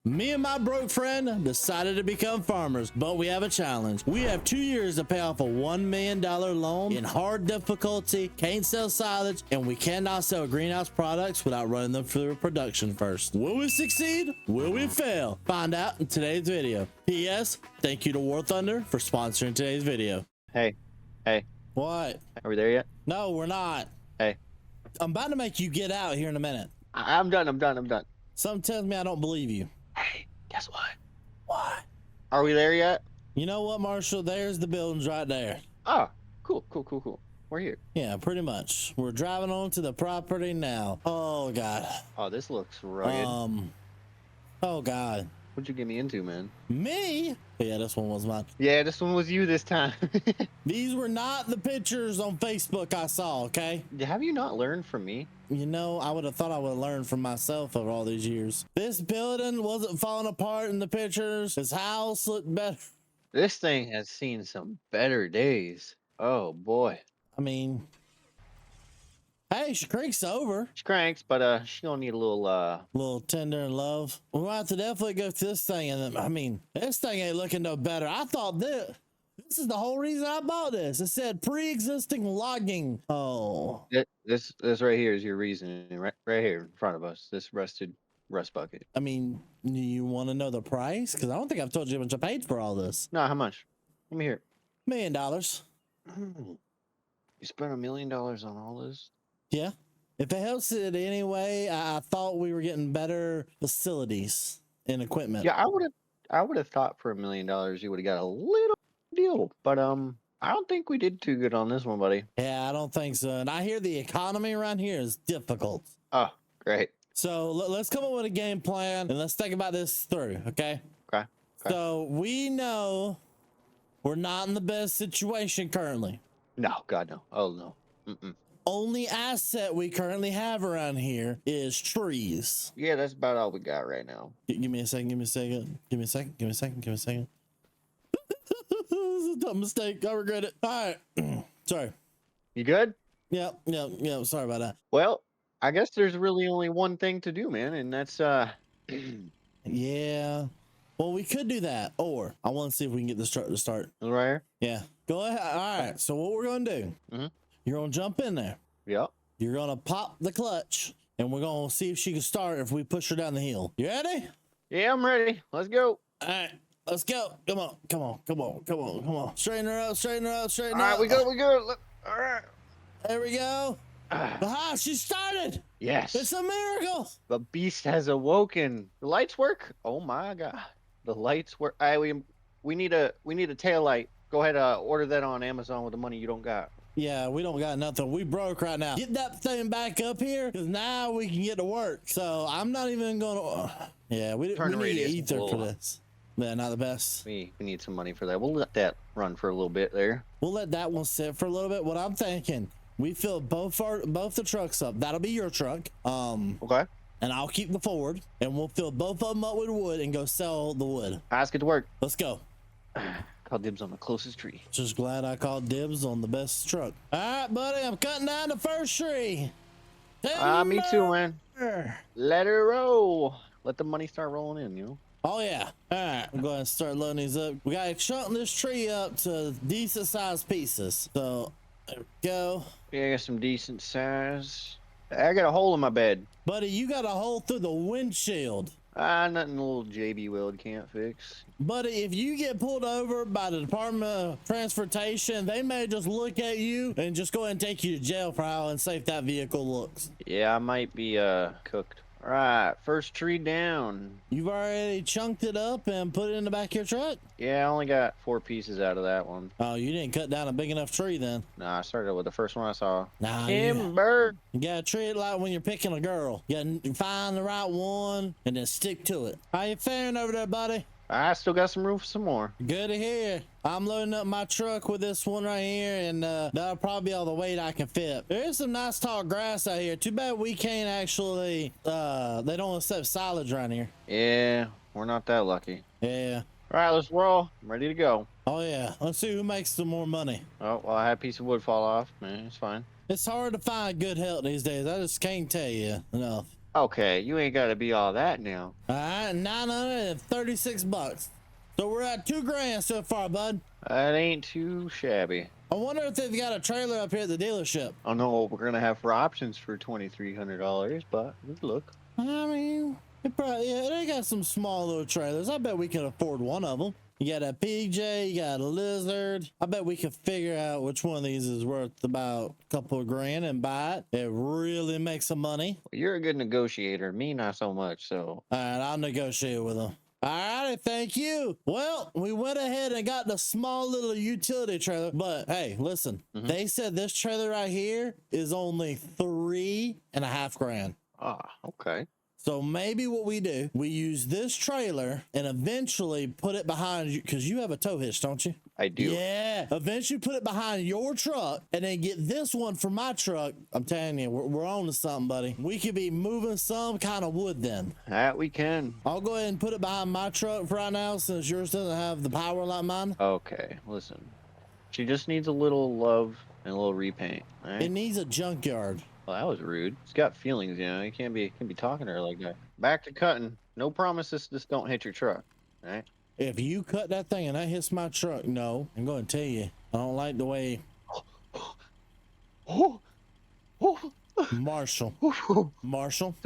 Me and my broke friend decided to become farmers, but we have a challenge. We have 2 years to pay off a $1 million loan in hard difficulty, can't sell silage, and we cannot sell greenhouse products without running them through production first. Will we succeed? Will we fail? Find out in today's video. P.S. Thank you to War Thunder for sponsoring today's video. Hey. What? Are we there yet? No, we're not. Hey. I'm about to make you get out here in a minute. I'm done. Something tells me I don't believe you. Hey, guess what? What? Are we there yet? You know what, Marshall? There's the buildings right there. Oh, cool. We're here. Yeah, pretty much. We're driving on to the property now. Oh, God. Oh, this looks rugged. Oh, God. What'd you get me into, man? Me? Yeah, this one was mine. Yeah, this one was you this time. These were not the pictures on Facebook I saw, okay? Have you not learned from me? You know, I would have thought I would have learned from myself over all these years. This building wasn't falling apart in the pictures. His house looked better. This thing has seen some better days. Oh, boy. I mean, hey, she creaks over. She cranks, but she gonna need a little tender and love. We'll have to definitely go through this thing. And I mean, this thing ain't looking no better. I thought this is the whole reason I bought this. It said pre-existing logging. Oh, this right here is your reasoning, right here in front of us. This rust bucket. I mean, you want to know the price? Because I don't think I've told you how much I paid for all this. No, how much? Let me hear. $1 million. You spent $1 million on all this? Yeah. If it helps it anyway, I thought we were getting better facilities and equipment. Yeah, I would have thought for $1 million you would have got a little deal, but I don't think we did too good on this one, buddy. Yeah, I don't think so. And I hear the economy around here is difficult. Oh, great. So let's come up with a game plan and let's think about this through, okay? Okay. So we know we're not in the best situation currently. No, God, no. Oh, no. Only asset we currently have around here is trees. Yeah, that's about all we got right now. Give me a second. This is a dumb mistake. I regret it. All right. Sorry. You good? Yep. Sorry about that. Well, I guess there's really only one thing to do, man, and that's yeah. Well, we could do that, or I want to see if we can get this truck to start. Right here? Yeah. Go ahead. All right. So what we're gonna do? You're gonna jump in there. Yep. You're gonna pop the clutch, and we're gonna see if she can start if we push her down the hill. You ready? Yeah, I'm ready. Let's go. All right. Let's go. Come on. Straighten her up. All right, we go. Look. All right. There we go. Aha, she started. Yes. It's a miracle. The beast has awoken. The lights work? Oh my God. The lights work. We need a tail light. Go ahead, order that on Amazon with the money you don't got. Yeah, we don't got nothing. We broke right now. Get that thing back up here, because now we can get to work. So I'm not even gonna. Yeah, we need ether for this. Yeah, not the best. We need some money for that. We'll let that run for a little bit there. We'll let that one sit for a little bit. What I'm thinking, we fill both the trucks up. That'll be your truck. Okay. And I'll keep the Ford, and we'll fill both of them up with wood and go sell the wood. All right, let's get to work. Let's go. Call dibs on the closest tree. Just glad I called dibs on the best truck. All right, buddy, I'm cutting down the first tree. Me too, man. Let her roll. Let the money start rolling in, you know? Oh, yeah. All right, I'm going to start loading these up. We got to chunk this tree up to decent sized pieces. So, there we go. Yeah, I got some decent size. I got a hole in my bed. Buddy, you got a hole through the windshield. Nothing a little JB Weld can't fix. Buddy, if you get pulled over by the Department of Transportation, they may just look at you and just go ahead and take you to jail for how unsafe that vehicle looks. Yeah, I might be cooked. All right, first tree down. You've already chunked it up and put it in the back of your truck? Yeah, I only got 4 pieces out of that one. Oh, you didn't cut down a big enough tree then? Nah, I started with the first one I saw. Nah, Timber. You gotta treat it like when you're picking a girl. You gotta find the right one and then stick to it. How you faring over there, buddy? I still got some room for some more. Good to hear. I'm loading up my truck with this one right here, and that'll probably be all the weight I can fit. There is some nice tall grass out here. Too bad we can't actually, they don't accept silage around here. Yeah, we're not that lucky. Yeah. All right, let's roll. I'm ready to go. Oh, yeah. Let's see who makes the more money. Oh, well, I had a piece of wood fall off. Man, it's fine. It's hard to find good help these days. I just can't tell you enough. Okay, you ain't gotta be all that now. All right, 936 bucks. So we're at 2 grand so far, bud. That ain't too shabby. I wonder if they've got a trailer up here at the dealership. I don't know what we're gonna have for options for $2,300, but good look. I mean, they got some small little trailers. I bet we can afford one of them. You got a PJ, you got a lizard. I bet we could figure out which one of these is worth about a couple of grand and buy it. It really makes some money. Well, you're a good negotiator. Me, not so much. So, All right, I'll negotiate with them. All right, thank you. Well, we went ahead and got the small little utility trailer, but hey, listen, they said this trailer right here is only 3.5 grand. okay. So maybe what we do, we use this trailer and eventually put it behind you, because you have a tow hitch, don't you? I do. Yeah. Eventually put it behind your truck and then get this one for my truck. I'm telling you, we're on to something, buddy. We could be moving some kind of wood then. That we can. I'll go ahead and put it behind my truck for right now since yours doesn't have the power like mine. Okay, listen. She just needs a little love and a little repaint. All right? It needs a junkyard. Well, that was rude. She's got feelings, you know. You can't be talking to her like that. Back to cutting. No promises. Just don't hit your truck. All right. If you cut that thing and that hits my truck, no, I'm going to tell you, I don't like the way Marshall, The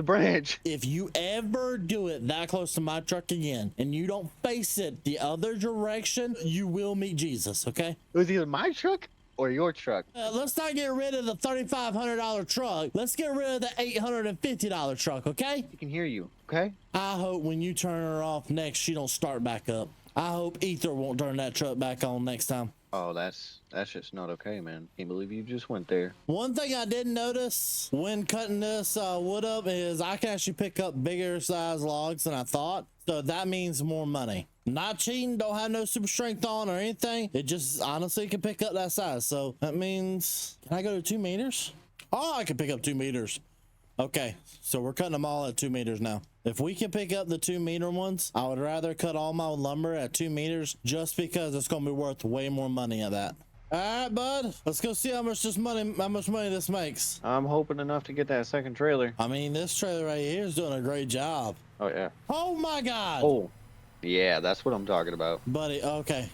branch. if you ever do it that close to my truck again and you don't face it the other direction, you will meet Jesus, okay? It was either my truck or your truck. Let's not get rid of the $3,500 truck. Let's get rid of the $850 truck, okay? You can hear you, okay? I hope when you turn her off next, she don't start back up. I hope Ether won't turn that truck back on next time. Oh, that's just not okay, man. Can't believe you just went there. One thing I did notice when cutting this wood up is I can actually pick up bigger size logs than I thought. So that means more money. Not cheating, don't have no super strength on or anything. It just honestly can pick up that size. So that means, can I go to 2 meters? Oh, I can pick up 2 meters. Okay, so we're cutting them all at 2 meters now. If we can pick up the 2 meter ones, I would rather cut all my lumber at 2 meters just because it's going to be worth way more money at that. All right, bud, let's go see how much money this makes. I'm hoping enough to get that second trailer. I mean, this trailer right here is doing a great job. Oh, yeah. Oh my God. Oh, yeah, that's what I'm talking about. Buddy, okay.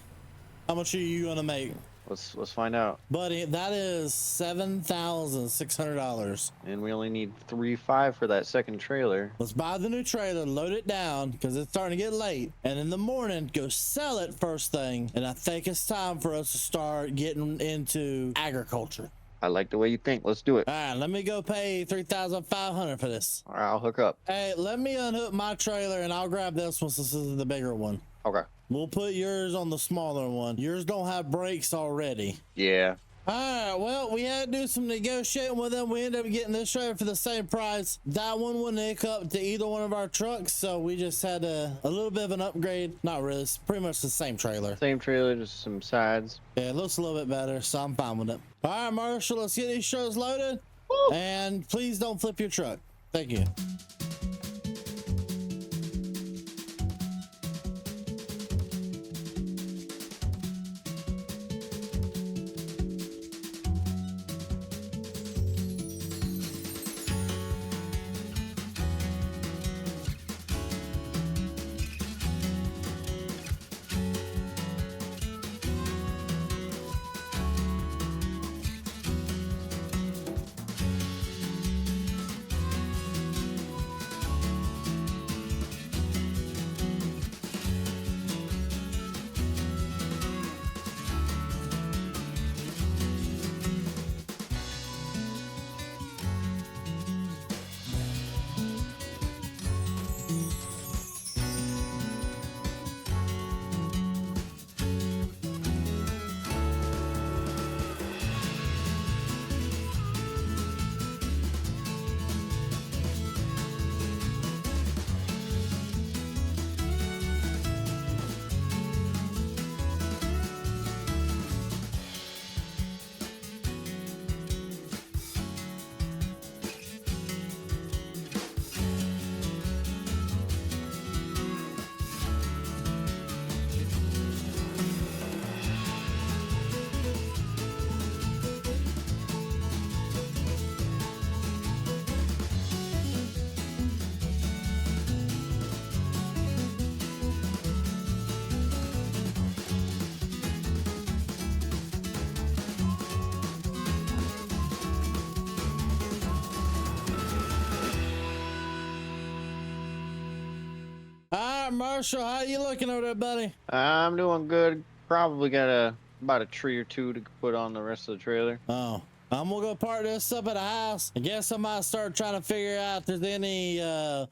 How much are you going to make? Let's find out. Buddy, that is $7,600. And we only need 3.5 for that second trailer. Let's buy the new trailer, load it down, because it's starting to get late. And in the morning, go sell it first thing. And I think it's time for us to start getting into agriculture. I like the way you think. Let's do it. All right, let me go pay $3,500 for this. All right, I'll hook up. Hey, let me unhook my trailer and I'll grab this one since this is the bigger one. Okay. We'll put yours on the smaller one. Yours don't have brakes already. Yeah. All right, well, we had to do some negotiating with them. We ended up getting this trailer for the same price. That one wouldn't hook up to either one of our trucks, so we just had a little bit of an upgrade. Not really, it's pretty much the same trailer. Same trailer, just some sides. Yeah, it looks a little bit better, so I'm fine with it. All right, Marshall, let's get these shows loaded. Woo! And please don't flip your truck. Thank you. right, Marshall, how you looking over there, buddy? I'm doing good. Probably got about a tree or two to put on the rest of the trailer. Oh, I'm gonna go park this up at the house. I guess I might start trying to figure out if there's any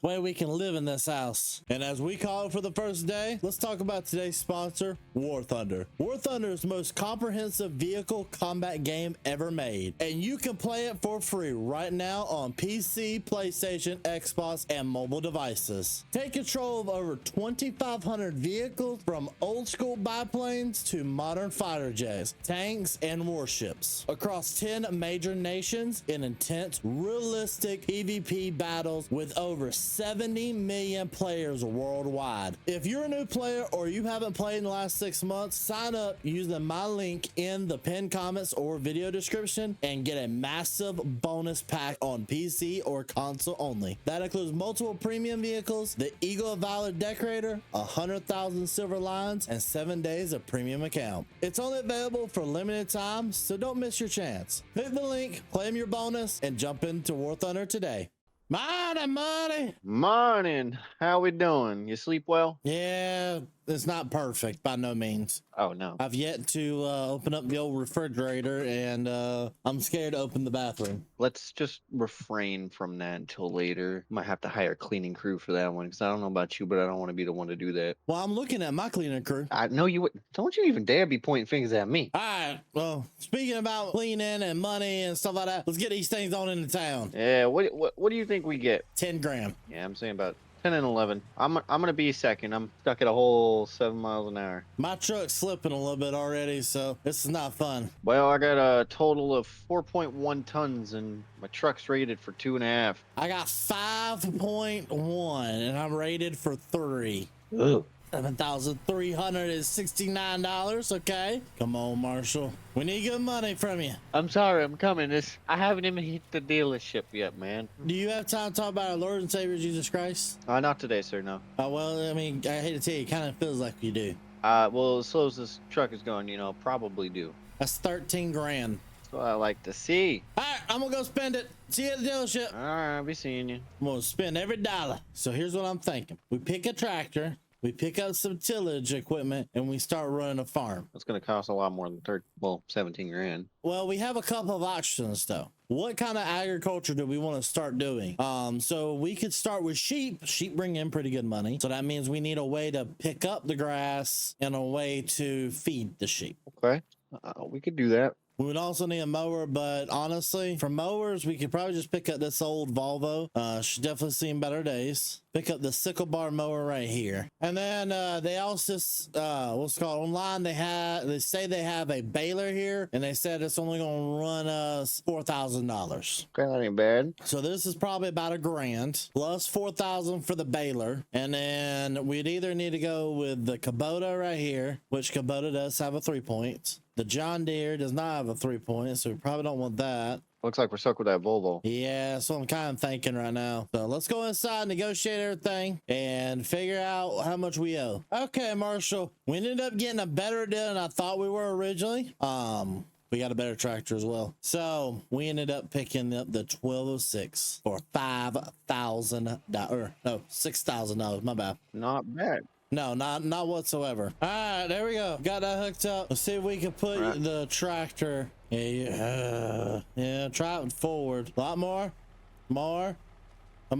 way we can live in this house. And as we call it for the first day, let's talk about today's sponsor, War Thunder. War Thunder is the most comprehensive vehicle combat game ever made, and you can play it for free right now on PC, PlayStation, Xbox, and mobile devices. Take control of over 2,500 vehicles, from old school biplanes to modern fighter jets, tanks, and warships across 10 major nations in intense, realistic PvP battles with over 70 million players worldwide. If you're a new player or you haven't played in the last 6 months, sign up using my link in the pinned comments or video description and get a massive bonus pack on PC or console only. That includes multiple premium vehicles, the Eagle of Valor Decorator, 100,000 silver lions, and 7 days of premium account. It's only available for a limited time, so don't miss your chance. Click the link, claim your bonus, and jump into War Thunder today. Money. Morning. How we doing? You sleep well? Yeah, it's not perfect by no means. Oh, no. I've yet to open up the old refrigerator, and I'm scared to open the bathroom. Let's just refrain from that until later. Might have to hire a cleaning crew for that one, because I don't know about you, but I don't want to be the one to do that. Well, I'm looking at my cleaning crew. I know you would. Don't you even dare be pointing fingers at me. All right, well, speaking about cleaning and money and stuff like that, let's get these things on into town. Yeah, what do you think we get? 10 grand. Yeah, I'm saying about 10 and 11. I'm gonna be second. I'm stuck at a whole 7 miles an hour. My truck's slipping a little bit already, so this is not fun. Well, I got a total of 4.1 tons, and my truck's rated for 2.5. I got 5.1, and I'm rated for 3. Ugh. $7,369. Okay, come on, Marshall. We need good money from you. I'm sorry, I'm coming. I haven't even hit the dealership yet, man. Do you have time to talk about our Lord and Savior Jesus Christ? Not today, sir. No. Well, I mean, I hate to tell you, it kind of feels like you do. Well, as slow as this truck is going, probably do. That's 13 grand. That's what I like to see. All right, I'm gonna go spend it. See you at the dealership. All right, I'll be seeing you. I'm gonna spend every dollar. So here's what I'm thinking. We pick a tractor, we pick up some tillage equipment, and we start running a farm. It's gonna cost a lot more than 17 grand. Well, we have a couple of options though. What kind of agriculture do we want to start doing? So we could start with sheep. Sheep bring in pretty good money. So that means we need a way to pick up the grass and a way to feed the sheep. Okay, we could do that. We would also need a mower, but honestly, for mowers, we could probably just pick up this old Volvo. She's definitely seen better days. Pick up the sickle bar mower right here. And then they also, what's it called, online, they say they have a baler here, and they said it's only gonna run us $4,000. Okay, that ain't bad. So this is probably about $1,000 plus $4,000 for the baler. And then we'd either need to go with the Kubota right here, which Kubota does have a 3-point. The John Deere does not have a 3-point, so we probably don't want that. Looks like we're stuck with that Volvo. Yeah, that's what I'm kind of thinking right now. So let's go inside, negotiate everything, and figure out how much we owe. Okay, Marshall, we ended up getting a better deal than I thought we were originally. We got a better tractor as well. So we ended up picking up the 1206 for $5,000. No, $6,000. My bad. Not bad. No, not whatsoever. All right, there we go. Got that hooked up. Let's see if we can put the tractor. Yeah, try it forward. A lot more. Come on. I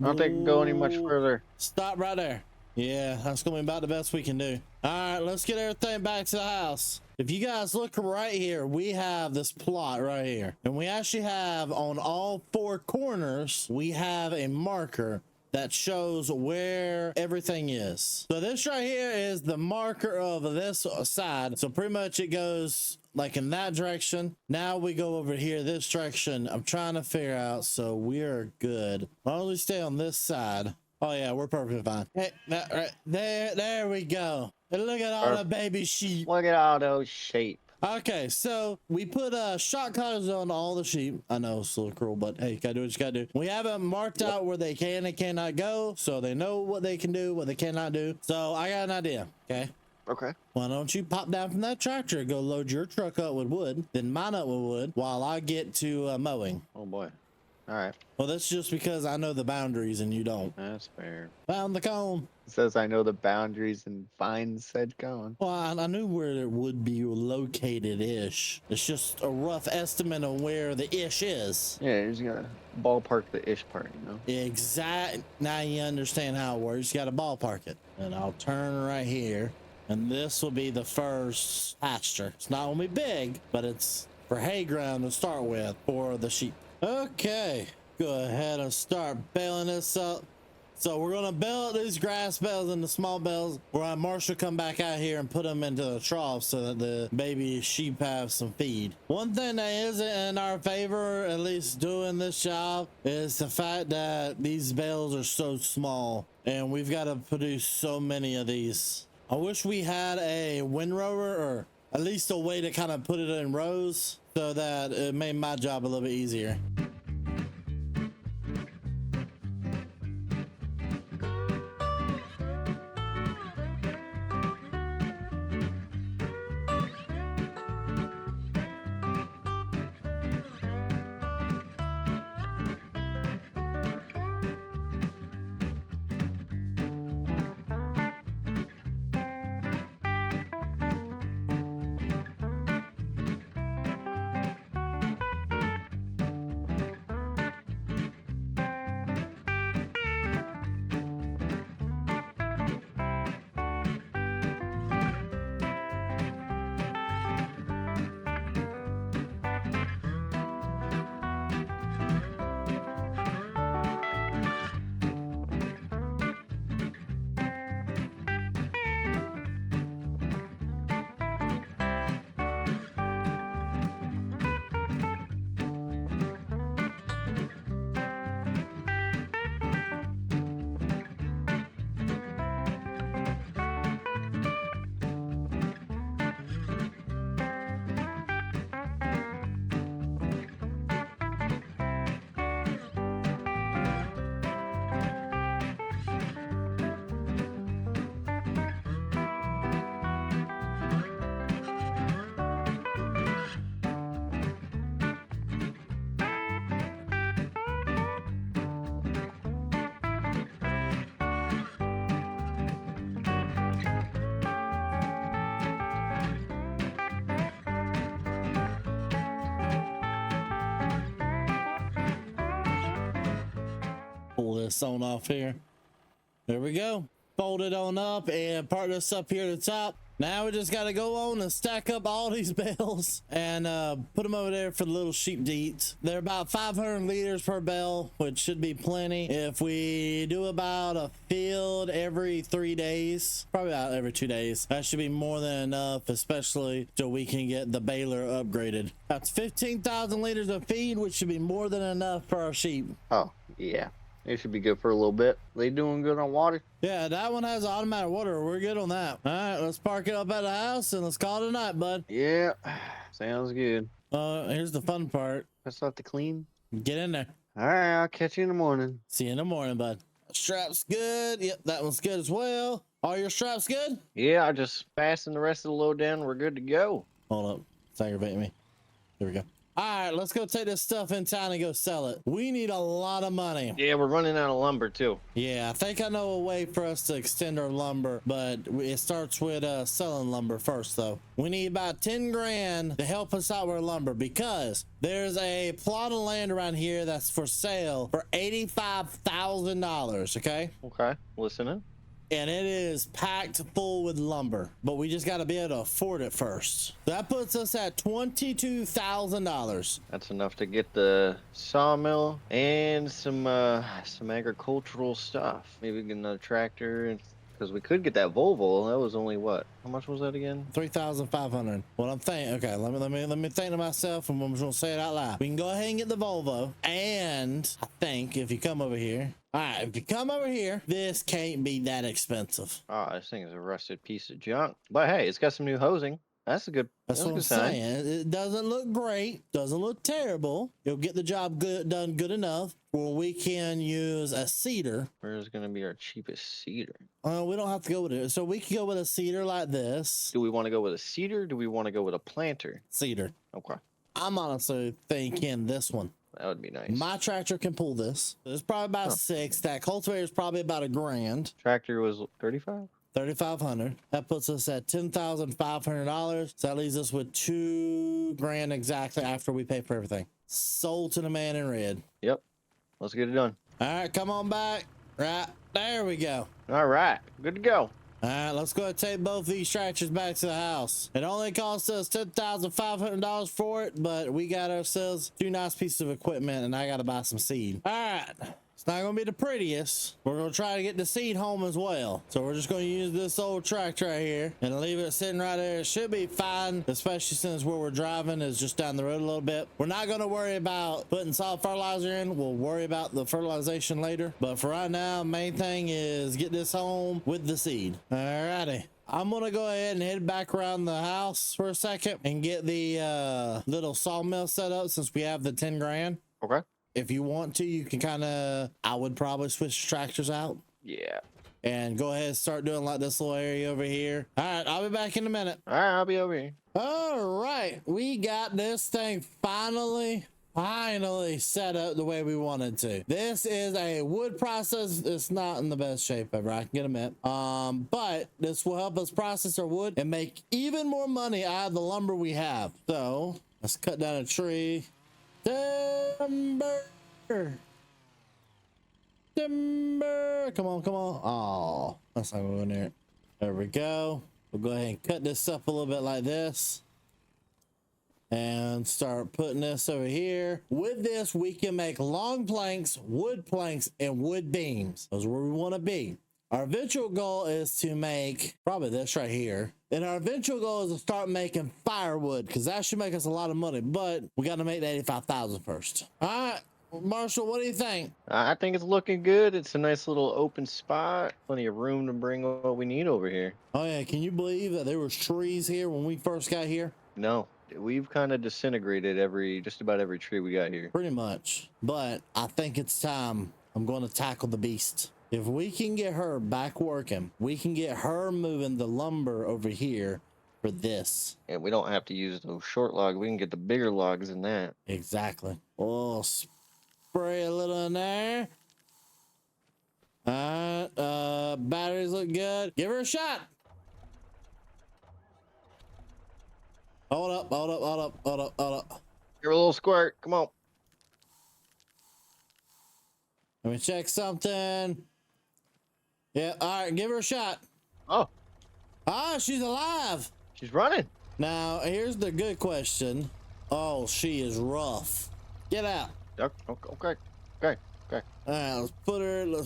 don't think it can go any much further. Stop right there. Yeah, that's gonna be about the best we can do. All right, let's get everything back to the house. If you guys look right here, we have this plot right here, and we actually have on all 4 corners, we have a marker that shows where everything is. So this right here is the marker of this side. So pretty much it goes like in that direction. Now we go over here, this direction. I'm trying to figure out, so we're good. Why don't we stay on this side? Oh yeah, we're perfectly fine. Hey, that, right there we go. And look at all the baby sheep. Look at all those sheep. Okay, so we put shot collars on all the sheep. I know it's a little cruel, but hey, you gotta do what you gotta do. We have them marked out where they can and cannot go, so they know what they can do, what they cannot do. So I got an idea, okay? Okay. Why don't you pop down from that tractor and go load your truck up with wood, then mine up with wood, while I get to mowing. Oh boy. All right. Well, that's just because I know the boundaries and you don't. That's fair. Found the cone. It says I know the boundaries and find said cone. Well, I knew where it would be located-ish. It's just a rough estimate of where the ish is. Yeah, you're just gonna ballpark the ish part, you know? Exact. Now you understand how it works. You got to ballpark it. And I'll turn right here. And this will be the first pasture. It's not gonna be big, but it's for hay ground to start with for the sheep. Okay, go ahead and start baling this up. So we're gonna bale these grass bales into small bales. We're gonna Marshall come back out here and put them into the trough so that the baby sheep have some feed. One thing that isn't in our favor, at least doing this job, is the fact that these bales are so small and we've got to produce so many of these. I wish we had a windrower or at least a way to kind of put it in rows so that it made my job a little bit easier. Pull this on off here. There we go. Fold it on up and part this up here at the top. Now we just got to go on and stack up all these bales and put them over there for the little sheep to eat. They're about 500 liters per bale, which should be plenty. If we do about a field every 3 days, probably about every 2 days, that should be more than enough, especially so we can get the baler upgraded. That's 15,000 liters of feed, which should be more than enough for our sheep. Oh, yeah. It should be good for a little bit. They doing good on water? Yeah, that one has automatic water. We're good on that. All right, let's park it up at the house and let's call it a night, bud. Yeah, sounds good. Here's the fun part. That's not the clean. Get in there. All right, I'll catch you in the morning. See you in the morning, bud. Strap's good. Yep, that one's good as well. All your straps good? Yeah, I just fastened the rest of the load down. We're good to go. Hold up. It's aggravating me. There we go. All right, let's go take this stuff in town and go sell it. We need a lot of money. Yeah, we're running out of lumber too. Yeah, I think I know a way for us to extend our lumber, but it starts with selling lumber first, though. We need about 10 grand to help us out with lumber because there's a plot of land around here that's for sale for $85,000, okay? Okay, listening. And it is packed full with lumber, but we just got to be able to afford it first. That puts us at $22,000. That's enough to get the sawmill and some agricultural stuff. Maybe get another tractor, because we could get that Volvo. That was only what? How much was that again? 3,500. What I'm thinking. Okay, let me think to myself, and I'm just gonna say it out loud. We can go ahead and get the Volvo, and I think if you come over here. All right, if you come over here, this can't be that expensive. Oh, this thing is a rusted piece of junk. But hey, it's got some new hosing. That's a good. That's what I'm saying. It doesn't look great. Doesn't look terrible. You'll get the job done good enough where we can use a cedar. Where's going to be our cheapest cedar? We don't have to go with it. So we can go with a cedar like this. Do we want to go with a cedar? Or do we want to go with a planter? Cedar. Okay. I'm honestly thinking this one. that would be nice. My tractor can pull this. It's probably about 6. That cultivator is probably about $1,000. Tractor was 35. 3,500. That puts us at $10,500. So that leaves us with $2,000 exactly after we pay for everything. Sold to the man in red. Yep. Let's get it done. All right, come on back. Right there we go. All right, good to go. All right, let's go ahead and take both these tractors back to the house. It only cost us $10,500 for it, but we got ourselves 2 nice pieces of equipment, and I got to buy some seed. All right. It's not going to be the prettiest. We're going to try to get the seed home as well. So we're just going to use this old tractor right here and leave it sitting right there. It should be fine, especially since where we're driving is just down the road a little bit. We're not going to worry about putting solid fertilizer in. We'll worry about the fertilization later. But for right now, main thing is get this home with the seed. All righty. I'm gonna go ahead and head back around the house for a second and get the little sawmill set up since we have the 10 grand. Okay. If you want to, you can kind of, I would probably switch tractors out. Yeah. And go ahead and start doing like this little area over here. All right, I'll be back in a minute. All right, I'll be over here. All right, we got this thing finally set up the way we wanted to. This is a wood process. It's not in the best shape ever, I can admit. But this will help us process our wood and make even more money out of the lumber we have. So let's cut down a tree. Timber. Come on, come on. Oh, that's not going there. There we go. We'll go ahead and cut this up a little bit like this. And start putting this over here. With this, we can make long planks, and wood beams. Those are where we want to be. Our eventual goal is to make probably this right here. And our eventual goal is to start making firewood because that should make us a lot of money. But we got to make the 85,000 first. All right, Marshall, what do you think? I think it's looking good. It's a nice little open spot. Plenty of room to bring what we need over here. Oh yeah, can you believe that there was trees here when we first got here? No, we've kind of disintegrated just about every tree we got here. Pretty much. But I think it's time. I'm going to tackle the beast. If we can get her back working, we can get her moving the lumber over here for this. And we don't have to use those short logs. We can get the bigger logs in that. Exactly. Oh, spray a little in there. All right. Batteries look good. Give her a shot. Hold up. Give her a little squirt. Come on. Let me check something. Yeah, all right, give her a shot. Oh. Ah, she's alive. She's running. Now, here's the good question. Oh, she is rough. Get out. Okay. All right, let's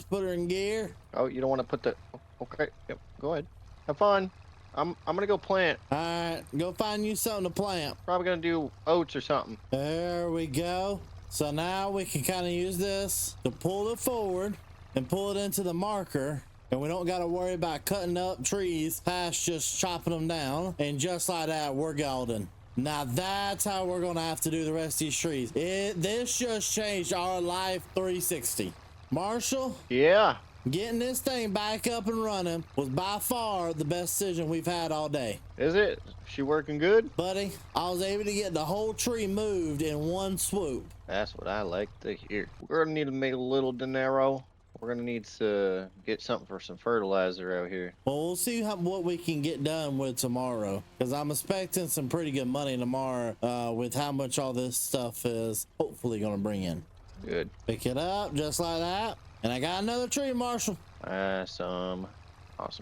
put her in gear. Oh, you don't want to put the... Okay, yep, go ahead. Have fun. I'm gonna go plant. All right, go find you something to plant. Probably gonna do oats or something. There we go. So now we can kind of use this to pull it forward and pull it into the marker. And we don't got to worry about cutting up trees past just chopping them down. And just like that, we're golden. Now that's how we're going to have to do the rest of these trees. This just changed our life 360. Marshall? Yeah. Getting this thing back up and running was by far the best decision we've had all day. Is it? She working good? Buddy, I was able to get the whole tree moved in one swoop. That's what I like to hear. We're going to need to make a little dinero. We're going to need to get something for some fertilizer out here. Well, we'll see what we can get done with tomorrow. Because I'm expecting some pretty good money tomorrow with how much all this stuff is hopefully going to bring in. Good. Pick it up just like that. And I got another tree, Marshall. Awesome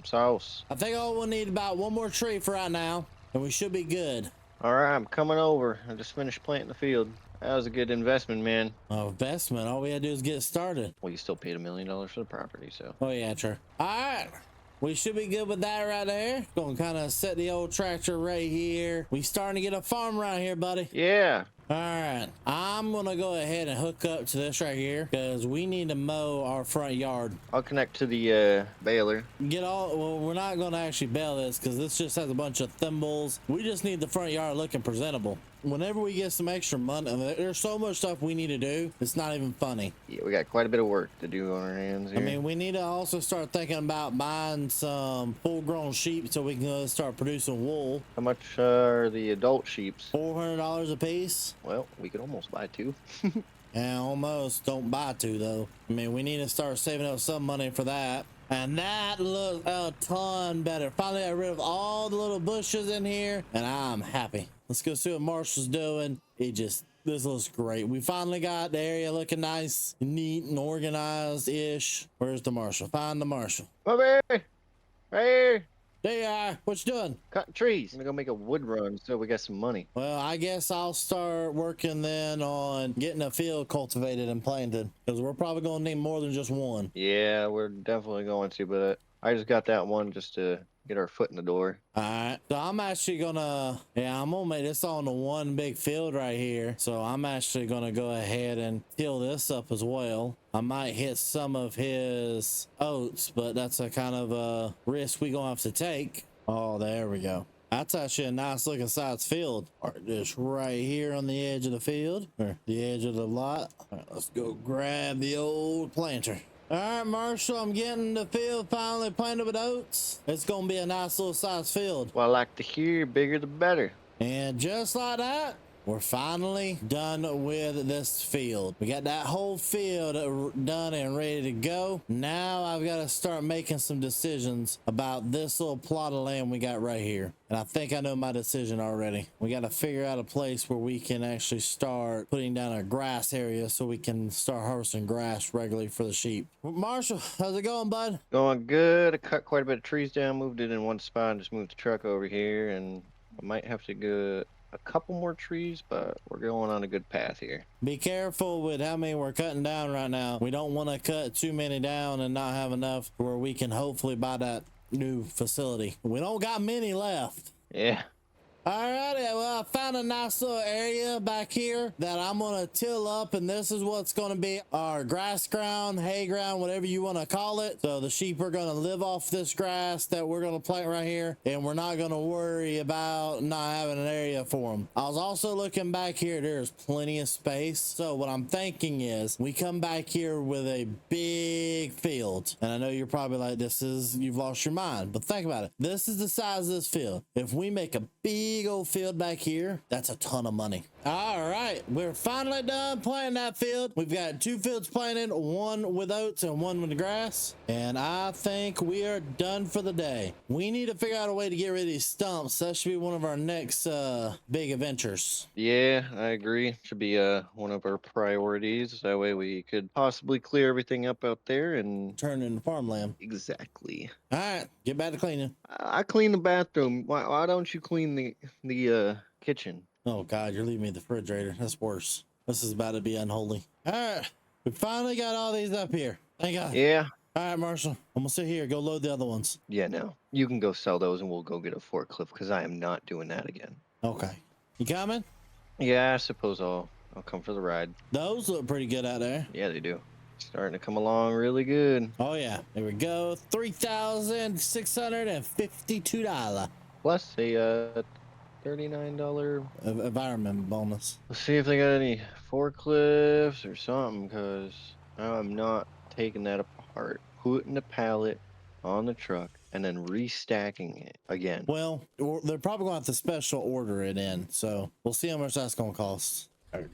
sauce. I think all we'll need about one more tree for right now. And we should be good. All right, I'm coming over. I just finished planting the field. That was a good investment, man. Oh, investment. All we had to do is get started. Well, you still paid $1 million for the property, so. Oh, yeah, true. All right. We should be good with that right there. Gonna kind of set the old tractor right here. We starting to get a farm around here, buddy. Yeah. All right. I'm gonna go ahead and hook up to this right here because we need to mow our front yard. I'll connect to the baler. Well, we're not gonna actually bale this because this just has a bunch of thimbles. We just need the front yard looking presentable. Whenever we get some extra money, there's so much stuff we need to do. It's not even funny. Yeah, we got quite a bit of work to do on our hands here. I mean, we need to also start thinking about buying some full-grown sheep so we can start producing wool. How much are the adult sheeps? $400 a piece. Well, we could almost buy 2. Yeah, almost. Don't buy two though. I mean, we need to start saving up some money for that. And that looks a ton better. Finally got rid of all the little bushes in here, and I'm happy. Let's go see what Marshall's doing. This looks great. We finally got the area looking nice, neat, and organized-ish. Where's the Marshall? Find the Marshall. Over here. Right here. There you are. What you doing? Cutting trees. I'm gonna go make a wood run so we got some money. Well, I guess I'll start working then on getting a field cultivated and planted, because we're probably going to need more than just one. Yeah, we're definitely going to, but I just got that one just to get our foot in the door. All right, so I'm actually gonna make this on the one big field right here. So I'm actually gonna go ahead and till this up as well. I might hit some of his oats, but that's a kind of a risk we gonna have to take. Oh, there we go. That's actually a nice looking size field. All right, just right here on the edge of the field, or the edge of the lot. All right, let's go grab the old planter. All right, Marshall, I'm getting the field finally planted with oats. It's gonna be a nice little size field. Well, I like to hear bigger the better. And just like that, we're finally done with this field. We got that whole field done and ready to go. Now I've got to start making some decisions about this little plot of land we got right here. And I think I know my decision already. We got to figure out a place where we can actually start putting down a grass area so we can start harvesting grass regularly for the sheep. Marshall, how's it going, bud? Going good. I cut quite a bit of trees down, moved it in one spot, and just moved the truck over here. And I might have to go a couple more trees, but we're going on a good path here. Be careful with how many we're cutting down right now. We don't want to cut too many down and not have enough where we can hopefully buy that new facility. We don't got many left. Yeah. Alrighty, well, I found a nice little area back here that I'm gonna till up, and this is what's gonna be our grass ground, hay ground, whatever you want to call it. So the sheep are gonna live off this grass that we're gonna plant right here, and we're not gonna worry about not having an area for them. I was also looking back here, there's plenty of space. So what I'm thinking is we come back here with a big field, and I know you're probably like, you've lost your mind, but think about it. This is the size of this field. If we make a big old field back here, that's a ton of money. All right, we're finally done planting that field. We've got 2 fields planted, one with oats and one with grass, and I think we are done for the day. We need to figure out a way to get rid of these stumps. That should be one of our next big adventures. Yeah, I agree. Should be one of our priorities. That way we could possibly clear everything up out there and turn into farmland. Exactly. All right, get back to cleaning. I clean the bathroom. Why don't you clean the kitchen? Oh God, you're leaving me the refrigerator. That's worse. This is about to be unholy. All right, we finally got all these up here. Thank God. Yeah. All right, Marshall, I'm gonna sit here. Go load the other ones. Yeah, no. You can go sell those and we'll go get a forklift because I am not doing that again. Okay. You coming? Yeah, I suppose I'll come for the ride. Those look pretty good out there. Yeah, they do. Starting to come along really good. Oh yeah. There we go. $3,652. Plus a $39 environment bonus. Let's see if they got any forklifts or something, because I'm not taking that apart, putting the pallet on the truck and then restacking it again. Well, they're probably going to have to special order it in, so we'll see how much that's going to cost.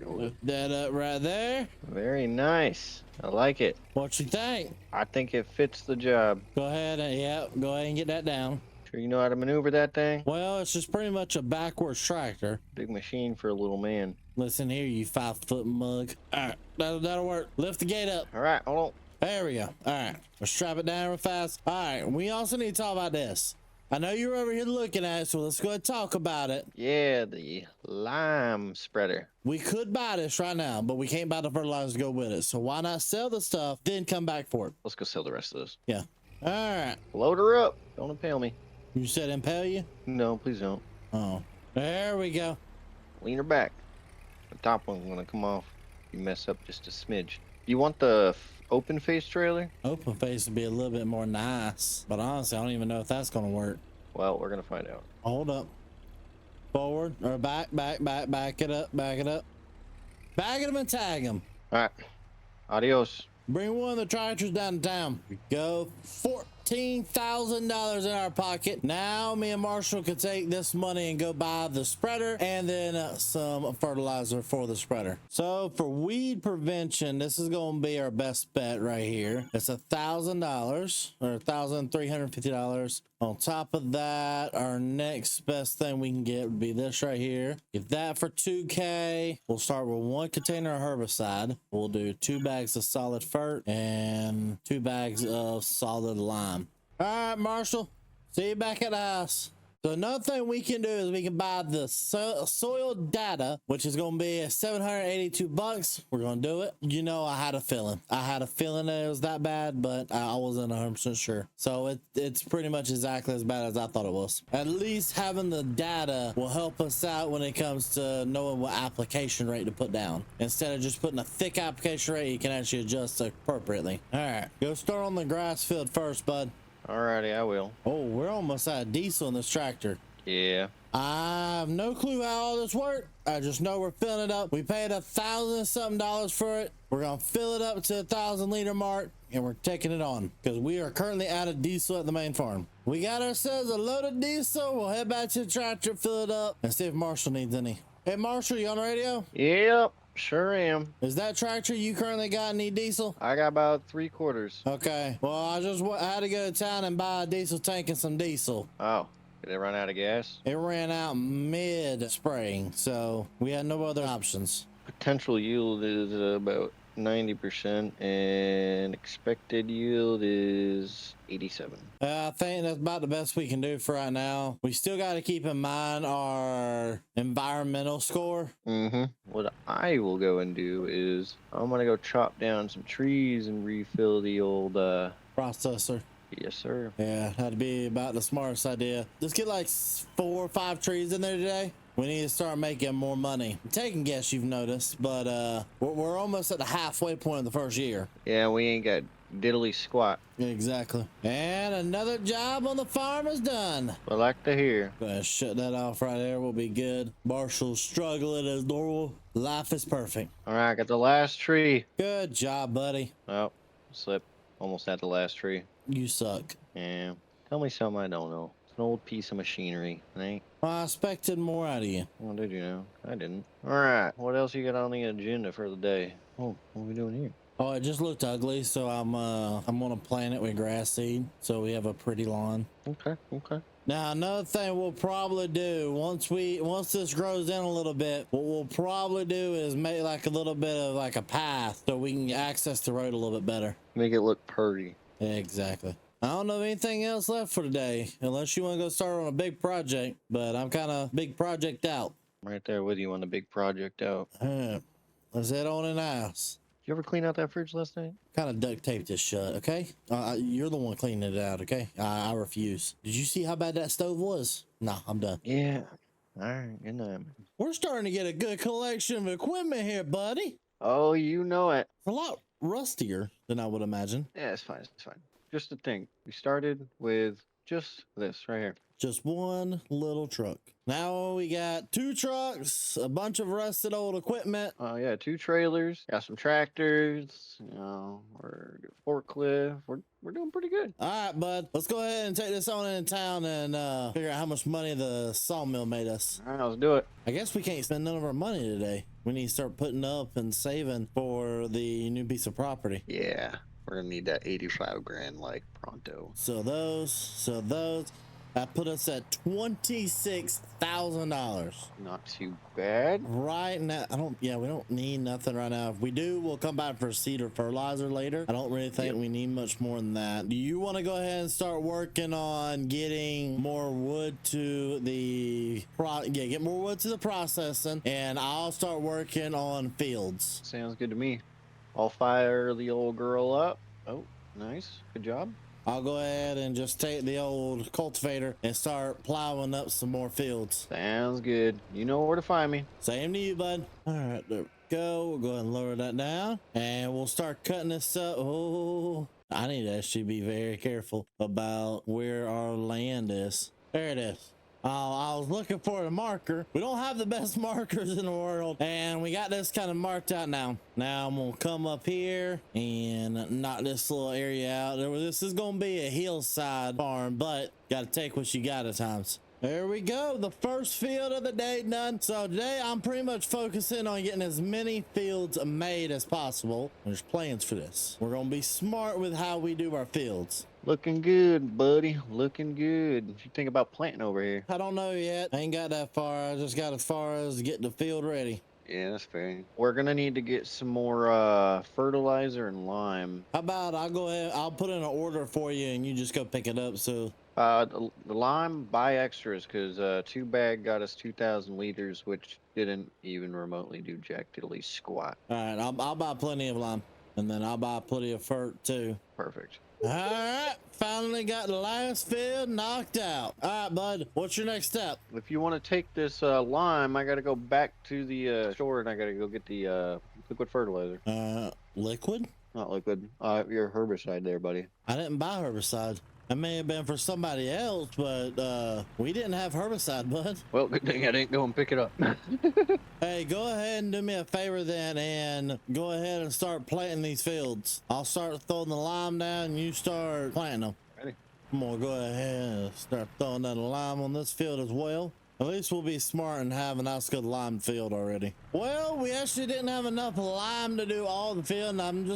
Lift that up right there. Very nice. I like it. What you think? I think it fits the job. Go ahead and get that down. Sure you know how to maneuver that thing? Well, it's just pretty much a backwards tractor. Big machine for a little man. Listen here, you 5-foot mug. All right, that'll work. Lift the gate up. All right, hold on. There we go. All right, let's strap it down real fast. All right, we also need to talk about this. I know you're over here looking at it, so let's go ahead and talk about it. Yeah, the lime spreader. We could buy this right now, but we can't buy the fertilizer to go with it. So why not sell the stuff, then come back for it? Let's go sell the rest of this. Yeah. All right. Load her up. Don't impale me. You said impale you? No, please don't. Oh, there we go. Lean her back. The top one's gonna come off. You mess up just a smidge. You want the open face trailer? Open face would be a little bit more nice, but honestly, I don't even know if that's gonna work. Well, we're gonna find out. Hold up. Forward or back it up. Back it up. Back it up and tag them. All right. Adios. Bring one of the tractors down to town. Go for it. $15,000 in our pocket. Now me and Marshall can take this money and go buy the spreader and then some fertilizer for the spreader. So for weed prevention, this is going to be our best bet right here. It's $1,000 or $1,350. On top of that, our next best thing we can get would be this right here. Get that for $2K. We'll start with 1 container of herbicide. We'll do 2 bags of solid fert and 2 bags of solid lime. All right, Marshall, see you back at the house. So another thing we can do is we can buy the soil data, which is going to be $782. We're going to do it. You know, I had a feeling. that it was that bad, but I wasn't 100% sure. So it's pretty much exactly as bad as I thought it was. At least having the data will help us out when it comes to knowing what application rate to put down. Instead of just putting a thick application rate, you can actually adjust appropriately. All right, go start on the grass field first, bud. Alrighty, I will. Oh, we're almost out of diesel in this tractor. Yeah. I have no clue how all this worked. I just know we're filling it up. We paid $1,000 something for it. We're gonna fill it up to 1,000 liter mark, and we're taking it on because we are currently out of diesel at the main farm. We got ourselves a load of diesel. We'll head back to the tractor, fill it up, and see if Marshall needs any. Hey, Marshall, you on the radio? Yep. Sure am. Is that tractor you currently got any diesel? I got about 3/4. Okay. Well, I had to go to town and buy a diesel tank and some diesel. Oh, did it run out of gas? It ran out mid-spraying, so we had no other options. Potential yield is about 90% and expected yield is 87. I think that's about the best we can do for right now. We still got to keep in mind our environmental score. What I will go and do is I'm gonna go chop down some trees and refill the old Processor. Yes, sir. Yeah, that'd be about the smartest idea. Let's get like 4 or 5 trees in there today. We need to start making more money. I'm taking guess you've noticed, but we're almost at the halfway point of the first year. Yeah, we ain't got diddly squat. Exactly. And another job on the farm is done. I like to hear. Gonna shut that off right there. We'll be good. Marshall's struggling as normal. Life is perfect. All right, got the last tree. Good job, buddy. Oh, slip. Almost at the last tree. You suck. Yeah. Tell me something I don't know. It's an old piece of machinery. Ain't. I expected more out of you. Well, did you know? I didn't. All right. What else you got on the agenda for the day? Oh, what are we doing here? Oh, it just looked ugly, so I'm gonna plant it with grass seed, so we have a pretty lawn. Okay. Now, another thing we'll probably do once this grows in a little bit, what we'll probably do is make like a little bit of like a path so we can access the road a little bit better. Make it look pretty. Exactly. I don't know anything else left for today, unless you want to go start on a big project, but I'm kind of big project out. I'm right there with you on the big project out. Let's head on in the house. Did you ever clean out that fridge last night? Kind of duct taped this shut, okay? You're the one cleaning it out, okay? I refuse. Did you see how bad that stove was? No, I'm done. Yeah. All right. Good night. We're starting to get a good collection of equipment here, buddy. Oh, you know it. A lot rustier than I would imagine. Yeah, it's fine. It's fine. Just to think, we started with just this right here. Just one little truck. Now we got 2 trucks, a bunch of rusted old equipment. Oh yeah, 2 trailers, got some tractors, you know, we're forklift. We're doing pretty good. All right, bud. Let's go ahead and take this on in town and figure out how much money the sawmill made us. All right, let's do it. I guess we can't spend none of our money today. We need to start putting up and saving for the new piece of property. Yeah, we're gonna need that 85 grand like pronto. So those. That put us at $26,000. Not too bad. Right now, we don't need nothing right now. If we do, we'll come back for seed or fertilizer later. I don't really think we need much more than that. Do you want to go ahead and start working on getting more wood to the get more wood to the processing, and I'll start working on fields. Sounds good to me. I'll fire the old girl up. Oh, nice. Good job. I'll go ahead and just take the old cultivator and start plowing up some more fields. Sounds good. You know where to find me. Same to you, bud. All right, there we go. We'll go ahead and lower that down, and we'll start cutting this up. Oh, I need to actually be very careful about where our land is. There it is. I was looking for a marker. We don't have the best markers in the world, and we got this kind of marked out now. Now I'm gonna come up here and knock this little area out. This is gonna be a hillside farm, but gotta take what you got at times. There we go, the first field of the day done. So today I'm pretty much focusing on getting as many fields made as possible. There's plans for this. We're gonna be smart with how we do our fields. Looking good, buddy. Looking good. What you think about planting over here? I don't know yet. I ain't got that far. I just got as far as getting the field ready. Yeah, that's fair. We're gonna need to get some more fertilizer and lime. How about I'll go ahead, I'll put in an order for you and you just go pick it up. So The lime, buy extras, because 2 bag got us 2,000 liters, which didn't even remotely do jack diddly squat. all right, I'll buy plenty of lime, and then I'll buy plenty of fert too. Perfect. All right, finally got the last field knocked out. All right, bud, what's your next step? If you want to take this lime, I gotta go back to the store and I gotta go get the liquid fertilizer. Liquid? Not liquid. Your herbicide there, buddy. I didn't buy herbicide. That may have been for somebody else, but we didn't have herbicide, bud. Well, good thing I didn't go and pick it up. Hey, go ahead and do me a favor then and go ahead and start planting these fields. I'll start throwing the lime down and you start planting them. Ready? I'm gonna go ahead and start throwing that lime on this field as well. At least we'll be smart and have a nice good lime field already. Well, we actually didn't have enough lime to do all the field, and I'm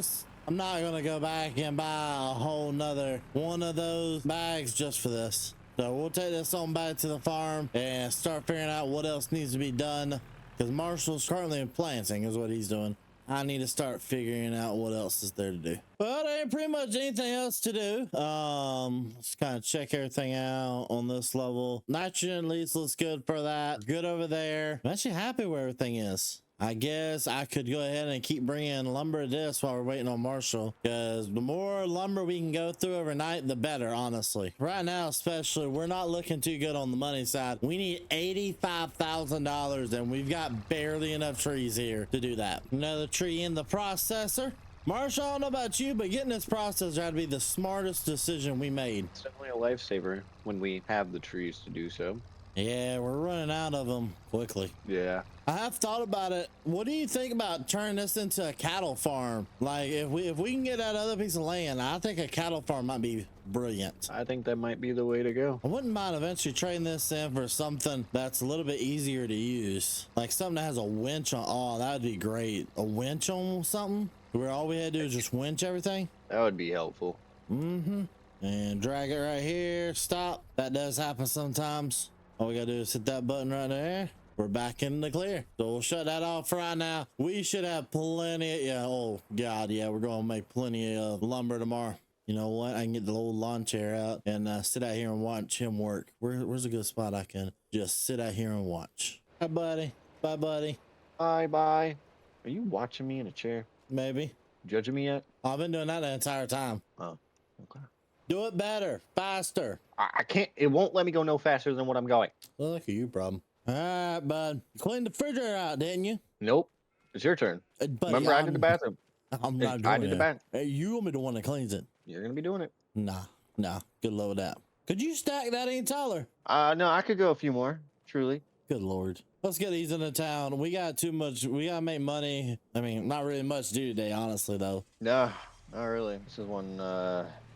not gonna go back and buy a whole nother one of those bags just for this. So we'll take this on back to the farm and start figuring out what else needs to be done, because Marshall's currently planting is what he's doing. I need to start figuring out what else is there to do. But there ain't pretty much anything else to do. Let's kind of check everything out on this level. Nitrogen at least looks good for that. Good over there. I'm actually happy where everything is. I guess I could go ahead and keep bringing lumber to this while we're waiting on Marshall, because the more lumber we can go through overnight, the better, honestly. Right now, especially, we're not looking too good on the money side. We need $85,000, and we've got barely enough trees here to do that. Another tree in the processor. Marshall, I don't know about you, but getting this processor had to be the smartest decision we made. It's definitely a lifesaver when we have the trees to do so. Yeah, we're running out of them quickly. Yeah. I have thought about it. What do you think about turning this into a cattle farm? Like, if we can get that other piece of land, I think a cattle farm might be brilliant. I think that might be the way to go. I wouldn't mind eventually trading this in for something that's a little bit easier to use. Like something that has a winch on. Oh, that would be great. A winch on something where all we had to do is just winch everything. That would be helpful. Mm-hmm. And drag it right here. Stop. That does happen sometimes. All we gotta do is hit that button right there. We're back in the clear. So we'll shut that off for right now. We should have plenty. Yeah. Oh God. Yeah. We're going to make plenty of lumber tomorrow. You know what? I can get the old lawn chair out and sit out here and watch him work. Where's a good spot I can just sit out here and watch? Hi, buddy. Bye, buddy. Bye. Are you watching me in a chair? Maybe. Judging me yet? I've been doing that the entire time. Oh, okay. Do it better, faster. I can't. It won't let me go no faster than what I'm going. Well, look at you, problem. All right, bud. You cleaned the refrigerator out, didn't you? Nope. It's your turn. Buddy, Remember, I did the bathroom. I'm not doing I did it. the bathroom. Hey, you want me the one that cleans it? You're gonna be doing it. Nah. Good luck with that. Could you stack that any taller? No, I could go a few more. Truly. Good Lord. Let's get these into town. We got too much. We gotta make money. I mean, not really much to do today, honestly, though. No, not really. This is one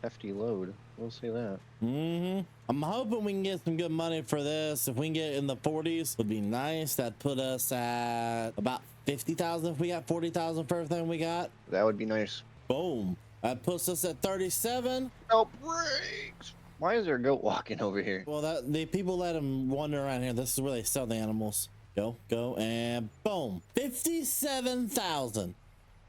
hefty load. We'll say that. Mm-hmm. I'm hoping we can get some good money for this. If we can get in the 40s, would be nice. That'd put us at about 50,000 if we got 40,000 for everything we got. That would be nice. Boom. That puts us at 37. No brakes. Why is there a goat walking over here? Well, the people let them wander around here. This is where they sell the animals. Go, and boom. 57,000.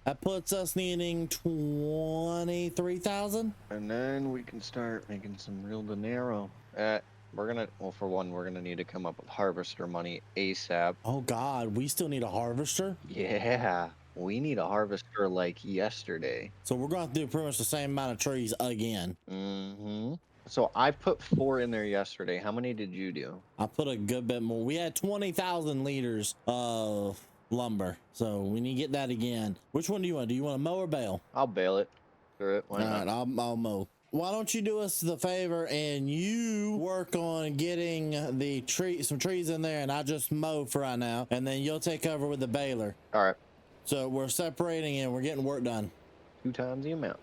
That puts us needing 23,000. And then we can start making some real dinero. For one, we're gonna need to come up with harvester money ASAP. Oh God, we still need a harvester? Yeah, we need a harvester like yesterday. So we're going to do pretty much the same amount of trees again. Mm-hmm. So I put 4 in there yesterday. How many did you do? I put a good bit more. We had 20,000 liters of lumber, so we need to get that again. Which one do you want? Do you want to mow or bale? I'll bale it. Screw it. Why All not? right, I'll mow. why don't you do us the favor and you work on getting some trees in there, and I just mow for right now, and then you'll take over with the baler. All right. So we're separating and we're getting work done. 2 times the amount.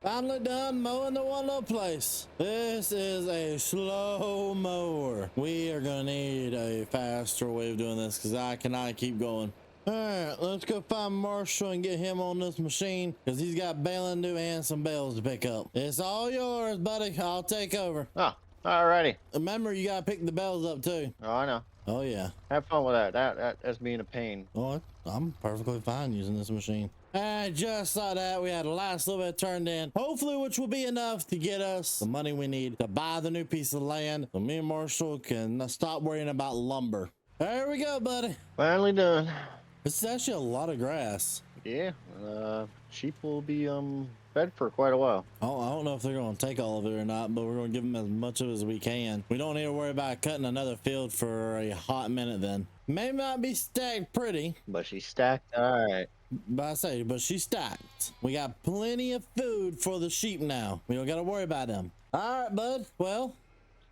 Finally done mowing the one little place. This is a slow mower. We are gonna need a faster way of doing this because I cannot keep going. All right, let's go find Marshall and get him on this machine because he's got baling to do and some bales to pick up. It's all yours, buddy. I'll take over. Oh, alrighty. Remember, you gotta pick the bales up too. Oh, I know. Oh yeah. Have fun with that. That's being a pain. Oh, I'm perfectly fine using this machine. And just like that, we had the last little bit turned in, hopefully, which will be enough to get us the money we need to buy the new piece of land so me and Marshall can stop worrying about lumber. There we go, buddy. Finally done. This is actually a lot of grass. Yeah. Sheep will be fed for quite a while. Oh, I don't know if they're going to take all of it or not, but we're going to give them as much of it as we can. We don't need to worry about cutting another field for a hot minute then. May not be stacked pretty, But she's stacked. All right. but she's stacked. We got plenty of food for the sheep now. We don't got to worry about them. All right, bud. Well,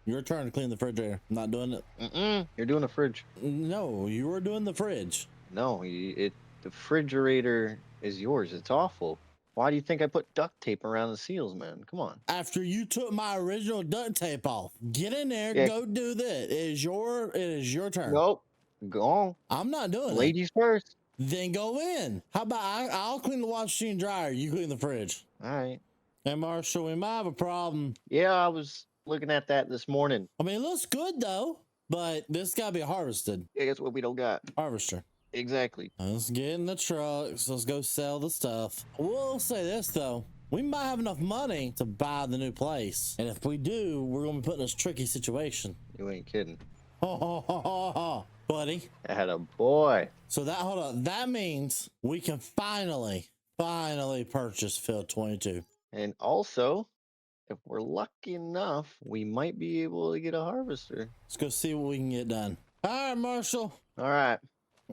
your turn to clean the refrigerator. I'm not doing it. You're doing the fridge. No, you were doing the fridge. No, the refrigerator is yours. It's awful. Why do you think I put duct tape around the seals, man? Come on. After you took my original duct tape off, get in there, Yeah. go do that. It is your turn. Nope. Go on. I'm not doing it. Ladies first. Then go in. How about I'll clean the washing machine dryer, you clean the fridge. All right. Hey Marshall, we might have a problem. Yeah, I was looking at that this morning. I mean, it looks good though, but this gotta be harvested. Yeah, guess what we don't got? Harvester. Exactly. Let's get in the trucks. Let's go sell the stuff. We'll say this though. We might have enough money to buy the new place. And if we do, we're gonna be put in this tricky situation. You ain't kidding. Ha ha ha ha ha. Buddy. That a boy. So hold on. That means we can finally purchase field 22. And also, if we're lucky enough, we might be able to get a harvester. Let's go see what we can get done. All right, Marshall. All right.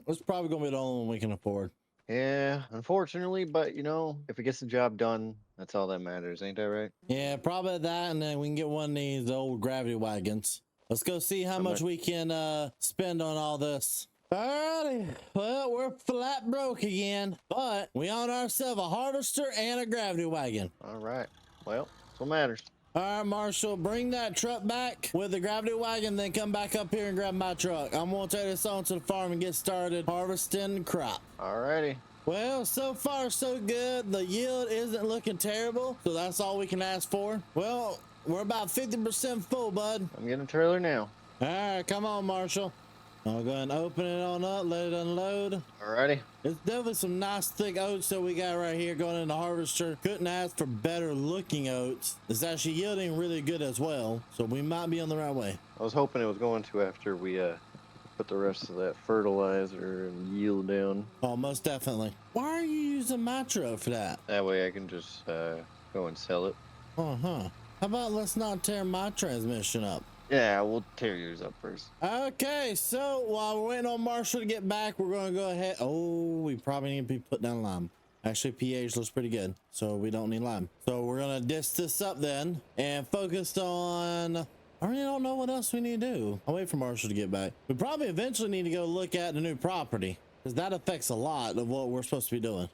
It's probably gonna be the only one we can afford. Yeah, unfortunately, but you know, if it gets the job done, that's all that matters, ain't that right? Yeah, probably that, and then we can get one of these old gravity wagons. Let's go see how much we can spend on all this. Alrighty, well, we're flat broke again, but we own ourselves a harvester and a gravity wagon. All right. Well, that's what matters. All right, Marshall, bring that truck back with the gravity wagon, then come back up here and grab my truck. I'm gonna take this on to the farm and get started harvesting the crop. Alrighty. Well, so far so good. The yield isn't looking terrible, so that's all we can ask for. Well, we're about 50% full, bud. I'm getting a trailer now. All right, come on, Marshall. I'll go ahead and open it on up, let it unload. Alrighty. It's definitely some nice thick oats that we got right here going in the harvester. Couldn't ask for better looking oats. It's actually yielding really good as well, so we might be on the right way. I was hoping it was going to after we put the rest of that fertilizer and yield down. Oh, most definitely. Why are you using my truck for that? That way I can just go and sell it. Uh-huh. How about let's not tear my transmission up? Yeah, we'll tear yours up first. Okay, so while we're waiting on Marshall to get back, we're going to go ahead. Oh, we probably need to be putting down lime. Actually, pH looks pretty good, so we don't need lime. So we're going to disc this up then and focus on... I really don't know what else we need to do. I'll wait for Marshall to get back. We probably eventually need to go look at the new property, because that affects a lot of what we're supposed to be doing.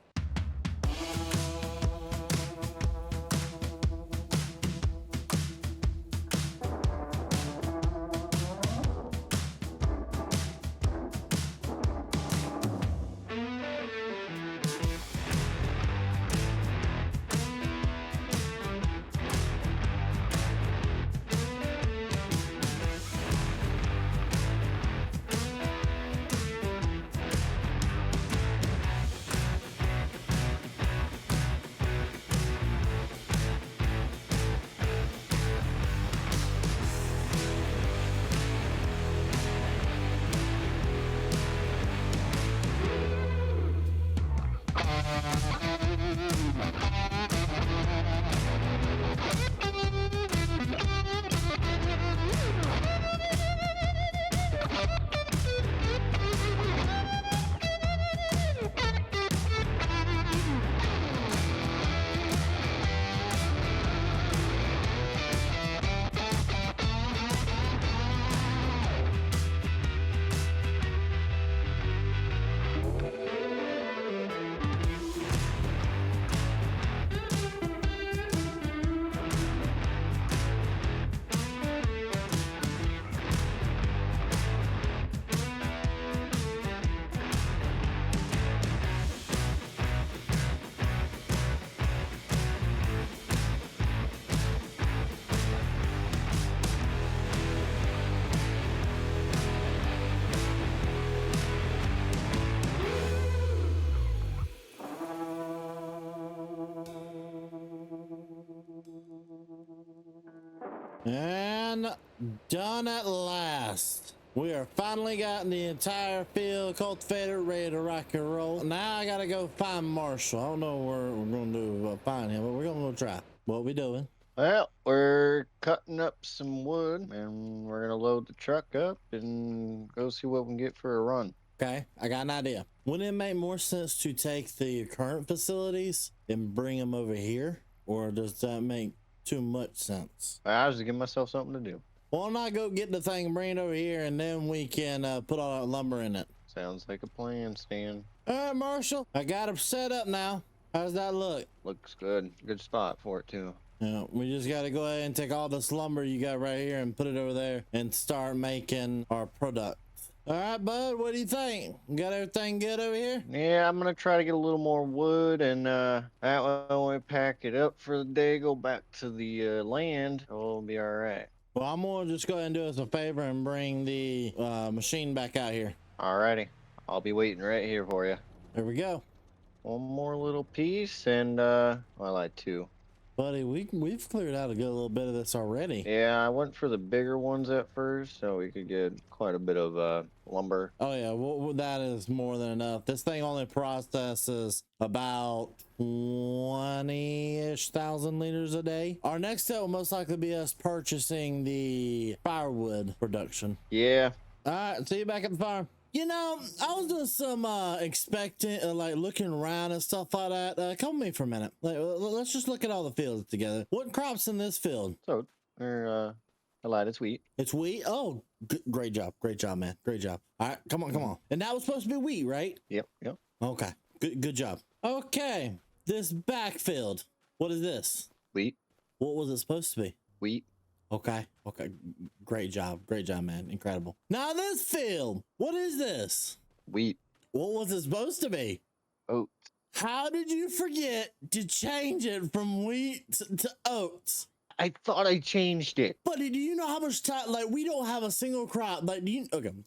And done at last. We are finally gotten the entire field cultivated, ready to rock and roll. Now I gotta go find Marshall. I don't know where we're gonna do find him, but we're gonna go try. What we doing? Well, we're cutting up some wood and we're gonna load the truck up and go see what we can get for a run. Okay, I got an idea. Wouldn't it make more sense to take the current facilities and bring them over here? Or does that make too much sense? I was just giving myself something to do. Why don't I go get the thing and bring it over here, and then we can put all that lumber in it. Sounds like a plan, Stan. All right, Marshall, I got it set up now. How's that look? Looks good. Good spot for it, too. Yeah, we just got to go ahead and take all this lumber you got right here and put it over there and start making our product. All right, bud, what do you think? Got everything good over here? Yeah, I'm gonna try to get a little more wood, and that way when we pack it up for the day, go back to the land, it'll be all right. Well, I'm gonna just go ahead and do us a favor and bring the machine back out here. Alrighty, I'll be waiting right here for you. There we go. One more little piece, and well, I lied, two. Buddy, we've cleared out a good little bit of this already. Yeah, I went for the bigger ones at first, so we could get quite a bit of lumber. Oh yeah, well, that is more than enough. This thing only processes about 20-ish thousand liters a day. Our next step will most likely be us purchasing the firewood production. Yeah. All right, see you back at the farm. You know, I was doing some expecting, like looking around and stuff like that. Come with me for a minute. Let's just look at all the fields together. What crops in this field? So, a lot of wheat. It's wheat. Oh, great job, man, great job. All right, come on. And that was supposed to be wheat, right? Yep. Okay, good job. Okay, this backfield. What is this? Wheat. What was it supposed to be? Wheat. Okay. Great job, man. Incredible. Now this field, what is this? Wheat. What was it supposed to be? Oats. How did you forget to change it from wheat to oats? I thought I changed it. Buddy, do you know how much time, like, we don't have a single crop. Like, do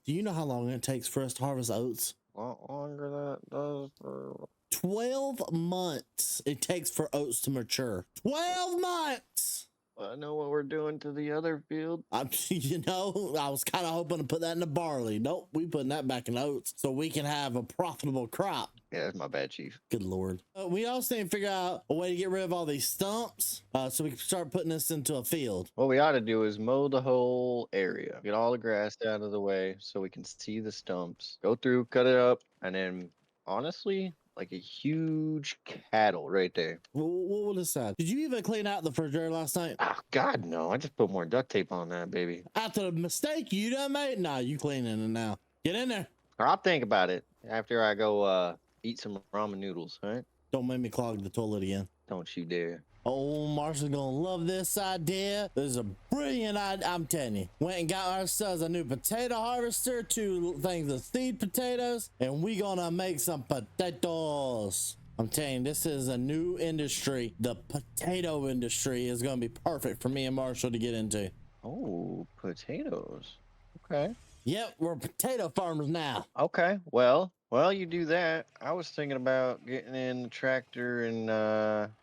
you know how long it takes for us to harvest oats? A lot longer than it does for... 12 months it takes for oats to mature. 12 months! I know what we're doing to the other field. I was kind of hoping to put that in the barley. Nope, we putting that back in oats so we can have a profitable crop. Yeah, that's my bad, Chief. Good Lord. We also need to figure out a way to get rid of all these stumps so we can start putting this into a field. What we ought to do is mow the whole area. Get all the grass out of the way so we can see the stumps. Go through, cut it up, and then, honestly... like a huge cattle right there. What was this? Did you even clean out the refrigerator last night? Oh, God, no. I just put more duct tape on that, baby. After the mistake you done made? Nah, you cleaning it now. Get in there. Or I'll think about it after I go eat some ramen noodles, all right? Don't make me clog the toilet again. Don't you dare. Oh, Marshall's gonna love this idea. This is a brilliant idea. I'm telling you. Went and got ourselves a new potato harvester, 2 things of seed potatoes, and we gonna make some potatoes. I'm telling you, this is a new industry. The potato industry is gonna be perfect for me and Marshall to get into. Oh, potatoes. Okay. Yep, we're potato farmers now. Okay, well, you do that. I was thinking about getting in the tractor and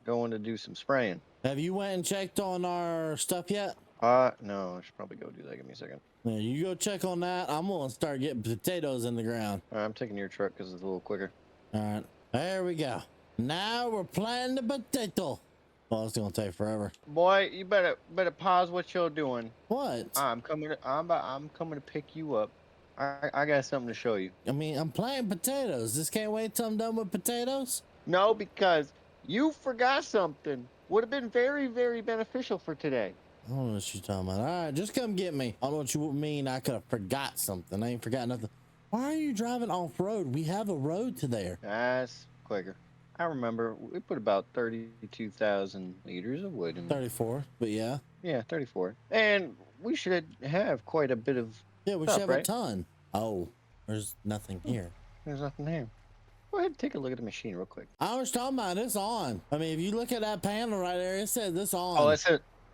going to do some spraying. Have you went and checked on our stuff yet? No, I should probably go do that. Give me a second. Yeah, you go check on that. I'm gonna start getting potatoes in the ground. All right, I'm taking your truck because it's a little quicker. All right, there we go. Now we're planting the potato. Oh, it's gonna take forever. Boy, you better pause what you're doing. What? I'm coming to pick you up. I got something to show you. I mean, I'm planting potatoes. Just can't wait till I'm done with potatoes. No, because you forgot something. Would have been very, very beneficial for today. I don't know what you're talking about. All right, just come get me. I don't know what you mean. I could have forgot something. I ain't forgot nothing. Why are you driving off road? We have a road to there. That's quicker. I remember we put about 32,000 liters of wood in 34, but yeah. Yeah, 34. And we should have quite a bit of Yeah, we stuff, should have right? a ton. Oh, there's nothing here. There's nothing there. Go ahead and take a look at the machine real quick. I was talking about it's on. I mean, if you look at that panel right there, it says it's on. Oh,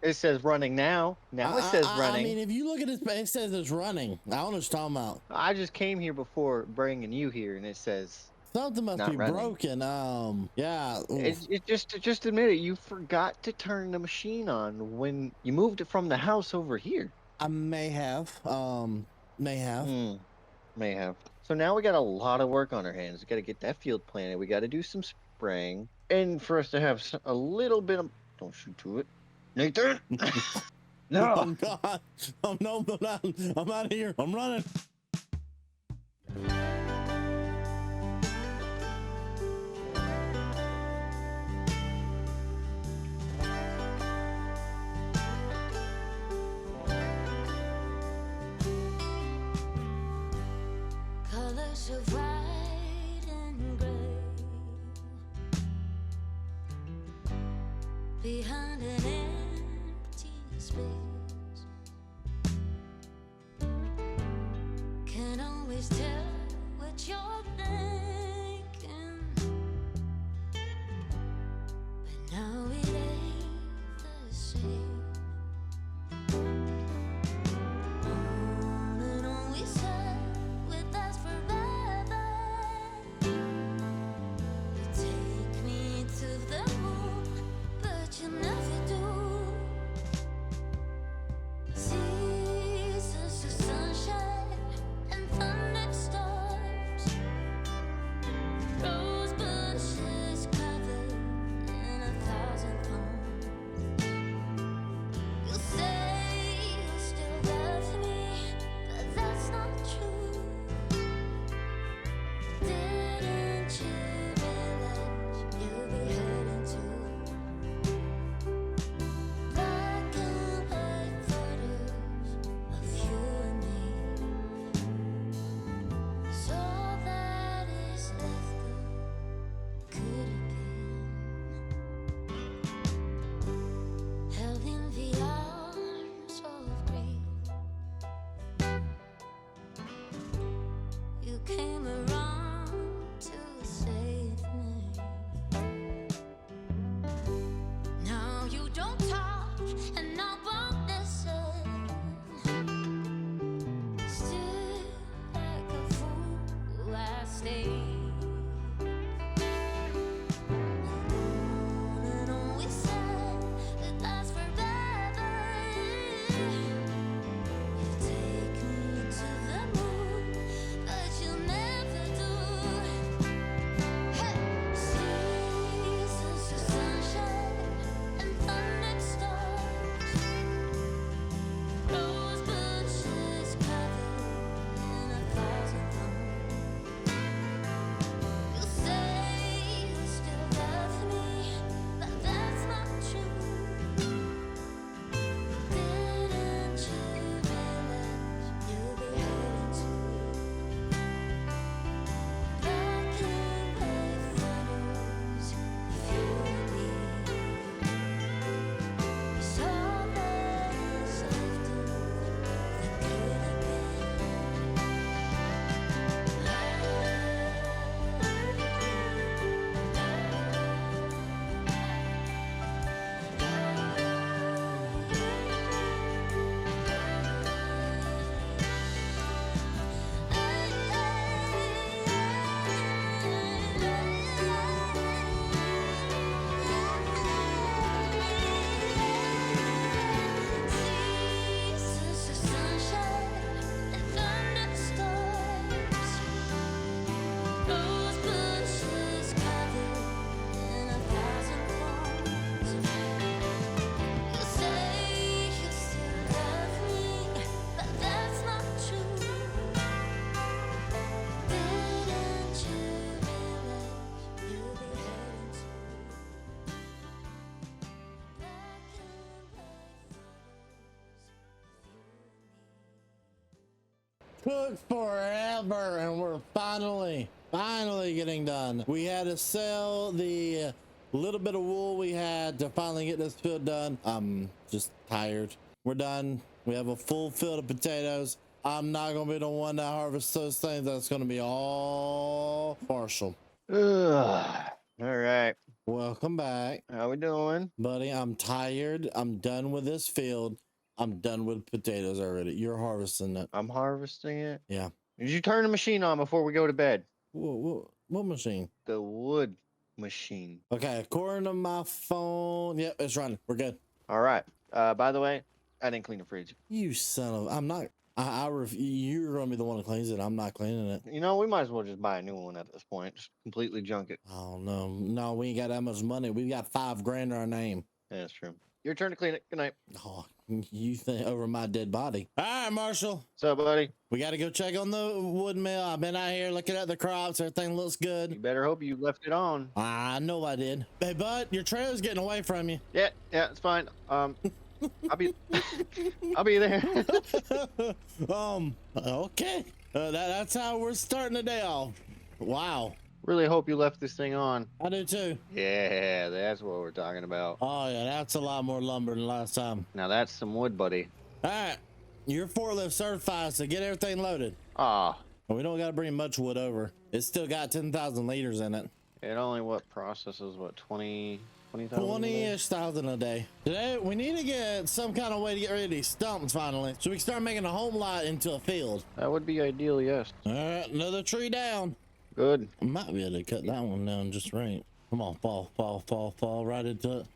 it says running now. Now it says running. I mean, if you look at this, it says it's running. I don't know what you're talking about. I just came here before bringing you here, and it says Something must not be running. broken. Yeah. It just admit it. You forgot to turn the machine on when you moved it from the house over here. I may have. May have. May have. So now we got a lot of work on our hands. We got to get that field planted. We got to do some spraying, and for us to have a little bit of. Don't shoot to it, Nathan. No. Oh God. Oh no, I'm out of here. I'm running. Colors of white and gray behind an empty space. Can't always tell what you're thinking, but now it ain't the same. On and on we said with us forever. You take me to the moon, but you never stay. And always said that lasts forever. You take me to the moon, but you'll never do. Hey, seasons of sunshine and thunderstorms, rose bushes covered in a thousand thorns. You say you still love me, but that's not true. Didn't you realize you'll be heading to black and white photos of you and me? So much left of that could have seasons of sunshine and thunderstorms, rose bushes covered in a thousand thorns. You say you still love me, but that's not true. Didn't you realize you'll be heading to black and white photos of you and me? Took forever, and we're finally getting done. We had to sell the little bit of wool we had to finally get this field done. I'm just tired. We're done. We have a full field of potatoes. I'm not gonna be the one that harvests those things. That's gonna be all partial. Ugh. All right. Welcome back, How we doing? buddy. I'm tired. I'm done with this field. I'm done with potatoes already. You're harvesting it. I'm harvesting it. Yeah. Did you turn the machine on before we go to bed? What machine? The wood machine. Okay, according to my phone, yep, it's running. We're good. All right. By the way, I didn't clean the fridge. You son of, I'm not. You're gonna be the one that cleans it. I'm not cleaning it. You know, we might as well just buy a new one at this point. Just completely junk it. Oh no, we ain't got that much money. We got $5,000 in our name. Yeah, that's true. Your turn to clean it. Good night. Oh, you think over my dead body? All right, Marshall. What's up, buddy? We got to go check on the wood mill. I've been out here looking at the crops. Everything looks You good. better hope you left it on. I know I did. Hey, bud, your trailer's getting away from you. Yeah, it's fine. I'll be there. Okay. That's how we're starting the day off. Wow. Really hope you left this thing on. I do too. Yeah, that's what we're talking about. Oh yeah, that's a lot more lumber than last time. Now that's some wood, buddy. All right, you're forklift certified, so get everything loaded. Ah, We don't got to bring much wood over. It's still got 10,000 liters in it. it only processes 20,000. 20-ish thousand a day. Today we need to get some kind of way to get rid of these stumps finally, so we can start making a home lot into a field. That would be ideal, yes. All right, another tree down. Good. I might be able to cut that one down just right. Come on, fall right into it.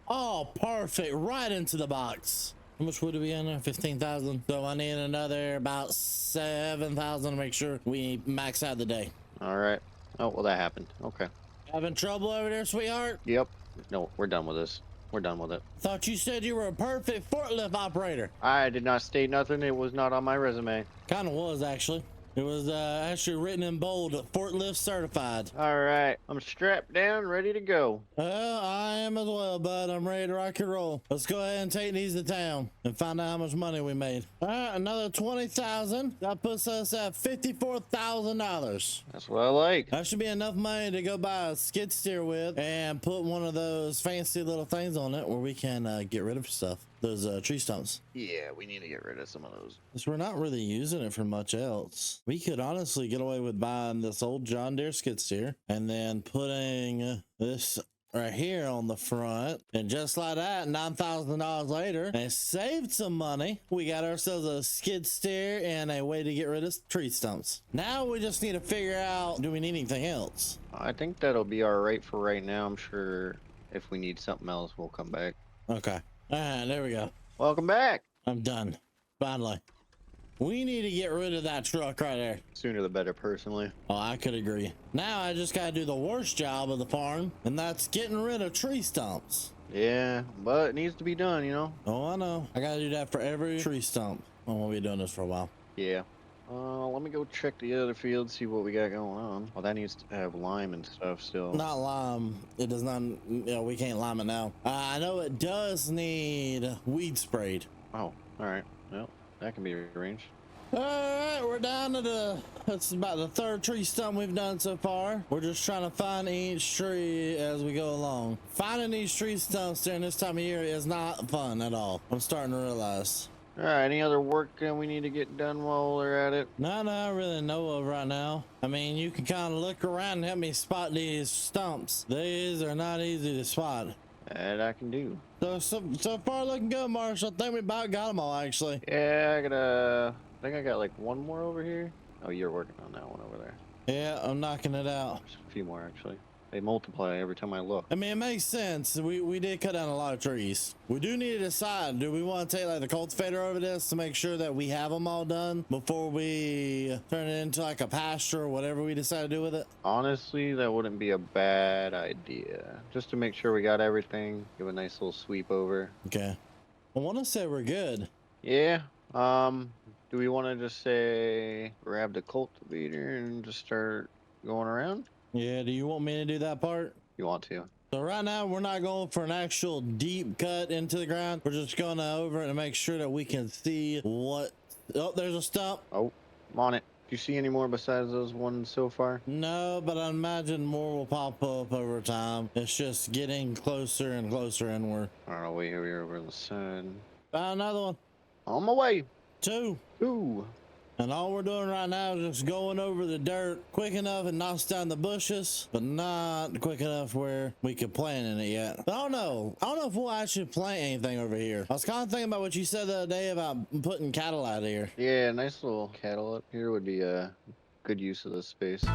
Oh, perfect, right into the box. How much wood do we in there? 15,000. So I need another about 7,000 to make sure we max out the day. All right. Oh, well, that happened. Okay. Having trouble over there, sweetheart? Yep. No, we're done with this. We're done with it. Thought you said you were a perfect forklift operator. I did not state nothing. It was not on my resume. Kind of was, actually. It was actually written in bold, forklift certified. All right. I'm strapped down, ready to go. Well, I am as well, bud. I'm ready to rock and roll. Let's go ahead and take these to town and find out how much money we made. All right, another 20,000. That puts us at $54,000. That's what I like. That should be enough money to go buy a skid steer with and put one of those fancy little things on it where we can get rid of stuff. Those tree stumps. Yeah, we need to get rid of some of those. Because we're not really using it for much else. We could honestly get away with buying this old John Deere skid steer and then putting this right here on the front. And just like that, $9,000 later, and saved some money. We got ourselves a skid steer and a way to get rid of tree stumps. Now we just need to figure out, do we need anything else? I think that'll be all right for right now. I'm sure if we need something else, we'll come back. Okay. All right, there we go. Welcome back. I'm done. Finally. We need to get rid of that truck right there. Sooner the better, personally. Oh, I could agree. Now I just gotta do the worst job of the farm, and that's getting rid of tree stumps. Yeah, but it needs to be done, you know? Oh, I know. I gotta do that for every tree stump. Oh, we'll be doing this for a while. Yeah. Let me go check the other field, see what we got going on. Well, that needs to have lime and stuff still. Not lime. It does not, we can't lime it now. I know it does need weed sprayed. Oh, all right. Well, that can be arranged. All right, we're down to that's about the third tree stump we've done so far. We're just trying to find each tree as we go along. Finding these tree stumps during this time of year is not fun at all. I'm starting to realize. All right, any other work we need to get done while we're at it? No, I really know of right now. I mean, you can kind of look around and help me spot these stumps. These are not easy to spot. That I can do. So far looking good, Marshall. I think we about got them all, actually. Yeah, I think I got like one more over here. Oh, you're working on that one over there. Yeah, I'm knocking it out. There's a few more, actually. They multiply every time I look. I mean, it makes sense. We did cut down a lot of trees. We do need to decide, do we want to take like the cultivator over this to make sure that we have them all done before we turn it into like a pasture or whatever we decide to do with it? Honestly, that wouldn't be a bad idea. Just to make sure we got everything. Give a nice little sweep over. Okay. I want to say we're good. Yeah. Do we want to just say grab the cultivator and just start going around? Yeah, do you want me to do that part? You want to? So right now we're not going for an actual deep cut into the ground. We're just going over it to make sure that we can see what. Oh, there's a stump. Oh, I'm on it. Do you see any more besides those ones so far? No, but I imagine more will pop up over time. It's just getting closer and closer inward. All right, I'll wait here over on the side. Found another one. On my way. Two. Ooh. And all we're doing right now is just going over the dirt quick enough and knocks down the bushes, but not quick enough where we could plant in it yet. I don't know if we'll actually plant anything over here. I was kind of thinking about what you said the other day about putting cattle out here. Yeah, nice little cattle up here would be a good use of the space.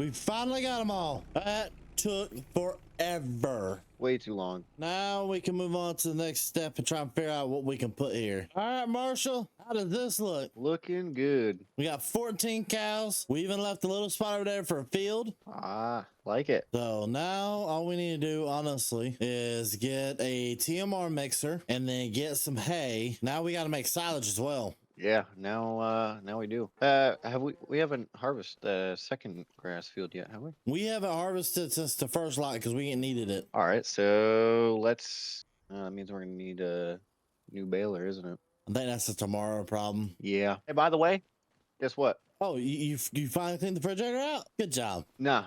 We finally got them all. That took forever. Way too long. Now we can move on to the next step and try and figure out what we can put here. All right, Marshall, how does this look? Looking good. We got 14 cows. We even left a little spot over there for a field. Ah, like it. So now all we need to do, honestly, is get a TMR mixer and then get some hay. Now we got to make silage as well. Yeah, now we do. We haven't harvested the second grass field yet, have we? We haven't harvested since the first lot because we ain't needed it. All right, so let's. That means we're gonna need a new baler, isn't it? I think that's a tomorrow problem. Yeah. Hey, by the way, guess what? Oh, you finally cleaned the refrigerator out? Good job. No.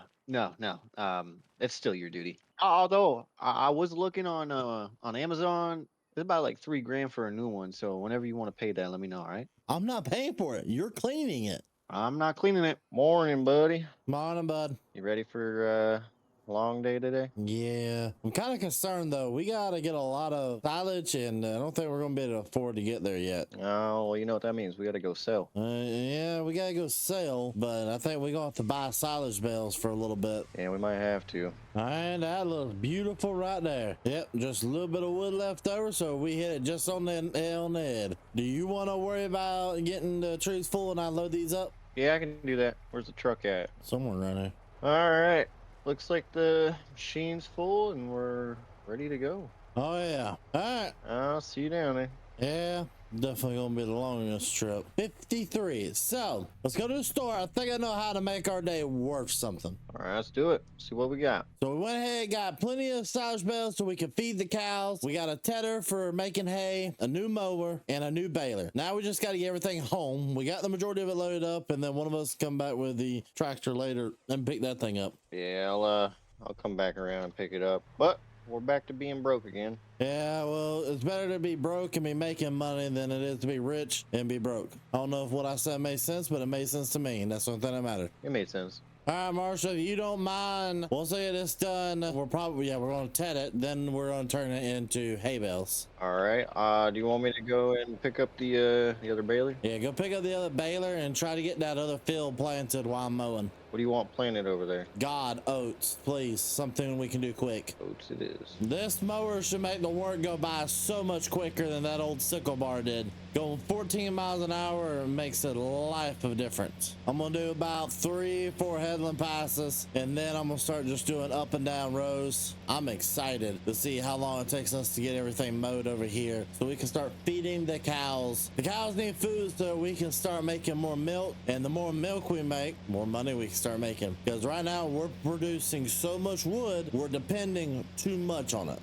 It's still your duty. Although I was looking on Amazon. It's about like $3,000 for a new one. So whenever you want to pay that, let me know. All right. I'm not paying for it. You're cleaning it. I'm not cleaning it. Morning, buddy. Morning, bud. You ready for a long day today? Yeah. I'm kind of concerned, though. We got to get a lot of silage, and I don't think we're going to be able to afford to get there yet. Oh, well, you know what that means. We got to go sell. Yeah, we got to go sell, but I think we're going to have to buy silage bales for a little bit. Yeah, we might have to. All right, that looks beautiful right there. Yep, just a little bit of wood left over, so we hit it just on the head. Do you want to worry about getting the trees full and I load these up? Yeah, I can do that. Where's the truck at? Somewhere around here. All right. Looks like the machine's full and we're ready to go. Oh, yeah. All right. I'll see you down there. Yeah, definitely gonna be the longest trip. 53. So let's go to the store. I think I know how to make our day worth something. All right, let's do it. See what we got. So we went ahead, got plenty of silage bales so we can feed the cows. We got a tedder for making hay, a new mower, and a new baler. Now we just got to get everything home. We got the majority of it loaded up, and then one of us come back with the tractor later and pick that thing up. Yeah, I'll come back around and pick it up. But we're back to being broke again. Yeah, well, it's better to be broke and be making money than it is to be rich and be broke. I don't know if what I said made sense, but it made sense to me, and that's the only thing that mattered. It made sense. All right, Marshall, if you don't mind, once I get this done, we're going to ted it, then we're going to turn it into hay bales. All right. Do you want me to go and pick up the other baler? Yeah, go pick up the other baler and try to get that other field planted while I'm mowing. What do you want planted over there? God, oats, please, something we can do quick. Oats it is. This mower should make the work go by so much quicker than that old sickle bar did. Going 14 miles an hour makes a life of difference. I'm gonna do about 3-4 headland passes, and then I'm gonna start just doing up and down rows. I'm excited to see how long it takes us to get everything mowed over here so we can start feeding the cows. The cows need food so we can start making more milk, and the more milk we make, more money we can start making. Because right now we're producing so much wood, we're depending too much on it.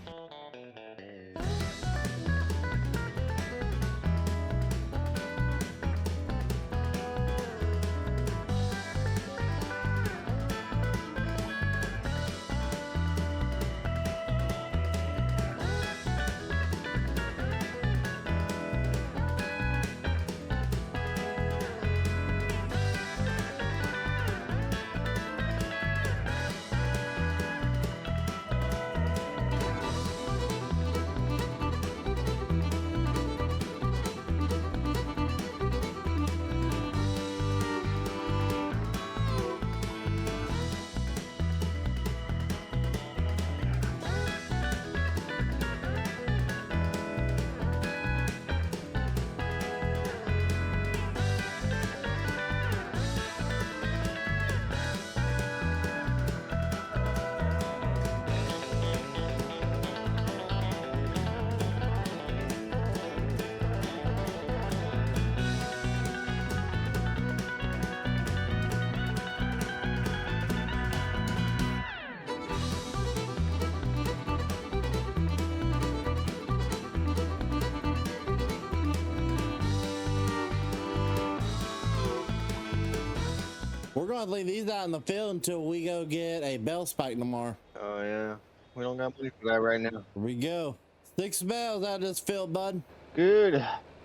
We're going to leave these out in the field until we go get a bell spike tomorrow. Oh, yeah. We don't got money for that right now. Here we go. 6 bells out of this field, bud. Good.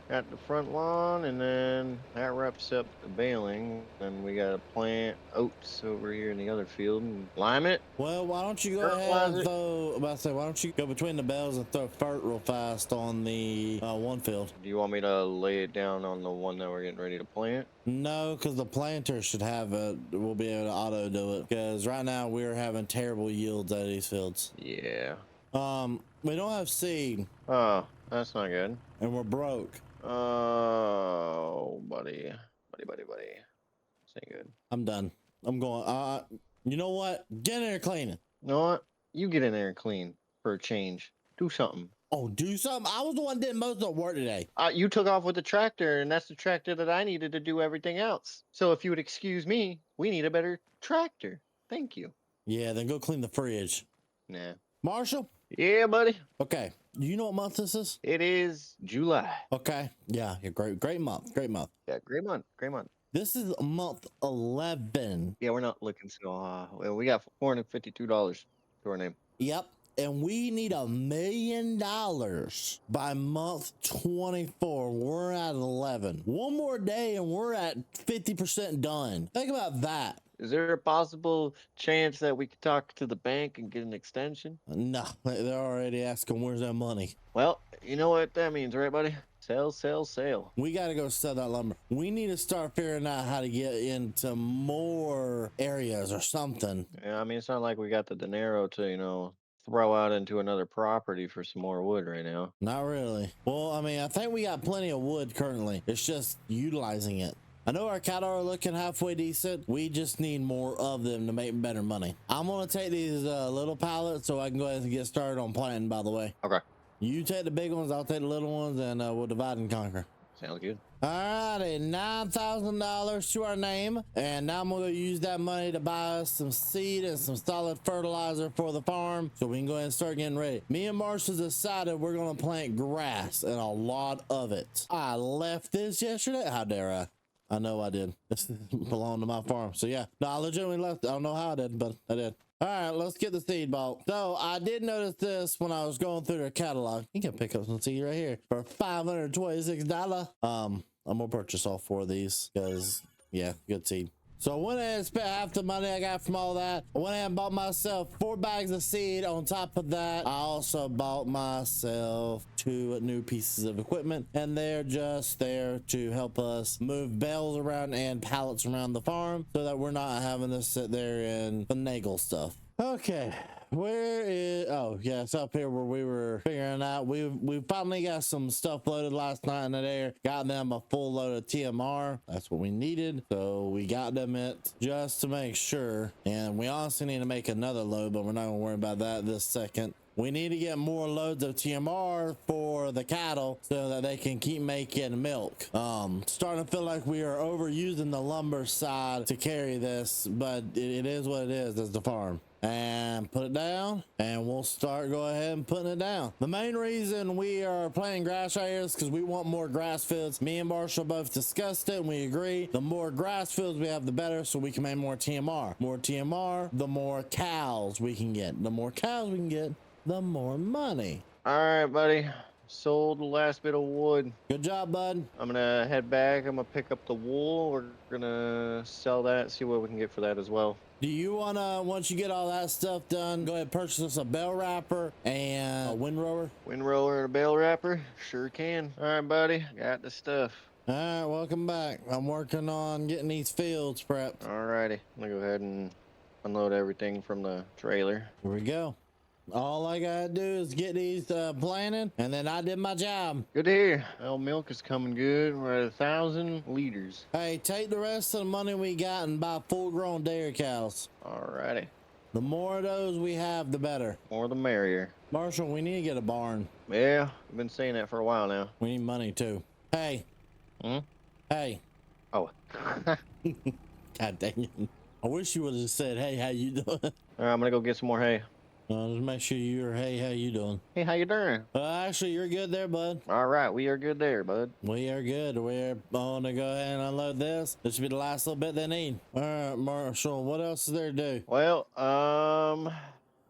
Got the front lawn, and then that wraps up the baling. And we got to plant oats over here in the other field and lime it. Well, why don't you go ahead Fertilize and it. throw, about to say, why don't you go between the bells and throw fert real fast on the one field? Do you want me to lay it down on the one that we're getting ready to plant? No, because the planter should have it. We'll be able to auto do it. Because right now we're having terrible yields out of these fields. Yeah. We don't have seed, Oh, that's not good. and we're broke. Oh, buddy. This ain't good. I'm done. I'm going. You know what? Get in there cleaning. You know what? You get in there and clean for a change. Do something. Oh, do something. I was the one that did most of the work today. You took off with the tractor, and that's the tractor that I needed to do everything else. So if you would excuse me, we need a better tractor. Thank you. Yeah, then go clean the fridge. Nah. Marshall? Yeah, buddy. Okay. Do you know what month this is? It is July. Okay. Yeah, great month. Great month. Yeah, great month. Great month. This is month 11. Yeah, we're not looking so well, we got $452 to our name. Yep. And we need $1 million by month 24. We're at 11. One more day and we're at 50% done. Think about that. Is there a possible chance that we could talk to the bank and get an extension? No, they're already asking where's that money. Well, you know what that means, right, buddy? Sell, sell, sell. We got to go sell that lumber. We need to start figuring out how to get into more areas or something. Yeah, I mean, it's not like we got the dinero to, throw out into another property for some more wood right now. Not really. Well, I mean, I think we got plenty of wood currently. It's just utilizing it. I know our cattle are looking halfway decent. We just need more of them to make better money. I'm going to take these little pallets so I can go ahead and get started on planting, by the way. Okay. You take the big ones, I'll take the little ones, and we'll divide and conquer. Sounds good. Alrighty, $9,000 to our name, and now I'm gonna use that money to buy us some seed and some solid fertilizer for the farm so we can go ahead and start getting ready. Me and Marshall decided we're gonna plant grass and a lot of it. I left this yesterday. How dare I? I know I did. This belonged to my farm. So yeah, no, I legitimately left. I don't know how I did, but I did. All right, let's get the seed bought. So I did notice this when I was going through their catalog. You can pick up some seed right here for $526. I'm gonna purchase all 4 of these because yeah, good seed. So I went ahead and spent half the money I got from all that. I went ahead and bought myself 4 bags of seed. On top of that, I also bought myself 2 new pieces of equipment, and they're just there to help us move bales around and pallets around the farm so that we're not having to sit there and finagle stuff. Okay, where is, oh yeah, it's up here where we were figuring out. We finally got some stuff loaded last night in the air, got them a full load of TMR. That's what we needed, so we got them it just to make sure. And we honestly need to make another load, but we're not gonna worry about that this second. We need to get more loads of TMR for the cattle so that they can keep making milk. Starting to feel like we are overusing the lumber side to carry this, but it is what it is as the farm. And put it down, and we'll go ahead and putting it down. The main reason we are planting grass right here is because we want more grass fields. Me and Marshall both discussed it and we agree. The more grass fields we have, the better, so we can make more TMR. More TMR, the more cows we can get. The more cows we can get, the more money. All right, buddy. Sold the last bit of wood. Good job, bud. I'm gonna head back. I'm gonna pick up the wool. We're gonna sell that, see what we can get for that as well. Do you wanna, once you get all that stuff done, go ahead and purchase us a bell wrapper and a windrower? Windrower and a bale wrapper? Sure can. All right, buddy. Got the stuff. All right, welcome back. I'm working on getting these fields prepped. All righty. I'm gonna go ahead and unload everything from the trailer. Here we go. All I gotta do is get these planted, and then I did my job. Good to hear. Well, milk is coming good. We're at 1,000 liters. Hey, take the rest of the money we got and buy full-grown dairy cows. All righty. The more of those we have, the better. More the merrier. Marshall, we need to get a barn. Yeah, I've been saying that for a while now. We need money, too. Hey. Hmm? Hey. Oh. God dang it. I wish you would have said, hey, how you doing? All right, I'm gonna go get some more hay. Just make sure you're, hey, how you doing? Hey, how you doing? Actually, you're good there, bud. All right, we are good there, bud. We are good. We're going to go ahead and unload this. This should be the last little bit they need. All right, Marshall, what else is there to do? Well, oh,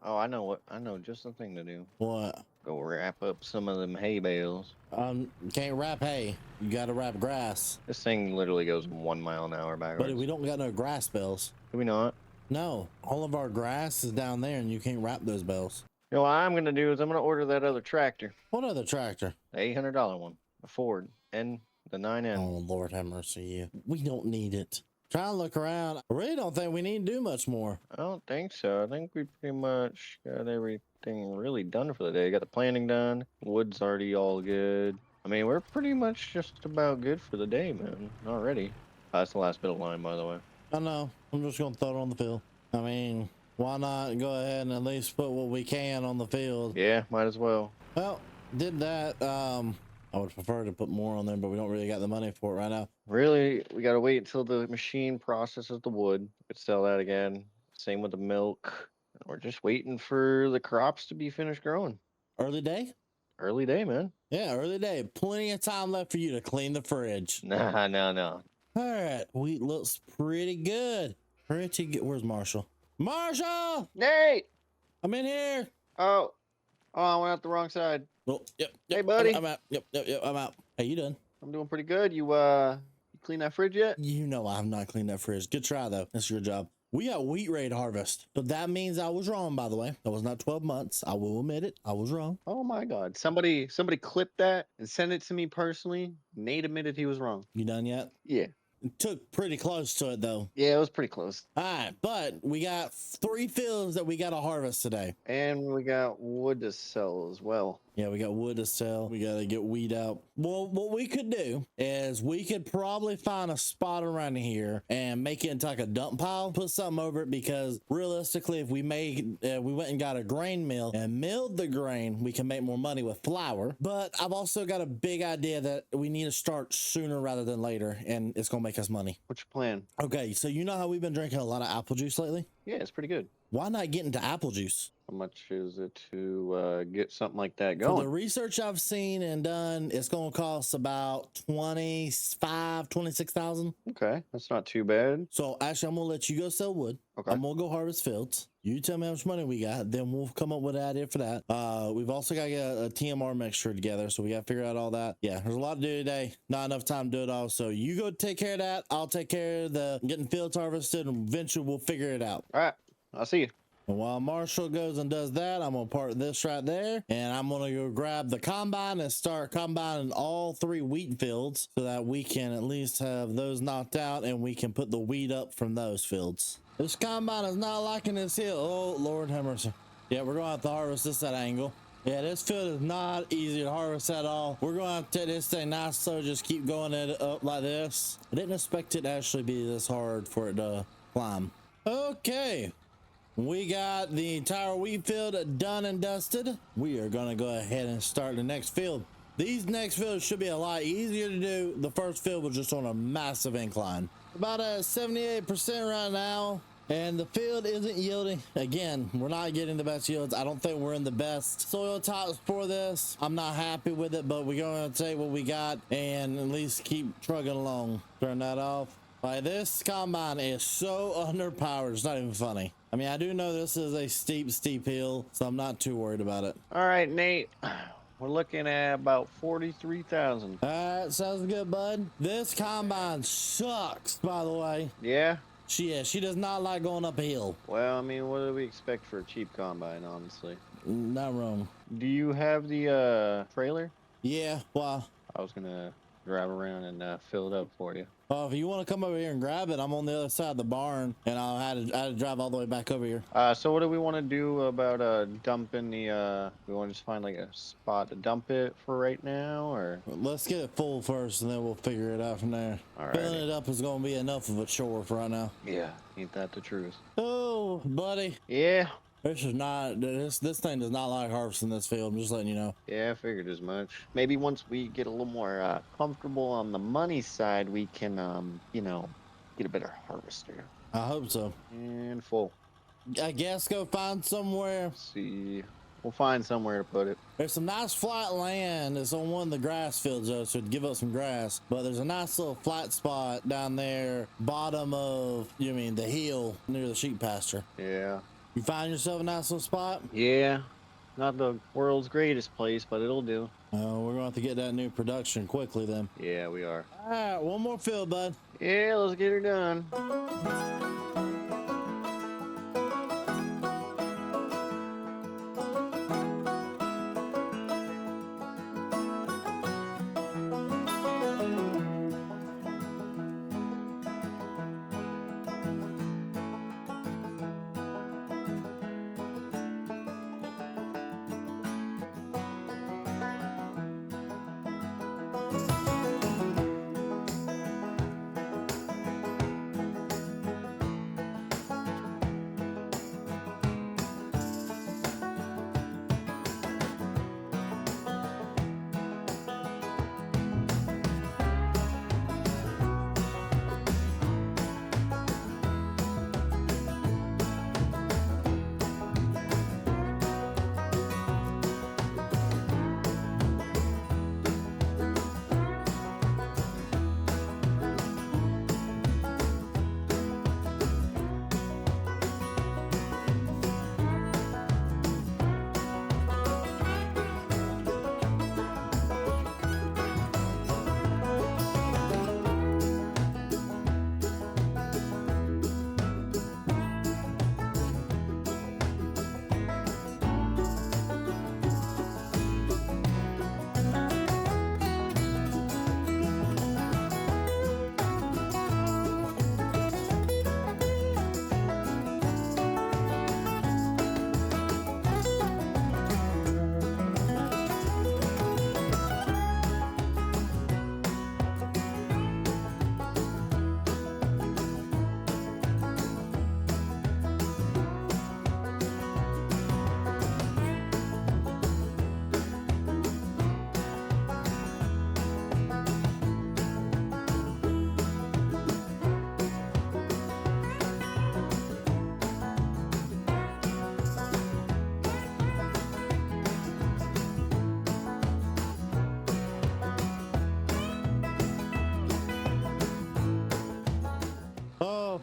I know just the thing to do. What? Go wrap up some of them hay bales. You can't wrap hay. You gotta wrap grass. This thing literally goes 1 mile an hour backwards. But we don't got no grass bales. Do we not? No, all of our grass is down there, and you can't wrap those bales. You know what I'm gonna do is I'm gonna order that other tractor, What other tractor? the $800 one, a Ford, and the 9N. Oh, Lord have mercy, you. We don't need it. Try and look around. I really don't think we need to do much more. I don't think so. I think we pretty much got everything really done for the day. Got the planting done. Wood's already all good. I mean, we're pretty much just about good for the day, man. Already. That's the last bit of line, by the way. I know. I'm just gonna throw it on the field. I mean, why not go ahead and at least put what we can on the field? Yeah, might as well. Well, did that. I would prefer to put more on there, but we don't really got the money for it right now. Really, we gotta wait until the machine processes the wood. We could sell that again. Same with the milk. We're just waiting for the crops to be finished growing. Early day? Early day, man. Yeah, early day. Plenty of time left for you to clean the fridge. Nah, no. All right, wheat looks pretty good. Pretty good. Where's Marshall? Marshall! Nate! I'm in here. Oh, I went out the wrong side. Oh, yep. Hey, buddy. I'm out. Yep, I'm out. Hey, you done? I'm doing pretty good. You clean that fridge yet? You know I have not cleaned that fridge. Good try, though. That's your job. We got wheat ready to harvest. But that means I was wrong, by the way. That was not 12 months. I will admit it. I was wrong. Oh my God! Somebody clip that and send it to me personally. Nate admitted he was wrong. You done yet? Yeah. It took pretty close to it, though. Yeah, it was pretty close. All right, but we got 3 fields that we got to harvest today. And we got wood to sell as well. Yeah, we got wood to sell. We got to get weed out. Well, what we could do is we could probably find a spot around here and make it into like a dump pile, put something over it, because realistically, if we went and got a grain mill and milled the grain, we can make more money with flour. But I've also got a big idea that we need to start sooner rather than later, and it's going to make us money. What's your plan? Okay, so you know how we've been drinking a lot of apple juice lately? Yeah, it's pretty good. Why not get into apple juice? How much is it to get something like that For the going? research I've seen and done, it's going to cost about 26,000. Okay, that's not too bad. So actually, I'm going to let you go sell wood. Okay. I'm going to go harvest fields. You tell me how much money we got, then we'll come up with an idea for that. We've also got to get a TMR mixture together, so we got to figure out all that. Yeah, there's a lot to do today. Not enough time to do it all. So you go take care of that. I'll take care of the getting fields harvested, and eventually we'll figure it out. All right, I'll see you. And while Marshall goes and does that, I'm going to park this right there. And I'm going to go grab the combine and start combining all 3 wheat fields so that we can at least have those knocked out and we can put the wheat up from those fields. This combine is not liking this hill. Oh, Lord have mercy. Yeah, we're going to have to harvest this at an angle. Yeah, this field is not easy to harvest at all. We're going to have to take this thing nice slow, just keep going it up like this. I didn't expect it to actually be this hard for it to climb. Okay. We got the entire wheat field done and dusted. We are going to go ahead and start the next field. These next fields should be a lot easier to do. The first field was just on a massive incline. About at 78% right now. And the field isn't yielding. Again, we're not getting the best yields. I don't think we're in the best soil types for this. I'm not happy with it, but we're going to take what we got and at least keep trucking along. Turn that off. Like, this combine is so underpowered, it's not even funny. I mean, I do know this is a steep hill, so I'm not too worried about it. All right, Nate. We're looking at about 43,000. All right, sounds good, bud. This combine sucks, by the way. Yeah? She does not like going up a hill. Well, I mean, what do we expect for a cheap combine, honestly? Not wrong. Do you have the trailer? Yeah, well, I was gonna drive around and fill it up for you. if you want to come over here and grab it, I'm on the other side of the barn, and I had to drive all the way back over here. So what do we want to do about dumping the? We want to just find like a spot to dump it for right now, or? Let's get it full first, and then we'll figure it out from there. All right. Filling it up is going to be enough of a chore for right now. Yeah, ain't that the truth? Oh, buddy. Yeah. This thing does not like harvesting this field. I'm just letting you know. Yeah, I figured as much. Maybe once we get a little more comfortable on the money side, we can, get a better harvester. I hope so. And full. I guess go find somewhere. Let's see. We'll find somewhere to put it. There's some nice flat land. It's on one of the grass fields, though, so it'd give up some grass. But there's a nice little flat spot down there, bottom of, the hill near the sheep pasture. Yeah. You find yourself a nice little spot? Yeah. Not the world's greatest place, but it'll do. We're going to have to get that new production quickly then. Yeah, we are. All right, one more field, bud. Yeah, let's get her done.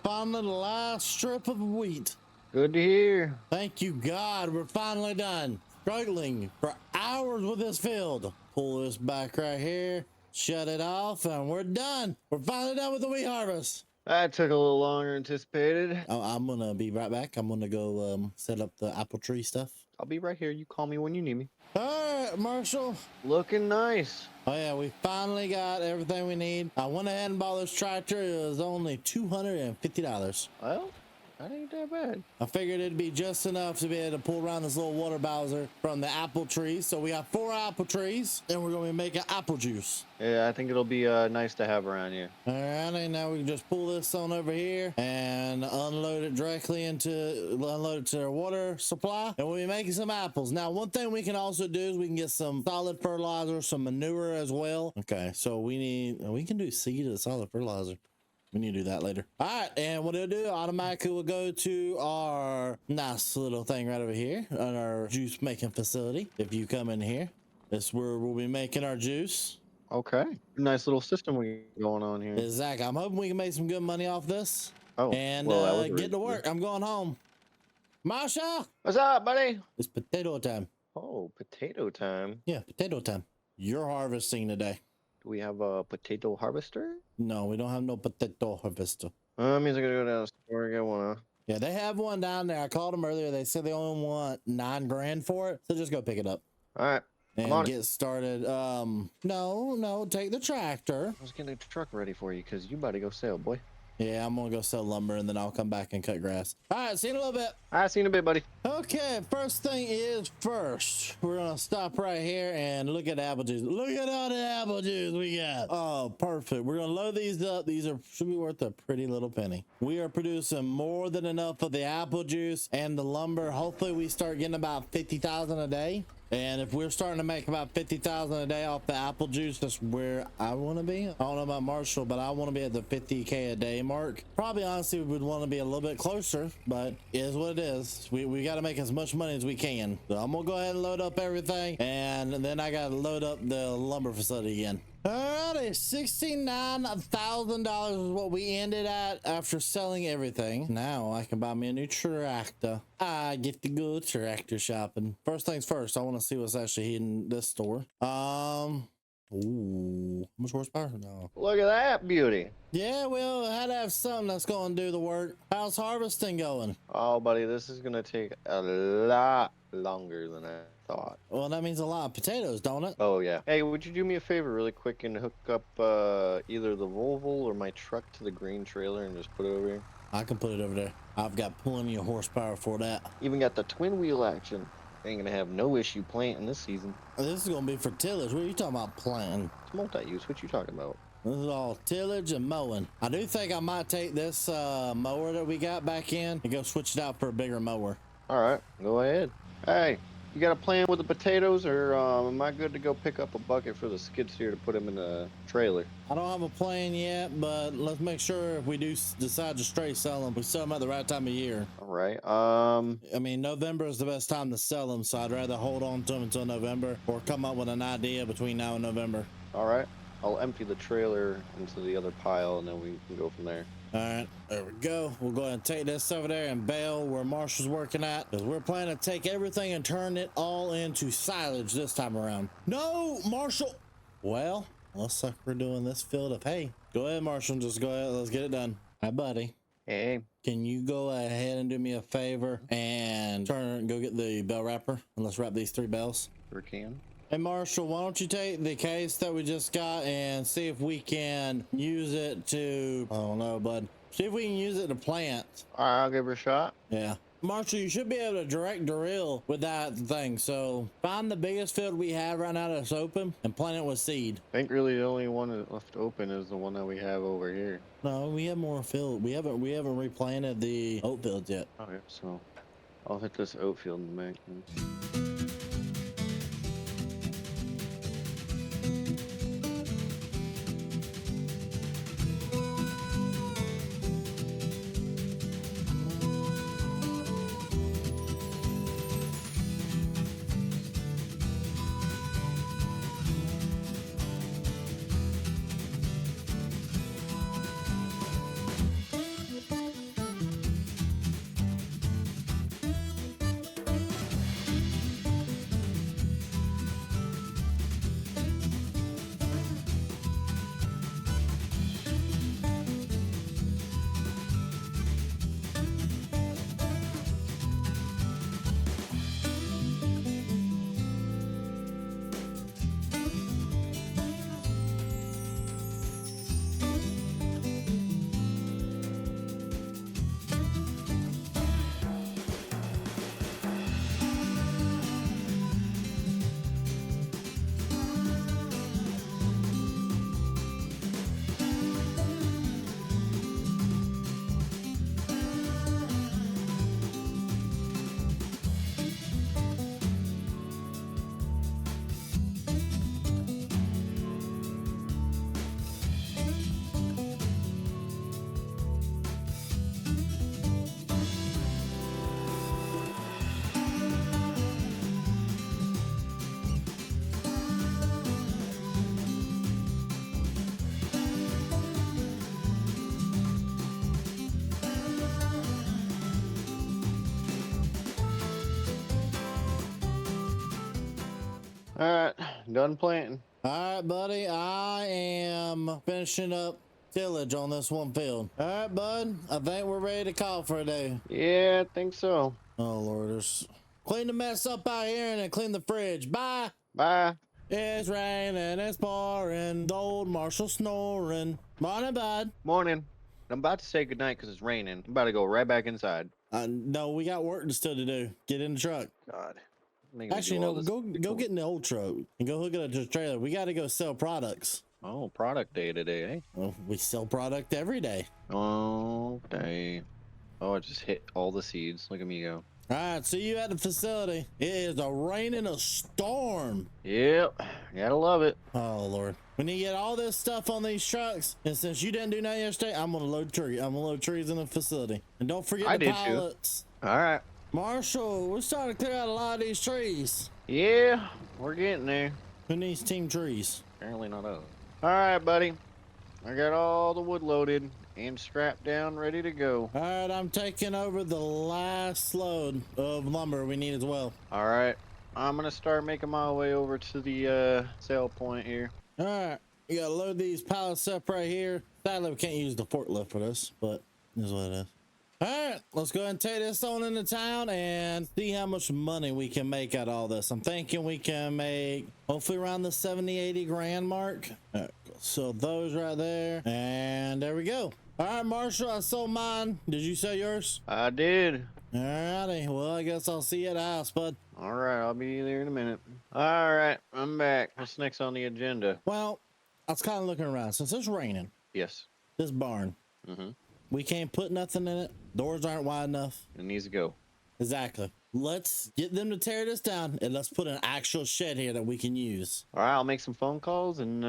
Finally, the last strip of wheat. Good to hear. Thank you, God. We're finally done. Struggling for hours with this field. Pull this back right here, shut it off, and we're done. We're finally done with the wheat harvest. That took a little longer than anticipated. I'm gonna be right back. I'm gonna go set up the apple tree stuff. I'll be right here. You call me when you need me. All right, Marshall. Looking nice. Oh yeah, we finally got everything we need. I went ahead and bought this tractor. It was only $250. Well, that ain't that bad. I figured it'd be just enough to be able to pull around this little water bowser from the apple trees. So we got 4 apple trees, and we're gonna be making apple juice. Yeah, I think it'll be nice to have around here. All right, and now we can just pull this on over here and unload it directly to our water supply, and we'll be making some apples. Now, one thing we can also do is we can get some solid fertilizer, some manure as well. Okay, so we can do seed of solid fertilizer. We need to do that later. All right, and what it'll do, automatically will go to our nice little thing right over here on our juice making facility. If you come in here, that's where we'll be making our juice. Okay. Nice little system we going on here. Exactly. I'm hoping we can make some good money off this. Oh, And well, that was get to work. I'm going home. Marsha, What's up, buddy? it's potato time. Oh, potato time. Yeah, potato time. You're harvesting today. Do we have a potato harvester? No, we don't have no potato harvester. Means I gotta go down to the store and get one. Yeah, they have one down there. I called them earlier. They said they only want $9 grand for it. So just go pick it up All right. I'm on and it. get started. No, take the tractor. I was getting the truck ready for you because you about to go sail, boy. Yeah, I'm gonna go sell lumber and then I'll come back and cut grass. All right, see you in a little bit. I seen a bit, buddy. Okay, first thing is first. We're gonna stop right here and look at the apple juice. Look at all the apple juice we got. Oh, perfect. We're gonna load these up. These should be worth a pretty little penny. We are producing more than enough of the apple juice and the lumber. Hopefully we start getting about 50,000 a day. And if we're starting to make about 50,000 a day off the apple juice, that's where I want to be. I don't know about Marshall, but I want to be at the 50K a day mark. Probably, honestly, we would want to be a little bit closer, but it is what it is. We got to make as much money as we can. So I'm going to go ahead and load up everything, and then I got to load up the lumber facility again. Alrighty, $69,000 is what we ended at after selling everything. Now I can buy me a new tractor. I get to go tractor shopping. First things first, I want to see what's actually in this store. Ooh, how much horsepower? No. Look at that beauty. Yeah, well, had to have something that's going to do the work. How's harvesting going? Oh, buddy, this is gonna take a lot longer than I thought. Well, that means a lot of potatoes, don't it? Oh yeah. Hey, would you do me a favor really quick and hook up either the Volvo or my truck to the green trailer and just put it over here? I can put it over there. I've got plenty of horsepower for that. Even got the twin wheel action. Ain't gonna have no issue planting this season. This is going to be for tillage. What are you talking about planting? It's multi-use. What you talking about? This is all tillage and mowing. I do think I might take this mower that we got back in and go switch it out for a bigger mower. All right, go ahead. Hey, you got a plan with the potatoes, or am I good to go pick up a bucket for the skid steer to put them in the trailer? I don't have a plan yet, but let's make sure if we do decide to straight sell them, we sell them at the right time of year. All right. I mean, November is the best time to sell them, so I'd rather hold on to them until November or come up with an idea between now and November. All right. I'll empty the trailer into the other pile, and then we can go from there. All right, there we go. We'll go ahead and take this over there and bale where Marshall's working at, because we're planning to take everything and turn it all into silage this time around. No, Marshall. Well, looks like we're doing this field of hay. Go ahead, Marshall. Just go ahead. Let's get it done. Hi, buddy. Hey. Can you go ahead and do me a favor and go get the bell wrapper and let's wrap these 3 bells? Sure can. Hey Marshall, why don't you take the case that we just got and see if we can use it to, I don't know, bud. See if we can use it to plant. All right, I'll give her a shot. Yeah. Marshall, you should be able to direct drill with that thing. So find the biggest field we have right now that's open and plant it with seed. I think really the only one that left open is the one that we have over here. No, we have more field. We haven't replanted the oat fields yet. Okay, so I'll hit this oat field in the back. All right, done planting. All right, buddy. I am finishing up tillage on this one field. All right, bud. I think we're ready to call for a day. Yeah, I think so. Oh, Lorders. Clean the mess up out here and then clean the fridge. Bye. Bye. It's raining, it's pouring, the old Marshall snoring. Morning, bud. Morning. I'm about to say goodnight because it's raining. I'm about to go right back inside. No, we got work still to do. Get in the truck. God. Making me Actually, do all no, this. go get in the old truck and go hook it up to the trailer. We got to go sell products. Oh, product day today, eh? Well, we sell product every day. Oh, day. Oh, I just hit all the seeds. Look at me go. All right, see you at the facility. It is a rain and a storm. Yep, gotta love it. Oh, Lord. We need to get all this stuff on these trucks. And since you didn't do that yesterday, I'm going to load trees. I'm going to load trees in the facility. And don't forget I the did too. pallets. All right. Marshall, we're starting to clear out a lot of these trees. Yeah, we're getting there. Who needs team trees? Apparently not us. All right, buddy. I got all the wood loaded and strapped down, ready to go. All right, I'm taking over the last load of lumber we need as well. All right. I'm gonna start making my way over to the sale point here. All right, you gotta load these pallets up right here. Sadly, we can't use the forklift for this, but this is what it is. All right, let's go ahead and take this on into town and see how much money we can make out of all this. I'm thinking we can make hopefully around the 70-80 grand mark. All right, so those right there, and there we go. All right, Marshall, I sold mine. Did you sell yours? I did. All righty, well, I guess I'll see you at the house, bud. All right, I'll be there in a minute. All right, I'm back. What's next on the agenda? Well, I was kind of looking around. Since it's raining, Yes. this barn, we can't put nothing in it. Doors aren't wide enough. It needs to go. Exactly. Let's get them to tear this down and let's put an actual shed here that we can use. All right, I'll make some phone calls and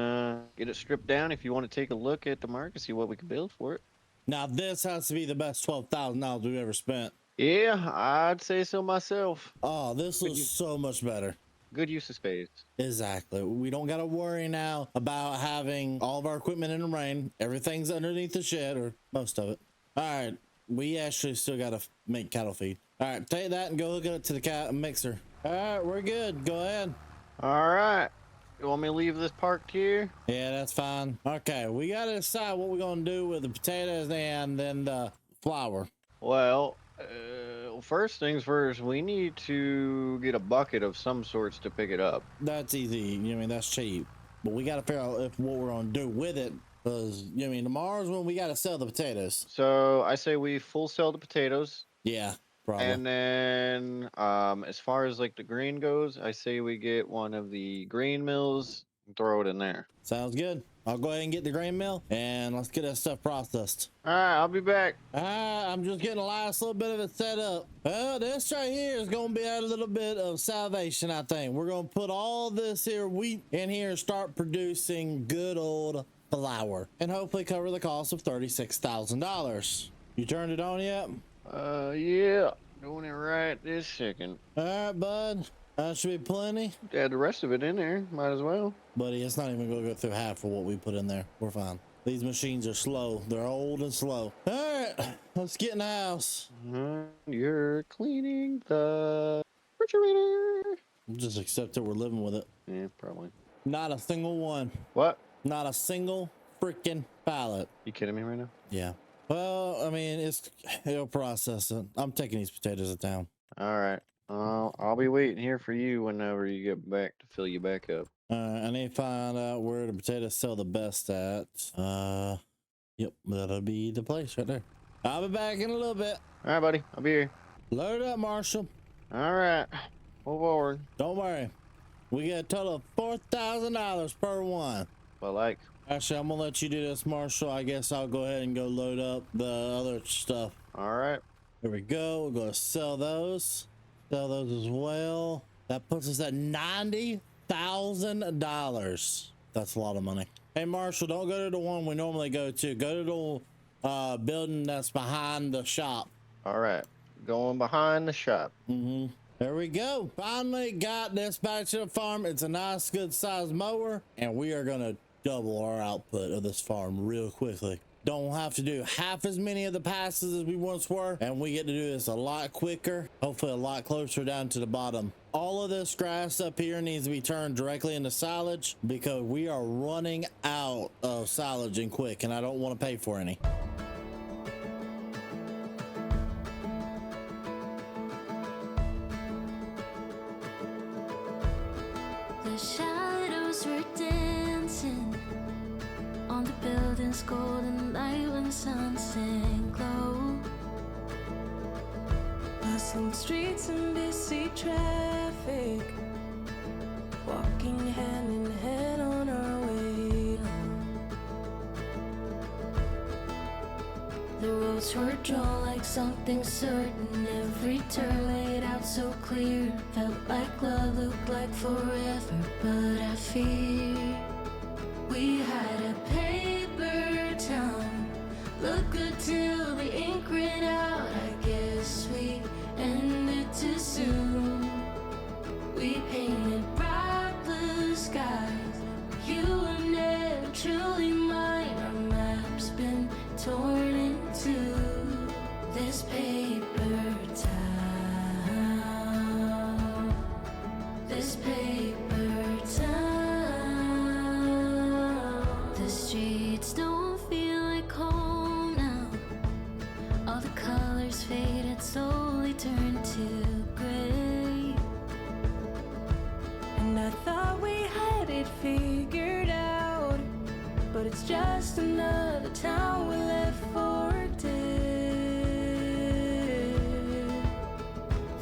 get it stripped down if you want to take a look at the market, see what we can build for it. Now, this has to be the best $12,000 we've ever spent. Yeah, I'd say so myself. Oh, this was so much better. Good use of space. Exactly. We don't got to worry now about having all of our equipment in the rain. Everything's underneath the shed, or most of it. All right. We actually still got to make cattle feed. All right. Take that and go hook it up to the cat mixer. All right. We're good. Go ahead. All right. You want me to leave this parked here? Yeah, that's fine. Okay. We got to decide what we're going to do with the potatoes and then the flour. Well, first things first, we need to get a bucket of some sorts to pick it up. That's easy. You know, I mean, that's cheap. But we got to figure out what we're going to do with it. Because, you know, I mean, tomorrow's when we got to sell the potatoes. So I say we full sell the potatoes. Yeah, probably. And then as far as like the grain goes, I say we get one of the grain mills and throw it in there. Sounds good. I'll go ahead and get the grain mill and let's get that stuff processed. All right, I'll be back. I'm just getting the last little bit of it set up. Well, this right here is going to be a little bit of salvation, I think. We're going to put all this here wheat in here and start producing good old flour and hopefully cover the cost of $36,000. You turned it on yet? Yeah, doing it right this second. All right, bud. That should be plenty. Add the rest of it in there, might as well. Buddy, it's not even going to go through half of what we put in there. We're fine. These machines are slow. They're old and slow. All right, let's get in the house. You're cleaning the refrigerator. Just accept that we're living with it. Yeah, probably. Not a single one. What? Not a single freaking pallet. You kidding me right now? Yeah. Well, I mean, it'll process it. I'm taking these potatoes to town. All right. I'll be waiting here for you whenever you get back to fill you back up. I need to find out where the potatoes sell the best at. Yep, that'll be the place right there. I'll be back in a little bit. All right, buddy. I'll be here. Load up, Marshall. All right. Move forward. Don't worry. We get a total of $4,000 per one. Well, like. Actually, I'm gonna let you do this, Marshall. I guess I'll go ahead and go load up the other stuff. All right. Here we go. We're gonna sell those. Sell those as well. That puts us at $90,000. That's a lot of money. Hey, Marshall, don't go to the one we normally go to. Go to the building that's behind the shop. All right. Going behind the shop. There we go. Finally got this back to the farm. It's a nice, good sized mower, and we are gonna double our output of this farm real quickly. Don't have to do half as many of the passes as we once were, and we get to do this a lot quicker, hopefully a lot closer down to the bottom. All of this grass up here needs to be turned directly into silage because we are running out of silage and quick, and I don't want to pay for any. The shadows were dancing on the building's golden light when sunset glow. Bustling streets and busy traffic, walking hand in hand on our way home. The roads were drawn like something certain, every turn laid out so clear. Felt like love, looked like forever, but I fear we had a paper town, look good till the ink ran out. I guess we ended too soon. We painted bright blue skies, you were never true. And I thought we had it figured out, but it's just another town we left for dead.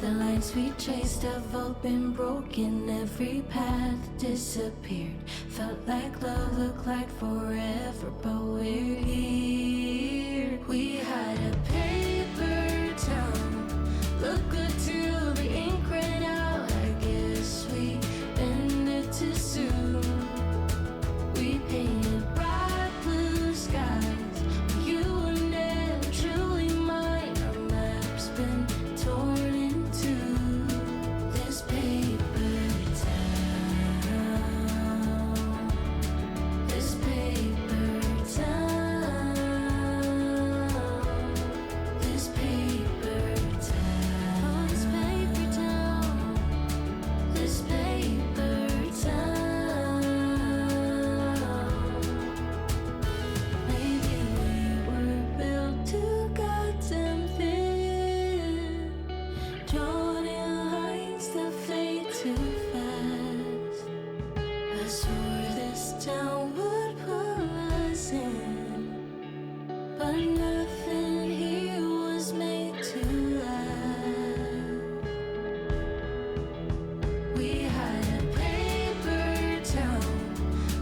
The lines we chased have all been broken, every path disappeared. Felt like love, looked like forever, but we're here. We had a paper town, look good till the ink ran out. I guess we ended too soon. We painted bright blue skies, you were never truly mine. Our map's been torn in two. This paper town, this paper town, this paper town, this paper town, this paper town. Maybe we were built too goddamn thin, drawn in lines that fade too fast. I swore this town would pull us in, but nothing here was made to last. We had a paper town,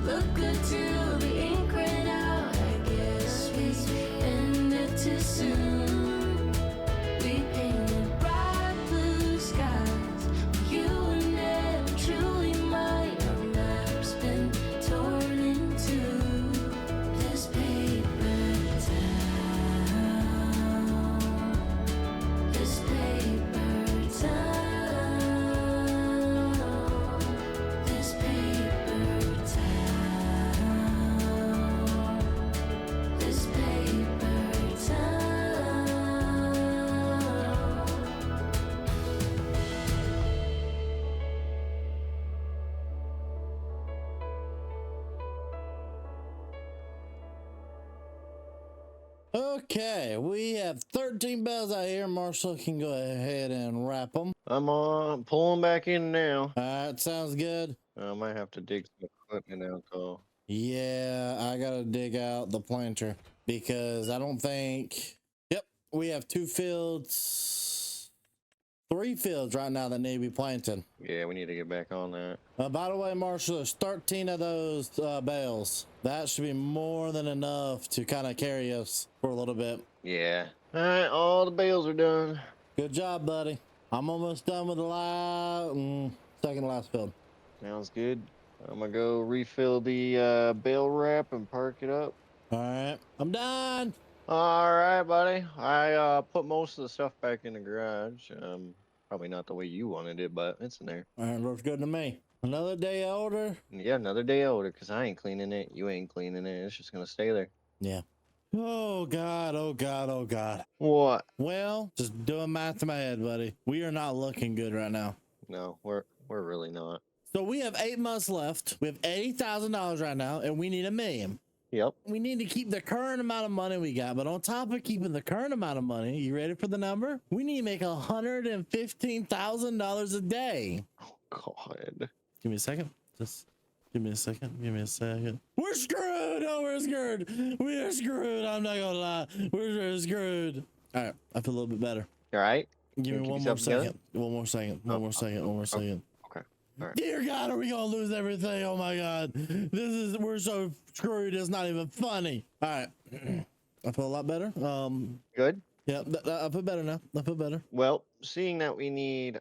look good till the ink ran out. I guess we ended too soon. We painted bright blue skies, you were never truly mine. Our map's been torn in two. This paper town, this paper town, this paper town, this paper town. Okay, we have 13 bales out here. Marshall can go ahead and wrap them. I'm on pulling back in now. All right, sounds good. I might have to dig some equipment out though. Yeah, I gotta dig out the planter because I don't think. Yep, we have 2 fields, 3 fields right now that need to be planted. Yeah, we need to get back on that. By the way, Marshall, there's 13 of those bales. That should be more than enough to kind of carry us for a little bit. Yeah. All right, all the bales are done. Good job, buddy. I'm almost done with the second to last field. Sounds good. I'm gonna go refill the bale wrap and park it up. All right, I'm done. All right, buddy. I put most of the stuff back in the garage. Probably not the way you wanted it, but it's in there. All right, looks good to me. Another day older. Yeah, another day older because I ain't cleaning it. You ain't cleaning it. It's just gonna stay there. Yeah. Oh God, oh God, oh God. What? Well, just doing math in my head, buddy. We are not looking good right now. No, we're really not. So we have 8 months left. We have $80,000 right now, and we need $1 million. Yep. We need to keep the current amount of money we got, but on top of keeping the current amount of money, you ready for the number? We need to make $115,000 a day. Oh God. Give me a second. Just give me a second. Give me a second. We're screwed. Oh, we're screwed. We are screwed. I'm not gonna lie. We're screwed. All right, I feel a little bit better. All right. Give me Keep one more yourself together? second. One more second. One more second. One more second. Okay. All right. Dear God, are we gonna lose everything? Oh my God, we're so screwed. It's not even funny. All right, I feel a lot better. Good. Yeah, I feel better now. I feel better. Well, seeing that we need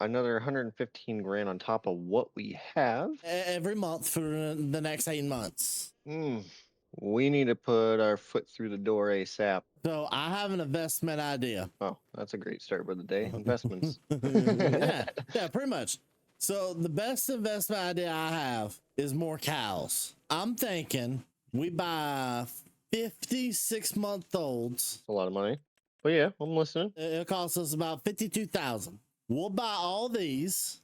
another 115 grand on top of what we have, Every month for the next 8 months. we need to put our foot through the door ASAP. So I have an investment idea. Oh, that's a great start for the day. Investments. yeah, pretty much. So the best investment idea I have is more cows. I'm thinking we buy 56-month-olds. A lot of money. But yeah, I'm listening. It'll cost us about $52,000. We'll buy all these,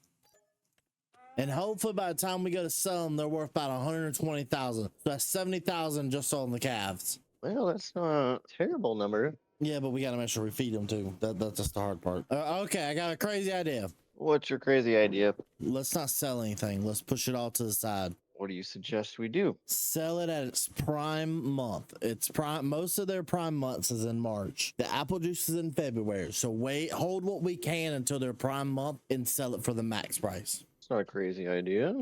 and hopefully by the time we go to sell them, they're worth about $120,000. So that's $70,000 just on the calves. Well, that's not a terrible number. Yeah, but we gotta make sure we feed them too. That's just the hard part. Okay, I got a crazy idea. What's your crazy idea? Let's not sell anything. Let's push it all to the side. What do you suggest we do? Sell it at its prime month. It's prime. Most of their prime months is in March. The apple juice is in February. So hold what we can until their prime month and sell it for the max price. It's not a crazy idea.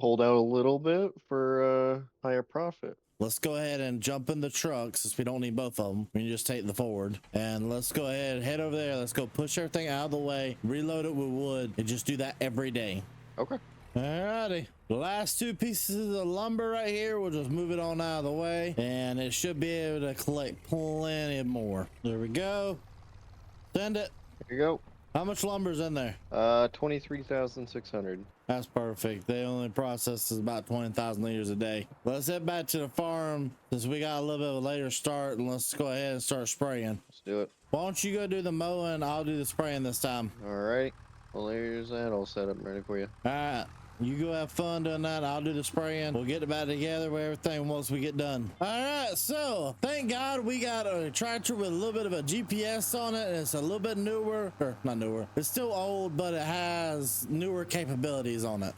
Hold out a little bit for higher profit. Let's go ahead and jump in the truck since we don't need both of them. We can just take the Ford and let's go ahead, head over there. Let's go push everything out of the way, reload it with wood, and just do that every day. Okay. Alrighty. The last 2 pieces of lumber right here, we'll just move it on out of the way and it should be able to collect plenty more. There we go. Send it. Here you go. How much lumber's in there? 23,600. That's perfect. They only process about 20,000 liters a day. Let's head back to the farm since we got a little bit of a later start, and let's go ahead and start spraying. Let's do it. Why don't you go do the mowing? I'll do the spraying this time. All right. Well, there's that all set up and ready for you. All right. You go have fun doing that. I'll do the spraying. We'll get it back together with everything once we get done. All right. So thank God we got a tractor with a little bit of a GPS on it. And it's a little bit newer, or not newer. It's still old, but it has newer capabilities on it.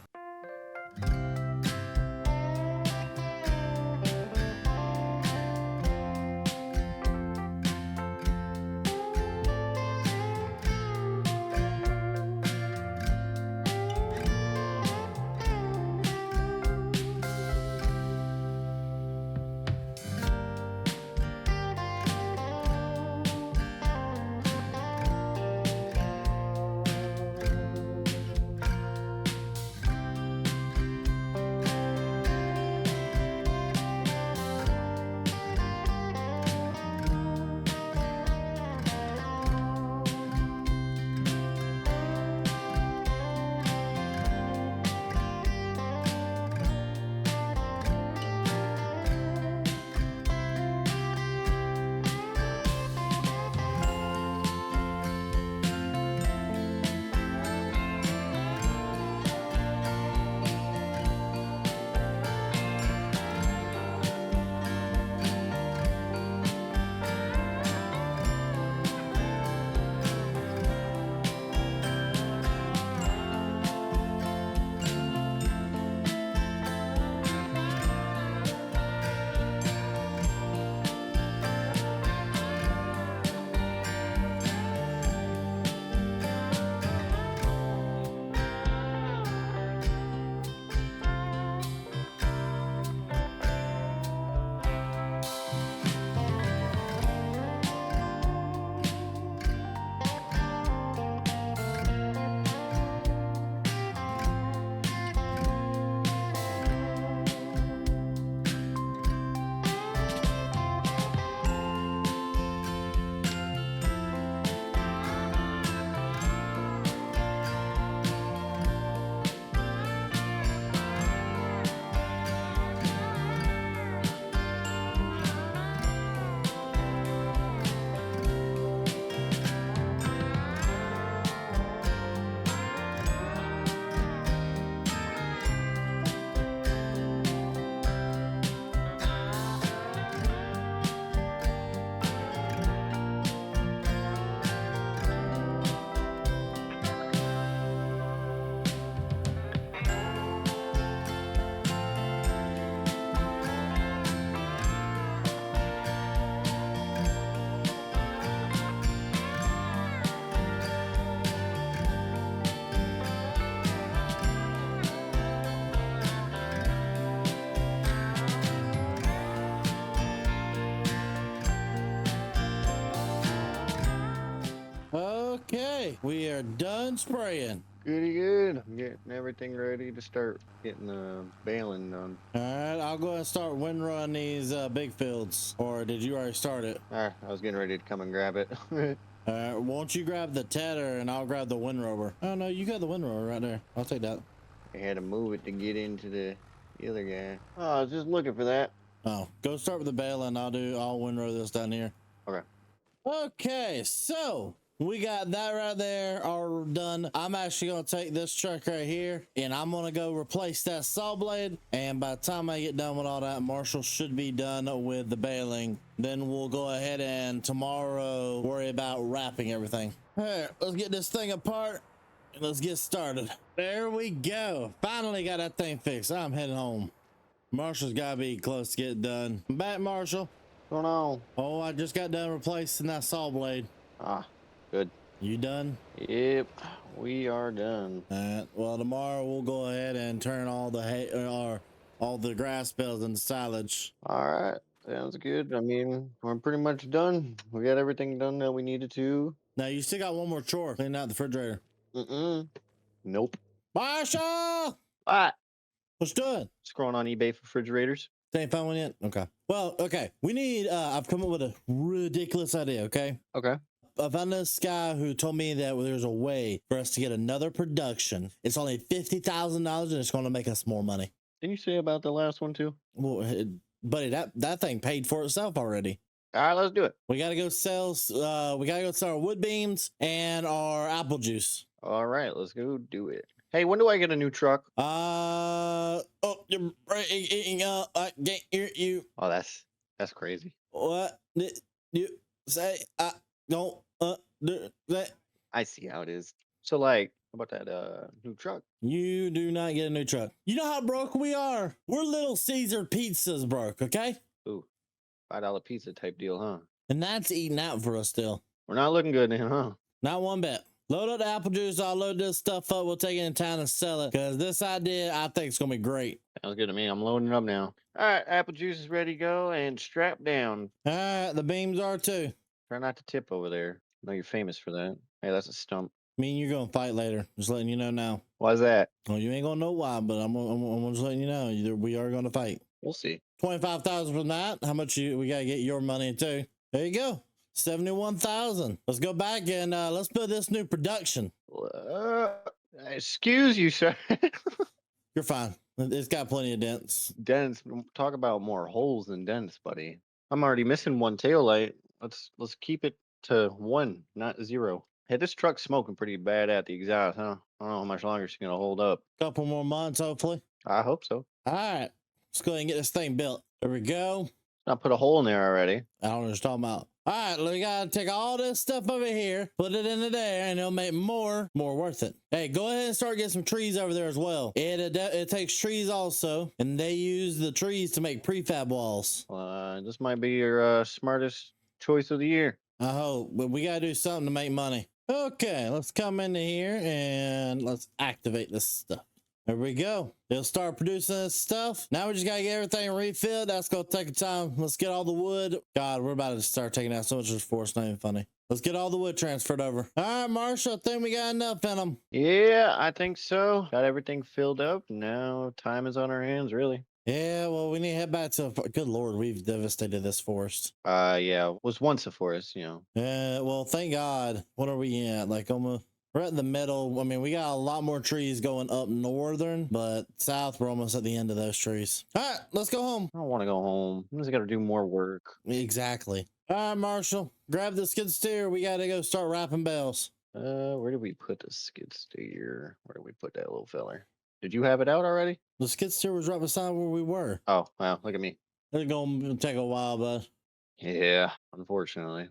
Okay, we are done spraying. Goody good. I'm getting everything ready to start getting the baling done. All right, I'll go ahead and start windrowing these big fields. Or did you already start it? I was getting ready to come and grab it. Won't you grab the tedder and I'll grab the windrower? Oh no, you got the windrower right there. I'll take that. I had to move it to get into the other guy. Oh, I was just looking for that. Oh, go start with the baling. I'll windrow this down here. Okay. Okay, so we got that right there all done. I'm actually gonna take this truck right here and I'm gonna go replace that saw blade. And by the time I get done with all that, Marshall should be done with the baling. Then we'll go ahead and tomorrow worry about wrapping everything. All right, let's get this thing apart let's get started. There we go. Finally got that thing fixed. I'm heading home. Marshall's gotta be close to get done. I'm back, Marshall. What's going on? Oh, I just got done replacing that saw blade. Ah, good. You done? Yep, we are done. Well, tomorrow we'll go ahead and turn all the hay or all the grass bales into silage. All right, sounds good. I mean, we're pretty much done. We got everything done that we needed to. Now you still got one more chore: clean out the refrigerator. Nope. Marshall, Ah, what's doing? scrolling on eBay for refrigerators. Ain't found one yet. Okay. Well, okay. We need. I've come up with a ridiculous idea. Okay. Okay. I found this guy who told me that there's a way for us to get another production. It's only $50,000 and it's going to make us more money. Didn't you say about the last one too? Well, buddy, that thing paid for itself already. All right, let's do it. We got to go sell. We got to go sell our wood beams and our apple juice. All right, let's go do it. Hey, when do I get a new truck? Oh, you're breaking up. I can't hear you. Oh, that's crazy. What did you say? I don't do that. I see how it is. So, like, how about that new truck? You do not get a new truck. You know how broke we are? We're Little Caesar pizzas broke, okay? Ooh, $5 pizza type deal, huh? And that's eating out for us still. We're not looking good then, huh? Not one bit. Load up the apple juice. I'll load this stuff up. We'll take it in town and sell it. Because this idea, I think, is going to be great. Sounds good to me. I'm loading it up now. All right, apple juice is ready to go and strap down. All right, the beams are too. Try not to tip over there. I know you're famous for that. Hey, that's a stump. Me and you're going to fight later. Just letting you know now. Why's that? Well, you ain't going to know why, but I'm just letting you know. We are going to fight. We'll see. 25,000 from that. How much we got to get your money too? There you go. 71,000. Let's go back and let's build this new production. Excuse you, sir. You're fine. It's got plenty of dents. Dents. Talk about more holes than dents, buddy. I'm already missing one tail light. Let's keep it to 1, not 0. Hey, this truck's smoking pretty bad at the exhaust, huh? I don't know how much longer it's gonna hold up. Couple more months, hopefully. I hope so. All right. Let's go ahead and get this thing built. There we go. I put a hole in there already. I don't know what you're talking about. All right, we gotta take all this stuff over here, put it into there, and it'll make more worth it. Hey, go ahead and start getting some trees over there as well. It takes trees also, and they use the trees to make prefab walls. This might be your smartest choice of the year. I hope, but we gotta do something to make money. Okay, let's come into here and let's activate this stuff. There we go. It'll start producing this stuff. Now we just gotta get everything refilled. That's gonna take time. Let's get all the wood. God, we're about to start taking out so much of this forest. Not even funny. Let's get all the wood transferred over. All right, Marshall, I think we got enough in them. Yeah, I think so. Got everything filled up. Now time is on our hands, really. Yeah, well, we need to head back to. Good Lord, we've devastated this forest. Yeah, was once a forest, you know. Yeah, well, thank God. What are we at? Like almost. We're at the middle. I mean, we got a lot more trees going up northern, but south, we're almost at the end of those trees. All right, let's go home. I don't want to go home. I just got to do more work. Exactly. All right, Marshall, grab the skid steer. We got to go start wrapping bales. Where did we put the skid steer? Where did we put that little feller? Did you have it out already? The skid steer was right beside where we were. Oh, wow, look at me. It's going to take a while, bud. Yeah, unfortunately.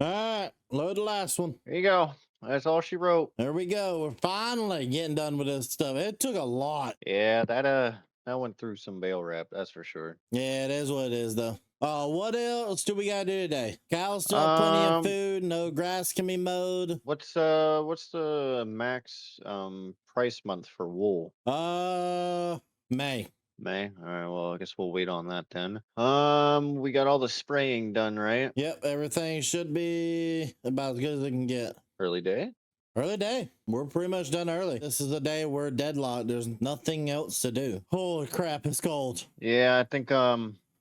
All right, load the last one. There you go. That's all she wrote. There we go. We're finally getting done with this stuff. It took a lot. Yeah, that went through some bale wrap, that's for sure. Yeah, it is what it is, though. What else do we gotta do today? Cows still have plenty of food. No grass can be mowed. What's the max price month for wool? May. May. All right. Well, I guess we'll wait on that then. We got all the spraying done, right? Yep, everything should be about as good as it can get. Early day. Early day. We're pretty much done early. This is the day we're deadlocked. There's nothing else to do. Holy crap, it's cold. Yeah, I think I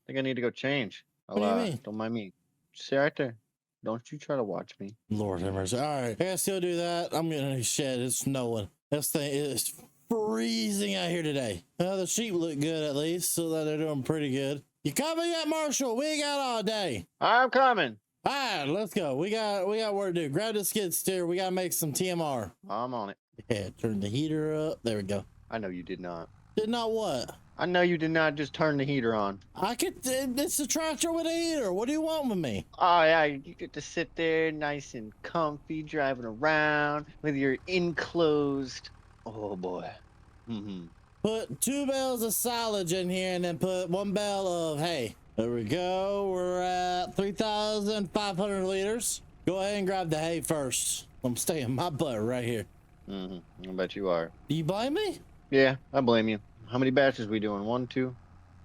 need to go change. What do you mean? Don't mind me. Sit right there. Don't you try to watch me. Lord have mercy. All right, I gotta still do that. I'm getting a shed. It's snowing. This thing is freezing out here today. The sheep look good at least, so that they're doing pretty good. You coming yet, Marshall? We got all day. I'm coming. All right, let's go. We got work to do. Grab the skid steer. We gotta make some TMR. I'm on it. Yeah, turn the heater up. There we go. I know you did not. Did not what? I know you did not just turn the heater on. I could. It's a tractor with a heater. What do you want with me? Oh yeah, you get to sit there nice and comfy, driving around with your enclosed. Oh boy. Mm-hmm. Put 2 bales of silage in here and then put 1 bale of hay. There we go. We're at 3,500 liters. Go ahead and grab the hay first. I'm staying my butt right here. Mm-hmm. I bet you are. Do you blame me? Yeah, I blame you. How many batches we doing? 1, 2?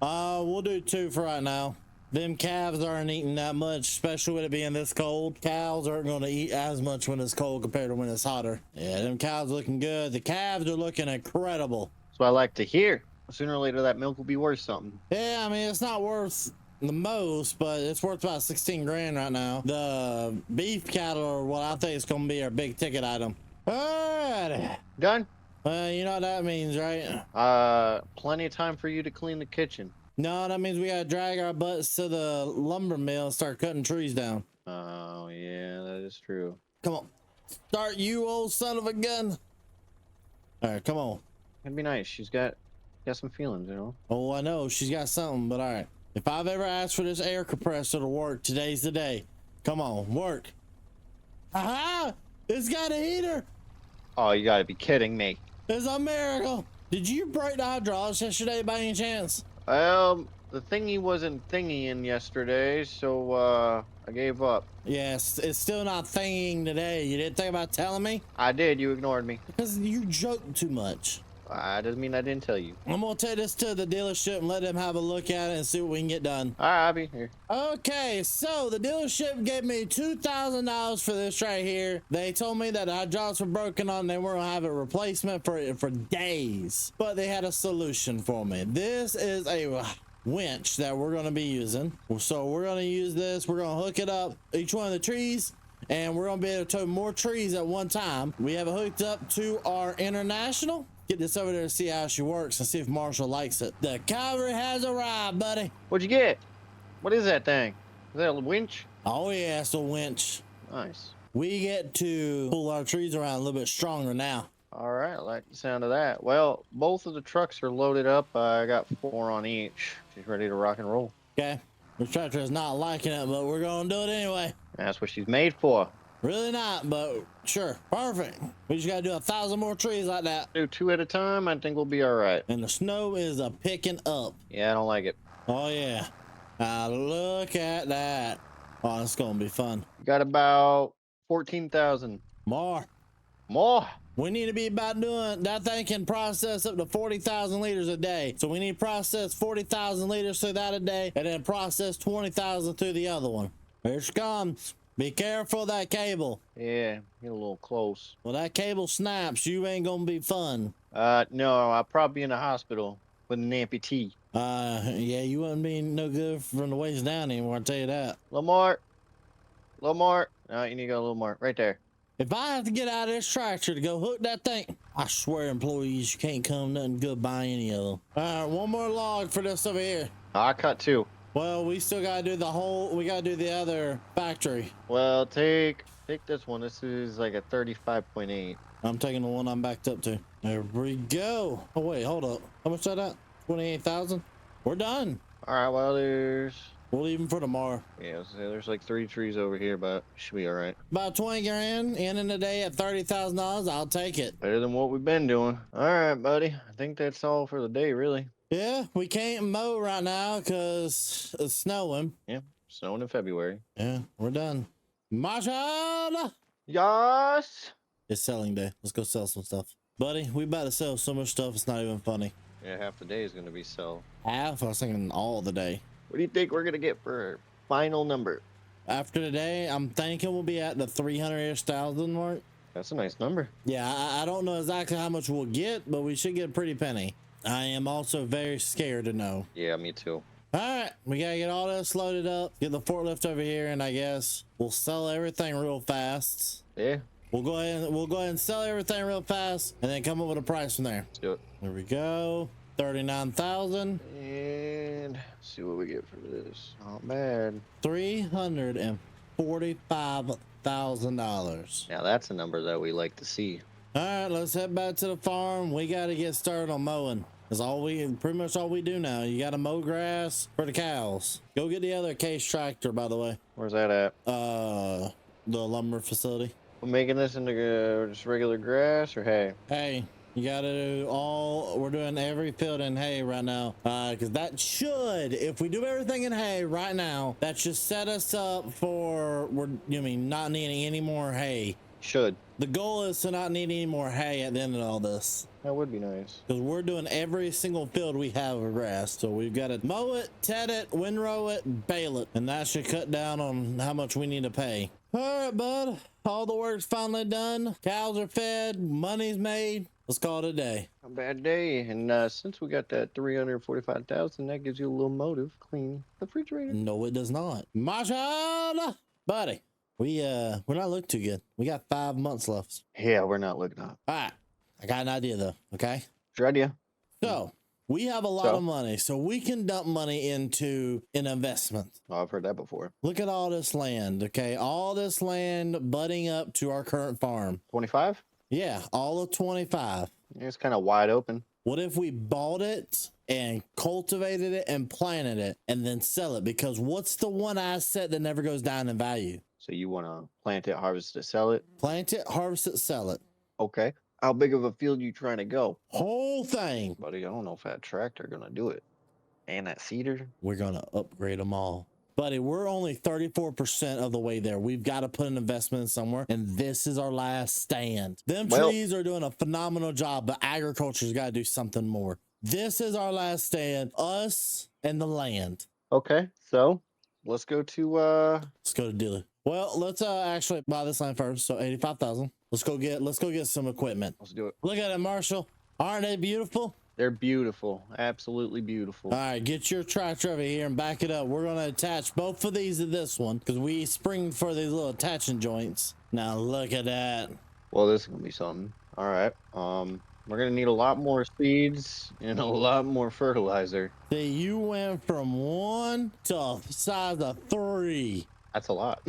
We'll do 2 for right now. Them calves aren't eating that much, especially with it being this cold. Cows aren't going to eat as much when it's cold compared to when it's hotter. Yeah, them cows looking good. The calves are looking incredible. That's what I like to hear. Sooner or later, that milk will be worth something. Yeah, I mean, it's not worth the most, but it's worth about 16 grand right now. The beef cattle are what I think is going to be our big ticket item. All right. Done? You know what that means, right? Plenty of time for you to clean the kitchen. No, that means we got to drag our butts to the lumber mill and start cutting trees down. Oh, yeah, that is true. Come on. Start, you old son of a gun. All right, come on. That'd be nice. She's got some feelings, you know? Oh, I know. She's got something, but all right. If I've ever asked for this air compressor to work, today's the day. Come on, work. Aha! It's got a heater. Oh, you gotta be kidding me. It's a miracle. Did you break the hydraulics yesterday by any chance? The thingy wasn't thingying yesterday, so, I gave up. Yes, it's still not thinking today. You didn't think about telling me? I did. You ignored me. Because you joke too much. Doesn't mean I didn't tell you. I'm gonna take this to the dealership and let them have a look at it and see what we can get done. All right, I'll be here. Okay, so the dealership gave me $2,000 for this right here. They told me that the hydraulics were broken on and they weren't gonna have a replacement for days, but they had a solution for me. This is a winch that we're gonna be using. So we're gonna use this. We're gonna hook it up each one of the trees, and we're gonna be able to tow more trees at one time. We have it hooked up to our international. Get this over there to see how she works and see if Marshall likes it. The cavalry has arrived, buddy. What'd you get? What is that thing? Is that a winch? Oh yeah, it's a winch. Nice. We get to pull our trees around a little bit stronger now. All right, I like the sound of that. Well, both of the trucks are loaded up. I got 4 on each. She's ready to rock and roll. Okay. The tractor is not liking it, but we're gonna do it anyway. That's what she's made for. Really not, but sure. Perfect. We just gotta do 1,000 more trees like that. Do 2 at a time. I think we'll be all right. And the snow is a picking up. Yeah, I don't like it. Oh yeah. Now look at that. Oh, it's gonna be fun. Got about 14,000. More. More. We need to be about doing that thing can process up to 40,000 liters a day. So we need to process 40,000 liters through that a day and then process 20,000 through the other one. Here she comes. Be careful of that cable. Yeah, get a little close. Well, that cable snaps. You ain't gonna be fun. No, I'll probably be in the hospital with an amputee. Yeah, you wouldn't be no good from the waist down anymore, I'll tell you that. Lamar. No, you need to go a little more. Right there. If I have to get out of this tractor to go hook that thing, I swear, employees, you can't come nothing good by any of them. All right, one more log for this over here. I cut 2. Well, we still gotta do we gotta do the other factory. Well, take this one. This is like a 35.8. I'm taking the one I'm backed up to. There we go. Oh wait, hold up. How much is that at? 28,000? We're done. All right, well, there's We'll leave them for tomorrow. Yeah, so there's like 3 trees over here, but should be all right. About 20 grand, ending the day at $30,000. I'll take it. Better than what we've been doing. All right, buddy. I think that's all for the day, really. Yeah, we can't mow right now because it's snowing. Yeah, snowing in February. Yeah, we're done. Marshall! Yes. It's selling day. Let's go sell some stuff. Buddy, we about to sell so much stuff, it's not even funny. Yeah, half the day is gonna be sell. Half, I was thinking all the day. What do you think we're gonna get for our final number? After today, I'm thinking we'll be at the 300-ish thousand mark. That's a nice number. Yeah, I don't know exactly how much we'll get, but we should get a pretty penny. I am also very scared to know. Yeah, me too. All right, we gotta get all this loaded up, get the forklift over here, and I guess we'll sell everything real fast. Yeah, We'll go ahead and sell everything real fast, and then come up with a price from there. let's do it. There we go. 39,000. And see what we get for this. Not bad. $345,000. Now that's a number that we like to see. All right, let's head back to the farm. We got to get started on mowing. That's pretty much all we do now. You got to mow grass for the cows. Go get the other case tractor, by the way. Where's that at? The lumber facility. We're making this into just regular grass or hay? Hey, you got to do we're doing every field in hay right now. Because that should, if we do everything in hay right now, that should set us up for, not needing any more hay. Should. The goal is to not need any more hay at the end of all this. That would be nice. Because we're doing every single field we have of grass. So we've got to mow it, ted it, windrow it, bale it. And that should cut down on how much we need to pay. All right, bud. All the work's finally done. Cows are fed. Money's made. Let's call it a day. A bad day. And since we got that 345,000, that gives you a little motive to clean the refrigerator. No, it does not. Marshall! Buddy, we're not looking too good. We got 5 months left. Yeah, we're not looking up. All right. I got an idea, though. Okay? Good idea. So we have a lot of money, so we can dump money into an investment. Oh, I've heard that before. Look at all this land, okay? All this land butting up to our current farm. 25? Yeah, all of 25. Yeah, it's kind of wide open. What if we bought it and cultivated it and planted it and then sell it? Because what's the one asset that never goes down in value? So you want to plant it, harvest it, sell it? Plant it, harvest it, sell it. Okay. How big of a field you trying to go? Whole thing. Buddy, I don't know if that tractor gonna do it. And that seeder? We're going to upgrade them all. Buddy, we're only 34% of the way there. We've got to put an investment in somewhere, and this is our last stand. Them trees are doing a phenomenal job, but agriculture's got to do something more. This is our last stand, us and the land. Okay, so let's go to Let's go to dealer. Well, let's actually buy this land first. So 85,000. Let's go get some equipment. let's do it. Look at it, Marshall. Aren't they beautiful? They're beautiful. Absolutely beautiful. All right, get your tractor over here and back it up. We're going to attach both of these to this one because we spring for these little attaching joints. Now look at that. Well, this is gonna be something. All right. We're gonna need a lot more seeds and a lot more fertilizer. See, you went from 1 to a size of 3. That's a lot.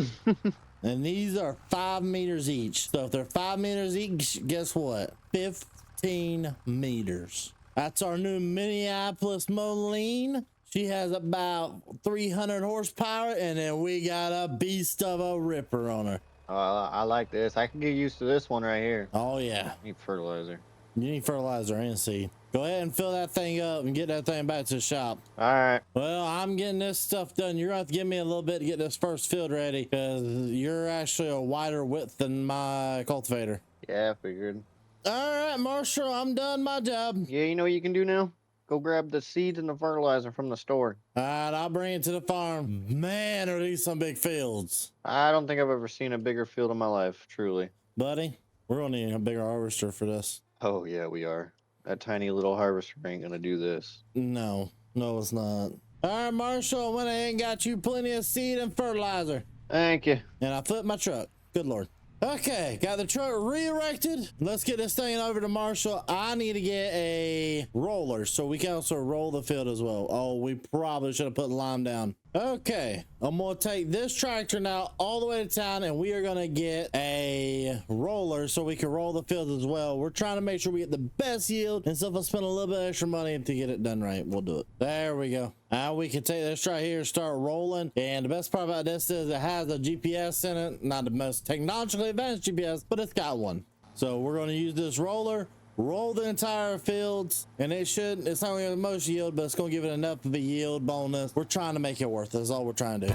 And these are 5 meters each. So if they're 5 meters each, guess what? 15 meters. That's our new Minneapolis Moline. She has about 300 horsepower, and then we got a beast of a ripper on her. I like this. I can get used to this one right here. Oh, yeah. Need fertilizer. You need fertilizer and seed. Go ahead and fill that thing up and get that thing back to the shop. All right. Well, I'm getting this stuff done. You're going to have to give me a little bit to get this first field ready because you're actually a wider width than my cultivator. Yeah, I figured. All right, Marshall, I'm done my job. Yeah, you know what you can do now? Go grab the seeds and the fertilizer from the store. All right, I'll bring it to the farm. Man, are these some big fields. I don't think I've ever seen a bigger field in my life, truly. Buddy, we're going to need a bigger harvester for this. Oh, yeah, we are. That tiny little harvester ain't gonna do this. No, it's not. All right, Marshall, I went ahead and got you plenty of seed and fertilizer. Thank you. And I flipped my truck. Good Lord. Okay, got the truck re-erected. Let's get this thing over to Marshall. I need to get a roller so we can also roll the field as well. Oh, we probably should have put lime down. Okay, I'm gonna take this tractor now all the way to town, and we are gonna get a roller so we can roll the fields as well. We're trying to make sure we get the best yield, and so if I spend a little bit extra money to get it done right, we'll do it. There we go. Now we can take this right here and start rolling. And the best part about this is it has a GPS in it. Not the most technologically advanced GPS, but it's got one. So we're gonna use this roller, roll the entire fields, and it's not gonna give the most yield, but it's gonna give it enough of a yield bonus. We're trying to make it worth it. That's all we're trying to do.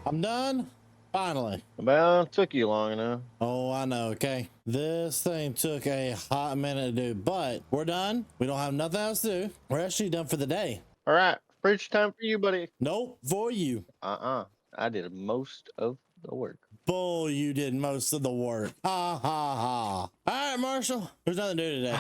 I'm done. Finally. Well, took you long enough. Oh, I know. Okay. This thing took a hot minute to do, but we're done. We don't have nothing else to do. We're actually done for the day. All right, preach time for you, buddy. Nope. For you. I did most of the work. Bull, you did most of the work. Ha ha ha. All right, Marshall. There's nothing to do today.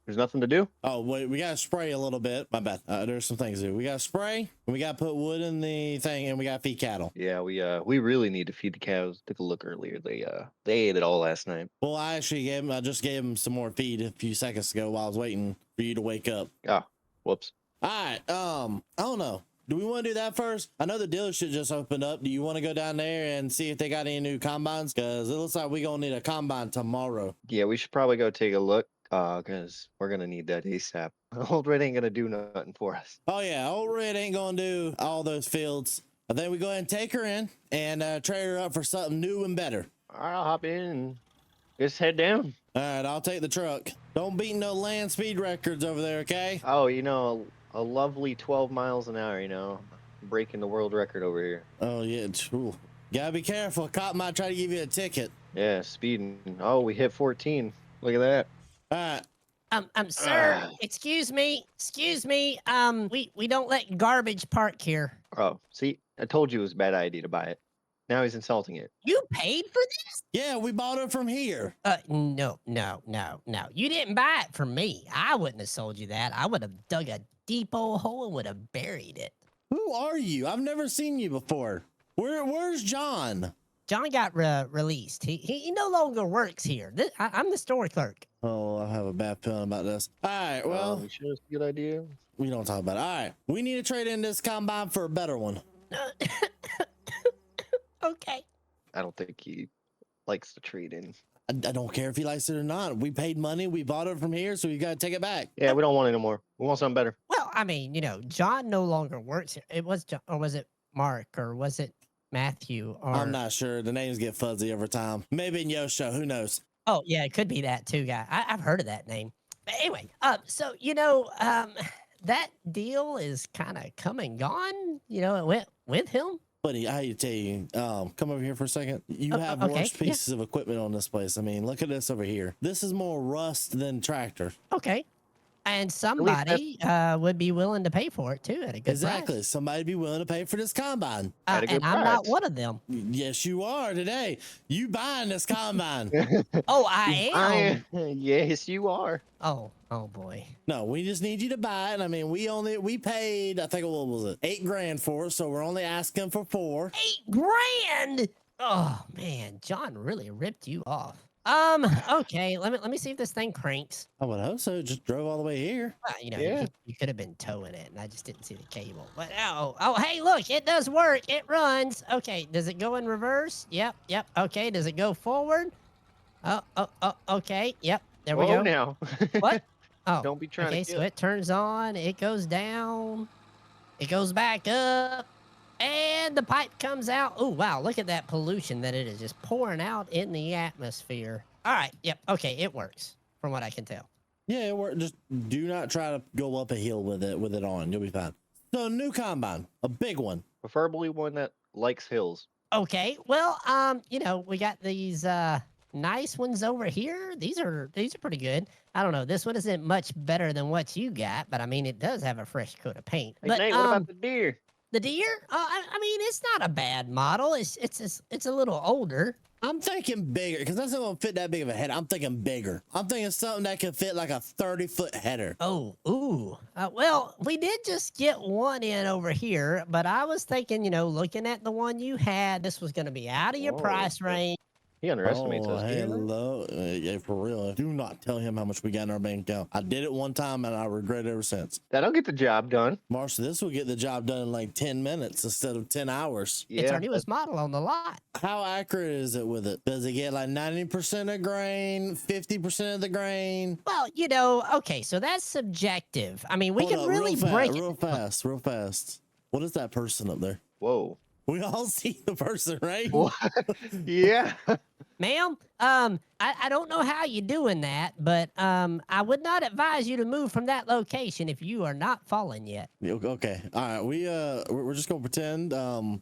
There's nothing to do. Oh, wait, we got to spray a little bit. My bad. There's some things to do. We got to spray, and we got to put wood in the thing, and we got to feed cattle. Yeah, we really need to feed the cows. Took a look earlier. They ate it all last night. Well, I just gave them some more feed a few seconds ago while I was waiting for you to wake up. Ah, whoops. All right. I don't know. Do we want to do that first? I know the dealership just opened up. Do you want to go down there and see if they got any new combines? Because it looks like we're going to need a combine tomorrow. Yeah, we should probably go take a look. Because we're gonna need that ASAP. Old Red ain't gonna do nothing for us. Oh yeah, old Red ain't gonna do all those fields. I think we go ahead and take her in and trade her up for something new and better. I'll hop in and just head down. All right, I'll take the truck. Don't beat no land speed records over there, okay? Oh, a lovely 12 miles an hour. Breaking the world record over here. Oh yeah, true. Gotta be careful. A cop might try to give you a ticket. Yeah, speeding. Oh, we hit 14. Look at that. All right. Sir, excuse me. We don't let garbage park here. Oh, see, I told you it was a bad idea to buy it. Now he's insulting it. You paid for this? Yeah, we bought it from here. No. You didn't buy it from me. I wouldn't have sold you that. I would have dug a deep old hole and would have buried it. Who are you? I've never seen you before. Where's John? John got released. He no longer works here. I'm the store clerk. Oh, I have a bad feeling about this. All right, well, you sure it's a good idea? we don't talk about it. All right, we need to trade in this combine for a better one. Okay. I don't think he likes to trade in. I don't care if he likes it or not. We paid money. We bought it from here, so we got to take it back. Yeah, we don't want it anymore. We want something better. Well, I mean, John no longer works here. It was John, or was it Mark, or was it Matthew? Or I'm not sure. The names get fuzzy over time. Maybe in your show. Who knows? Oh, yeah, it could be that too, guy. I've heard of that name. But anyway, so that deal is kind of come and gone. It went with him. Buddy, I hate to tell you, come over here for a second. You have okay, worse pieces of equipment on this place. I mean, look at this over here. This is more rust than tractor. Okay. And somebody would be willing to pay for it too at a good Exactly. price. Somebody be willing to pay for this combine. At a good And I'm not price. one of them. Yes, you are today. You buying this combine. Oh, I am. Yes, you are. Oh boy. No, we just need you to buy it. I mean, we paid, I think, what was it? $8,000 for it. So we're only asking for $4,000. $8,000. Oh man, John really ripped you off. Okay, let me see if this thing cranks. I would hope so. It just drove all the way here. Well, Yeah. you could have been towing it, and I just didn't see the cable. But hey, look, it does work. It runs. Okay, does it go in reverse? Yep. Okay, does it go forward? Oh, okay. Yep. There we Whoa go. now. What? Oh, Don't be trying okay, to so kill. it turns on, it goes down, it goes back up, and the pipe comes out. Oh, wow, look at that pollution that it is just pouring out in the atmosphere. All right, yep, okay, it works, from what I can tell. Yeah, just do not try to go up a hill with it on. You'll be fine. So, new combine, a big one. Preferably one that likes hills. Okay, well, we got these nice ones over here. These are pretty good. I don't know, this one isn't much better than what you got, but I mean, it does have a fresh coat of paint. Hey, But Nate, what about the deer? the deer? I mean, it's not a bad model. It's a little older. I'm thinking bigger because that's not going to fit that big of a head. I'm thinking bigger. I'm thinking something that can fit like a 30-foot header. Oh, ooh. Well, we did just get one in over here, but I was thinking, looking at the one you had, this was going to be out of your Whoa. price range. He underestimates us. Deer. hello. Yeah, for real. Do not tell him how much we got in our bank account. I did it one time and I regret it ever since. That'll get the job done. Marshall, this will get the job done in like 10 minutes instead of 10 hours. It's our Yeah. newest model on the lot. How accurate is it with it? Does it get like 90% of grain, 50% of the grain? Well, okay, so that's subjective. I mean, we Hold can up, really real break real fast. What is that person up there? Whoa. We all see the person, right? What? Yeah. Ma'am, I don't know how you're doing that, but I would not advise you to move from that location if you are not falling yet. Okay. All right. We're just gonna pretend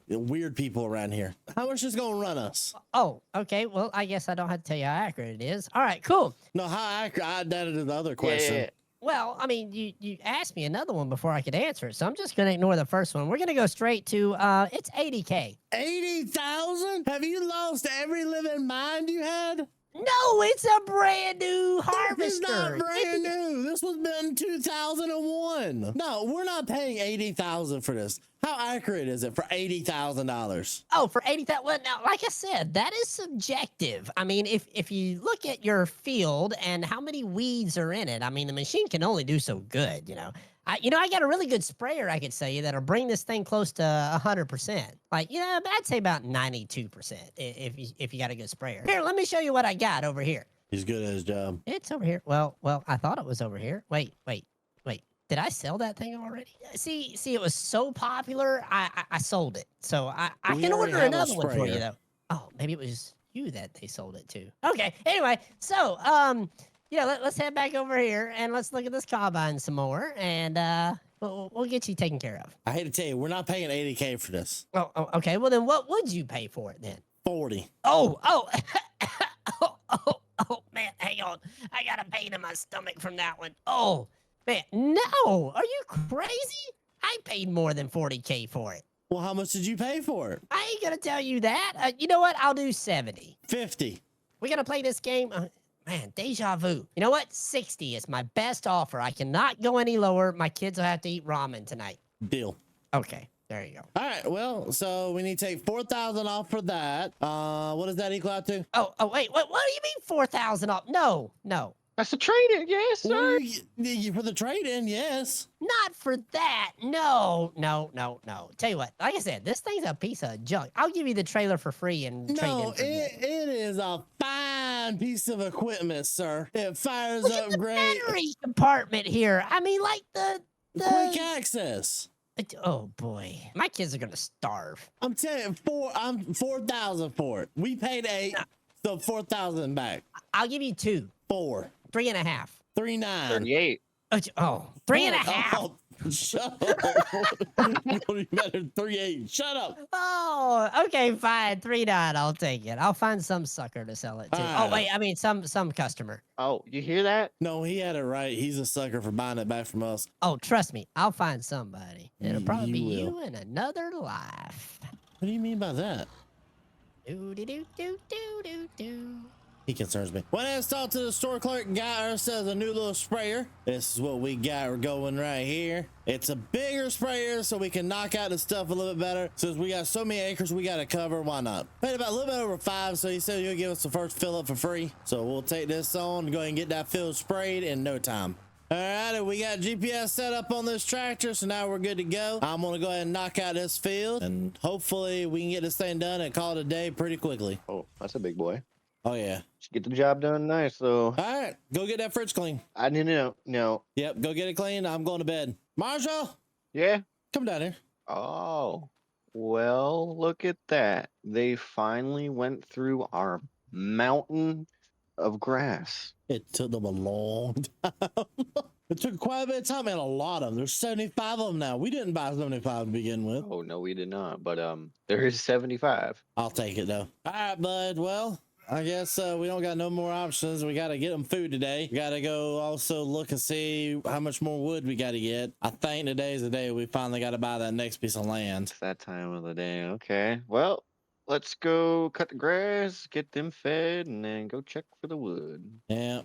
weird people around here. How much is gonna run us? Oh, okay. Well, I guess I don't have to tell you how accurate it is. All right, cool. No, how accurate? That is the other question. Yeah. Well, I mean, you asked me another one before I could answer it, so I'm just going to ignore the first one. We're going to go straight to, it's 80K. 80,000? Have you lost every living mind you had? No, No, it's a brand new It's harvester. not brand new. This was built in 2001. No, we're not paying $80,000 for this. How accurate is it for $80,000? Oh, for 80,000. Well, now, like I said, that is subjective. I mean, if you look at your field and how many weeds are in it, I mean, the machine can only do so good, you know. I got a really good sprayer, I could tell you, that'll bring this thing close to 100%. Like, I'd say about 92% if you got a good sprayer. Here, let me show you what I got over here. He's good at his job. It's over here. Well, I thought it was over here. Wait. Did I sell that thing already? See, it was so popular, I sold it. So I We can already order have a another one for you, sprayer. though. Oh, maybe it was you that they sold it to. Okay, anyway, so, let's head back over here and let's look at this combine some more, and we'll get you taken care of. I hate to tell you, we're not paying $80K for this. Oh, okay, well, then what would you pay for it, then? 40. Oh, man, hang on. I got a pain in my stomach from that one. Oh, man, no, are you crazy? I paid more than 40K for it. Well, how much did you pay for it? I ain't gonna tell you that. You know what? I'll do 70. 50. We're gonna play this game. Man, deja vu. You know what? 60 is my best offer. I cannot go any lower. My kids will have to eat ramen tonight. Deal. Okay, there you go. All right, well, so we need to take 4,000 off for that. What does that equal out to? Oh, wait, what do you mean 4,000 off? No. That's a trade-in, yes, sir. Well, for the trade-in, yes. Not for that. No. Tell you what, like I said, this thing's a piece of junk. I'll give you the trailer for free and trade in No, for me. it is a fine piece of equipment, sir. It fires Look up at the great. battery compartment here. I mean, like the Quick access. Oh boy, my kids are gonna starve. I'm telling you, I'm 4,000 for it. We paid 8, so 4,000 back. I'll give you 2, 4, 3.5. 3, 9. 38. Oh, 3.5. Oh, shut up. You better 3.8. Shut up. Oh, okay, fine. 3.9. I'll take it. I'll find some sucker to sell it to. Oh wait, I mean some customer. Oh, you hear that? No, he had it right. He's a sucker for buying it back from us. Oh, trust me, I'll find somebody. It'll probably be You you will. in another life. What do you mean by that? Do. He concerns me. When I talked to the store clerk, got ourselves a new little sprayer. This is what we got going right here. It's a bigger sprayer so we can knock out the stuff a little bit better. Since we got so many acres we got to cover, why not? Paid about a little bit over 5, so he said he'll give us the first fill up for free. So we'll take this on and go ahead and get that field sprayed in no time. All right, we got GPS set up on this tractor, so now we're good to go. I'm gonna go ahead and knock out this field, and hopefully we can get this thing done and call it a day pretty quickly. Oh, that's a big boy. Oh yeah. Should get the job done nice, though. All right, go get that fridge clean. I didn't know. No. Yep, go get it clean. I'm going to bed. Marshall, Yeah. come down here. Oh, well, look at that. They finally went through our mountain of grass. It took them a long time. It took quite a bit of time and a lot of them. There's 75 of them now. We didn't buy 75 to begin with. Oh, no, we did not. But there is 75. I'll take it though. All right, bud. Well, I guess we don't got no more options. We got to get them food today. We got to go also look and see how much more wood we got to get. I think today's the day we finally got to buy that next piece of land. It's that time of the day. Okay. Well, let's go cut the grass, get them fed, and then go check for the wood. Yeah.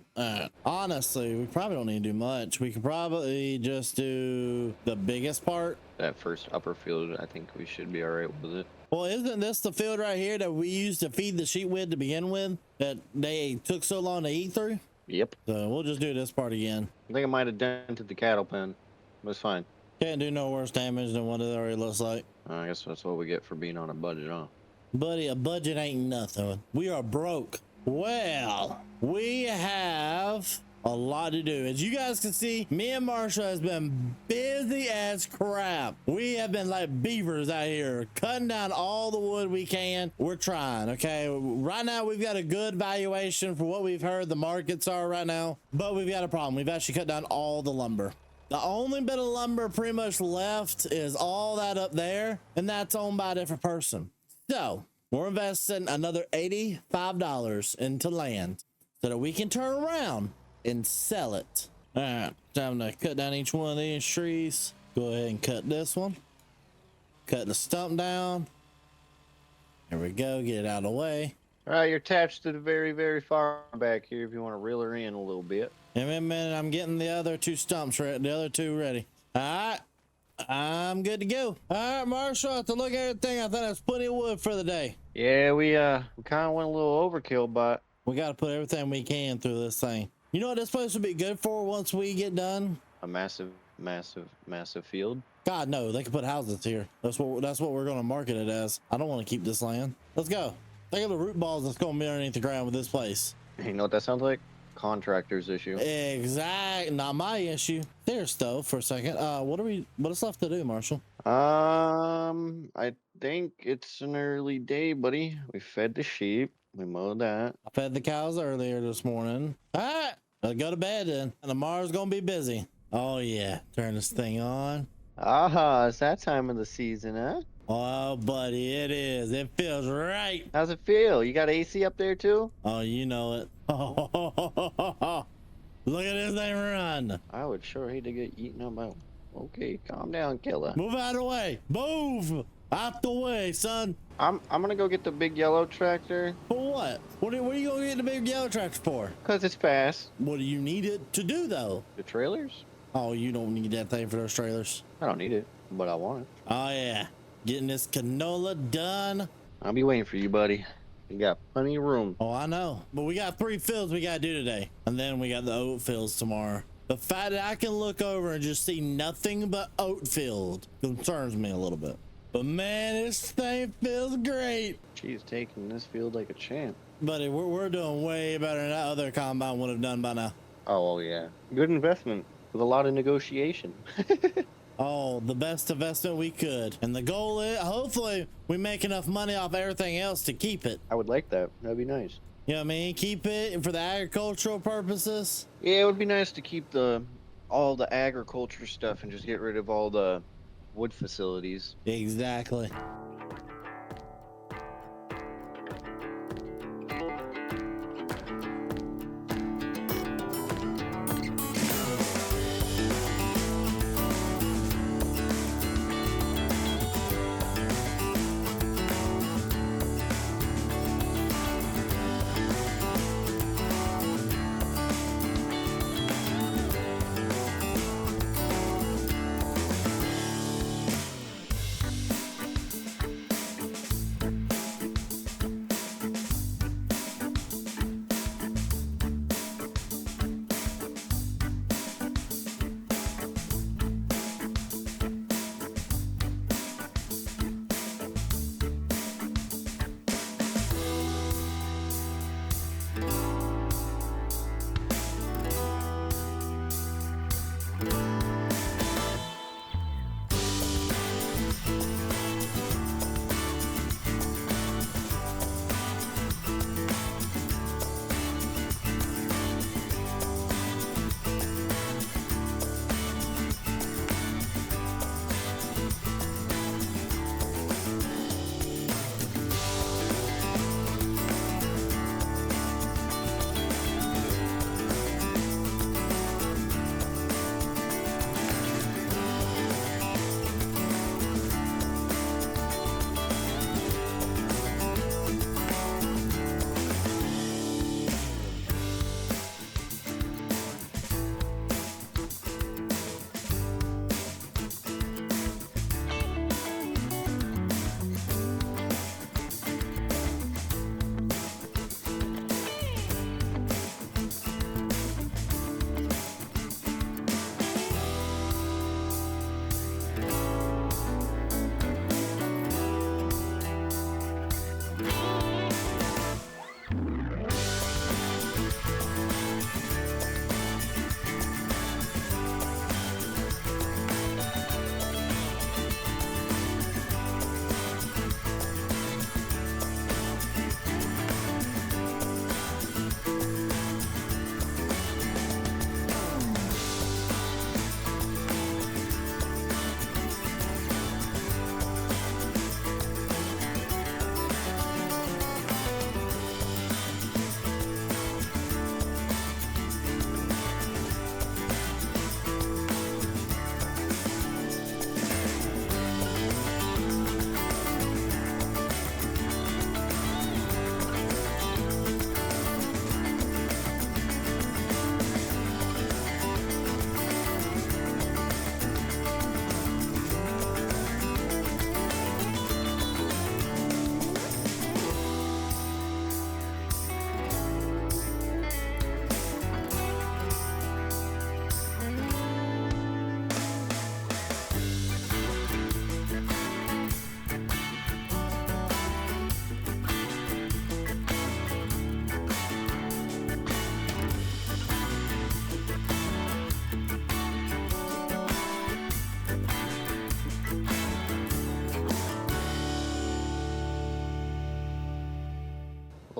Honestly, we probably don't need to do much. We could probably just do the biggest part. That first upper field, I think we should be all right with it. Well, isn't this the field right here that we used to feed the sheep with to begin with that they took so long to eat through? Yep. So we'll just do this part again. I think I might have dented the cattle pen, but it's fine. Can't do no worse damage than what it already looks like. I guess that's what we get for being on a budget, huh? Buddy, a budget ain't nothing. We are broke. Well, we have a lot to do. As you guys can see, me and Marshall has been busy as crap. We have been like beavers out here, cutting down all the wood we can. We're trying, okay? Right now, we've got a good valuation for what we've heard the markets are right now, but we've got a problem. We've actually cut down all the lumber. The only bit of lumber pretty much left is all that up there, and that's owned by a different person. So we're investing another $85 into land so that we can turn around and sell it. All right, time to cut down each one of these trees. Go ahead and cut this one. Cut the stump down. There we go. Get it out of the way. All right, you're attached to the very, very far back here if you want to reel her in a little bit. In a minute, I'm getting the other two stumps ready. The other two ready. All right. I'm good to go. All right, Marshall, after look at everything, I think that's plenty of wood for the day. Yeah, we kind of went a little overkill, but We got to put everything we can through this thing. You know what this place would be good for once we get done? a massive, massive, massive field. God, no, they can put houses here. That's what we're going to market it as. I don't want to keep this land. Let's go. Think of the root balls that's going to be underneath the ground with this place. You know what that sounds like? Contractor's issue. Exact. Not my issue. There's though for a second. What is left to do, Marshall? I think it's an early day, buddy. We fed the sheep. We mowed that. I fed the cows earlier this morning. All right, let's go to bed then. And tomorrow's gonna be busy. Oh yeah, turn this thing on. Aha, it's that time of the season, huh? Oh, buddy, it is. It feels right. How's it feel? You got AC up there too? Oh, you know it. Look at this thing run. I would sure hate to get eaten up by. Okay, calm down, killer. Move out of the way. Move out the way, son. I'm gonna go get the big yellow tractor For what? What are you gonna get the big yellow tractor for? because it's fast. What do you need it to do though? The trailers? Oh, you don't need that thing for those trailers. I don't need it, but I want it. Oh yeah, getting this canola done. I'll be waiting for you, buddy. You got plenty of room. Oh, I know, but we got 3 fields we gotta do today, and then we got the oat fields tomorrow. The fact that I can look over and just see nothing but oat field concerns me a little bit. But man, this thing feels great. She's taking this field like a champ. Buddy, we're doing way better than that other combine would have done by now. Oh, yeah. Good investment with a lot of negotiation. Oh, the best investment we could. And the goal is, hopefully, we make enough money off everything else to keep it. I would like that. That'd be nice. You know what I mean? Keep it for the agricultural purposes. Yeah, it would be nice to keep all the agriculture stuff and just get rid of all the wood facilities. Exactly.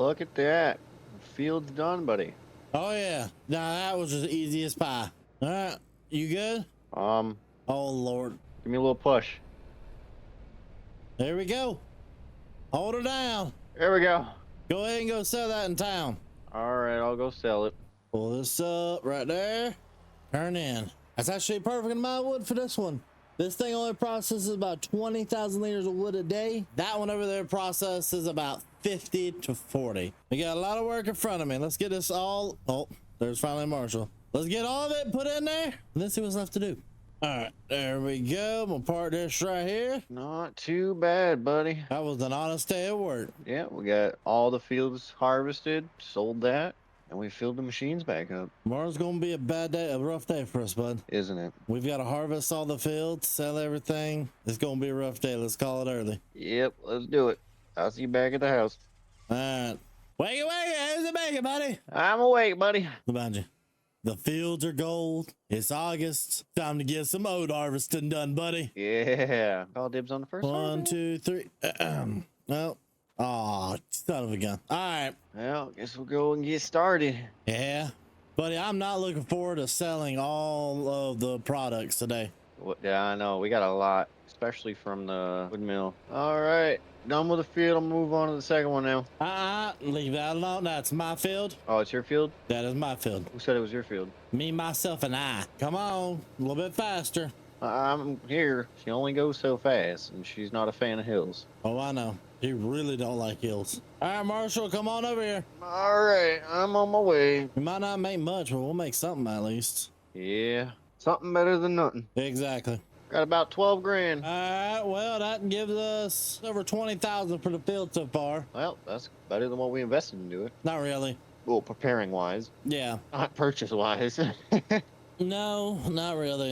Look at that. Field's done, buddy. Oh yeah. Now that was just easy as pie. All right, you good? Oh Lord. Give me a little push. There we go. Hold her down. There we go. Go ahead and go sell that in town. All right, I'll go sell it. Pull this up right there. Turn in. That's actually a perfect amount of wood for this one. This thing only processes about 20,000 liters of wood a day. That one over there processes about 50 to 40. We got a lot of work in front of me. Let's get this all. Oh, there's finally Marshall. Let's get all of it put in there and let's see what's left to do. All right, there we go. We'll park this right here. Not too bad, buddy. That was an honest day at work. Yeah, we got all the fields harvested, sold that, and we filled the machines back up. Tomorrow's gonna be a bad day, a rough day for us, bud. Isn't it? We've got to harvest all the fields, sell everything. It's gonna be a rough day. Let's call it early. Yep, let's do it. I'll see you back at the house. All right. Wake, how's it making, buddy? I'm awake, buddy. Look behind you. The fields are gold. It's August. Time to get some oat harvesting done, buddy. Yeah. Call dibs on the first one. 1, 2, 3. No. Oh, son of a gun. All right. Well, guess we'll go and get started. Yeah. Buddy, I'm not looking forward to selling all of the products today. Yeah, I know. We got a lot, especially from the wood mill. All right. Done with the field. I'll move on to the second one now. Leave that alone. That's my field. Oh, it's your field? That is my field. Who said it was your field? Me, myself, and I. Come on. A little bit faster. I'm here. She only goes so fast, and she's not a fan of hills. Oh, I know. You really don't like hills. All right, Marshall, come on over here. All right. I'm on my way. We might not make much, but we'll make something at least. Yeah. Something better than nothing. Exactly. Got about 12 grand. All right, well, that gives us over 20,000 for the field so far. Well, that's better than what we invested into it. Not really. Well, preparing wise, Yeah. not purchase wise. No, not really.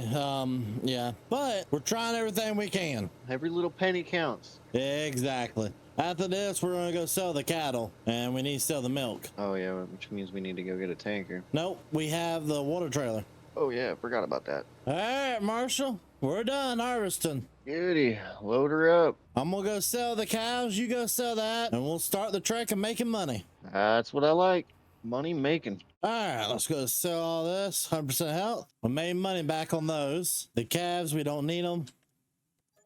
Yeah, but we're trying everything we can. Every little penny counts. Exactly. After this, we're gonna go sell the cattle, and we need to sell the milk. Oh yeah, which means we need to go get a tanker. Nope, we have the water trailer. Oh yeah, forgot about that. All right, Marshall, we're done harvesting. Goody, load her up. I'm gonna go sell the cows, you go sell that, and we'll start the trek and making money. That's what I like. Money making. All right, let's go sell all this. 100% health. We made money back on those. The calves, we don't need them.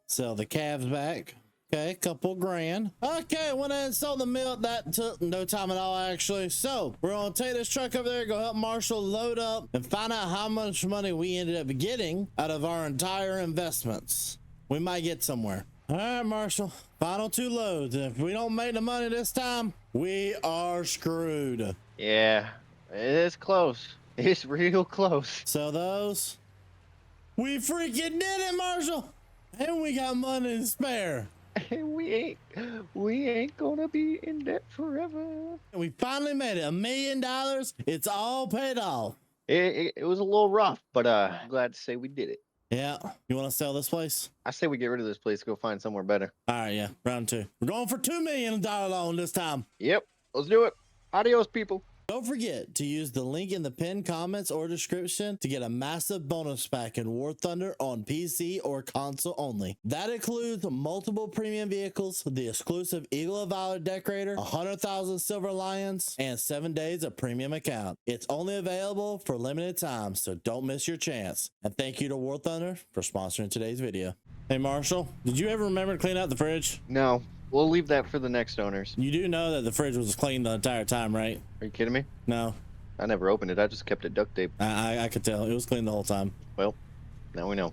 Sell the calves back. Okay, couple grand. Okay, went ahead and sold the milk. That took no time at all, actually. So we're gonna take this truck over there, go help Marshall load up, and find out how much money we ended up getting out of our entire investments. We might get somewhere. All right, Marshall. Final 2 loads. If we don't make the money this time, we are screwed. Yeah, it's close. It's real close. So those, we freaking did it, Marshall, and we got money to spare. we ain't gonna be in debt forever. And we finally made it. $1 million. It's all paid off. It was a little rough, but I'm glad to say we did it. Yeah. You want to sell this place? I say we get rid of this place, go find somewhere better. All right. Yeah. Round 2. We're going for $2 million loan this time. Yep, let's do it. Adios, people. Don't forget to use the link in the pinned comments or description to get a massive bonus pack in War Thunder on PC or console only. That includes multiple premium vehicles, the exclusive Eagle of Valor decorator, 100,000 silver lions, and 7 days of premium account. It's only available for limited time, so don't miss your chance. And thank you to War Thunder for sponsoring today's video. Hey Marshall, did you ever remember to clean out the fridge? No, we'll leave that for the next owners. You do know that the fridge was clean the entire time, right? Are you kidding me? No, I never opened it. I just kept it duct taped. I could tell. It was clean the whole time. Well, now we know.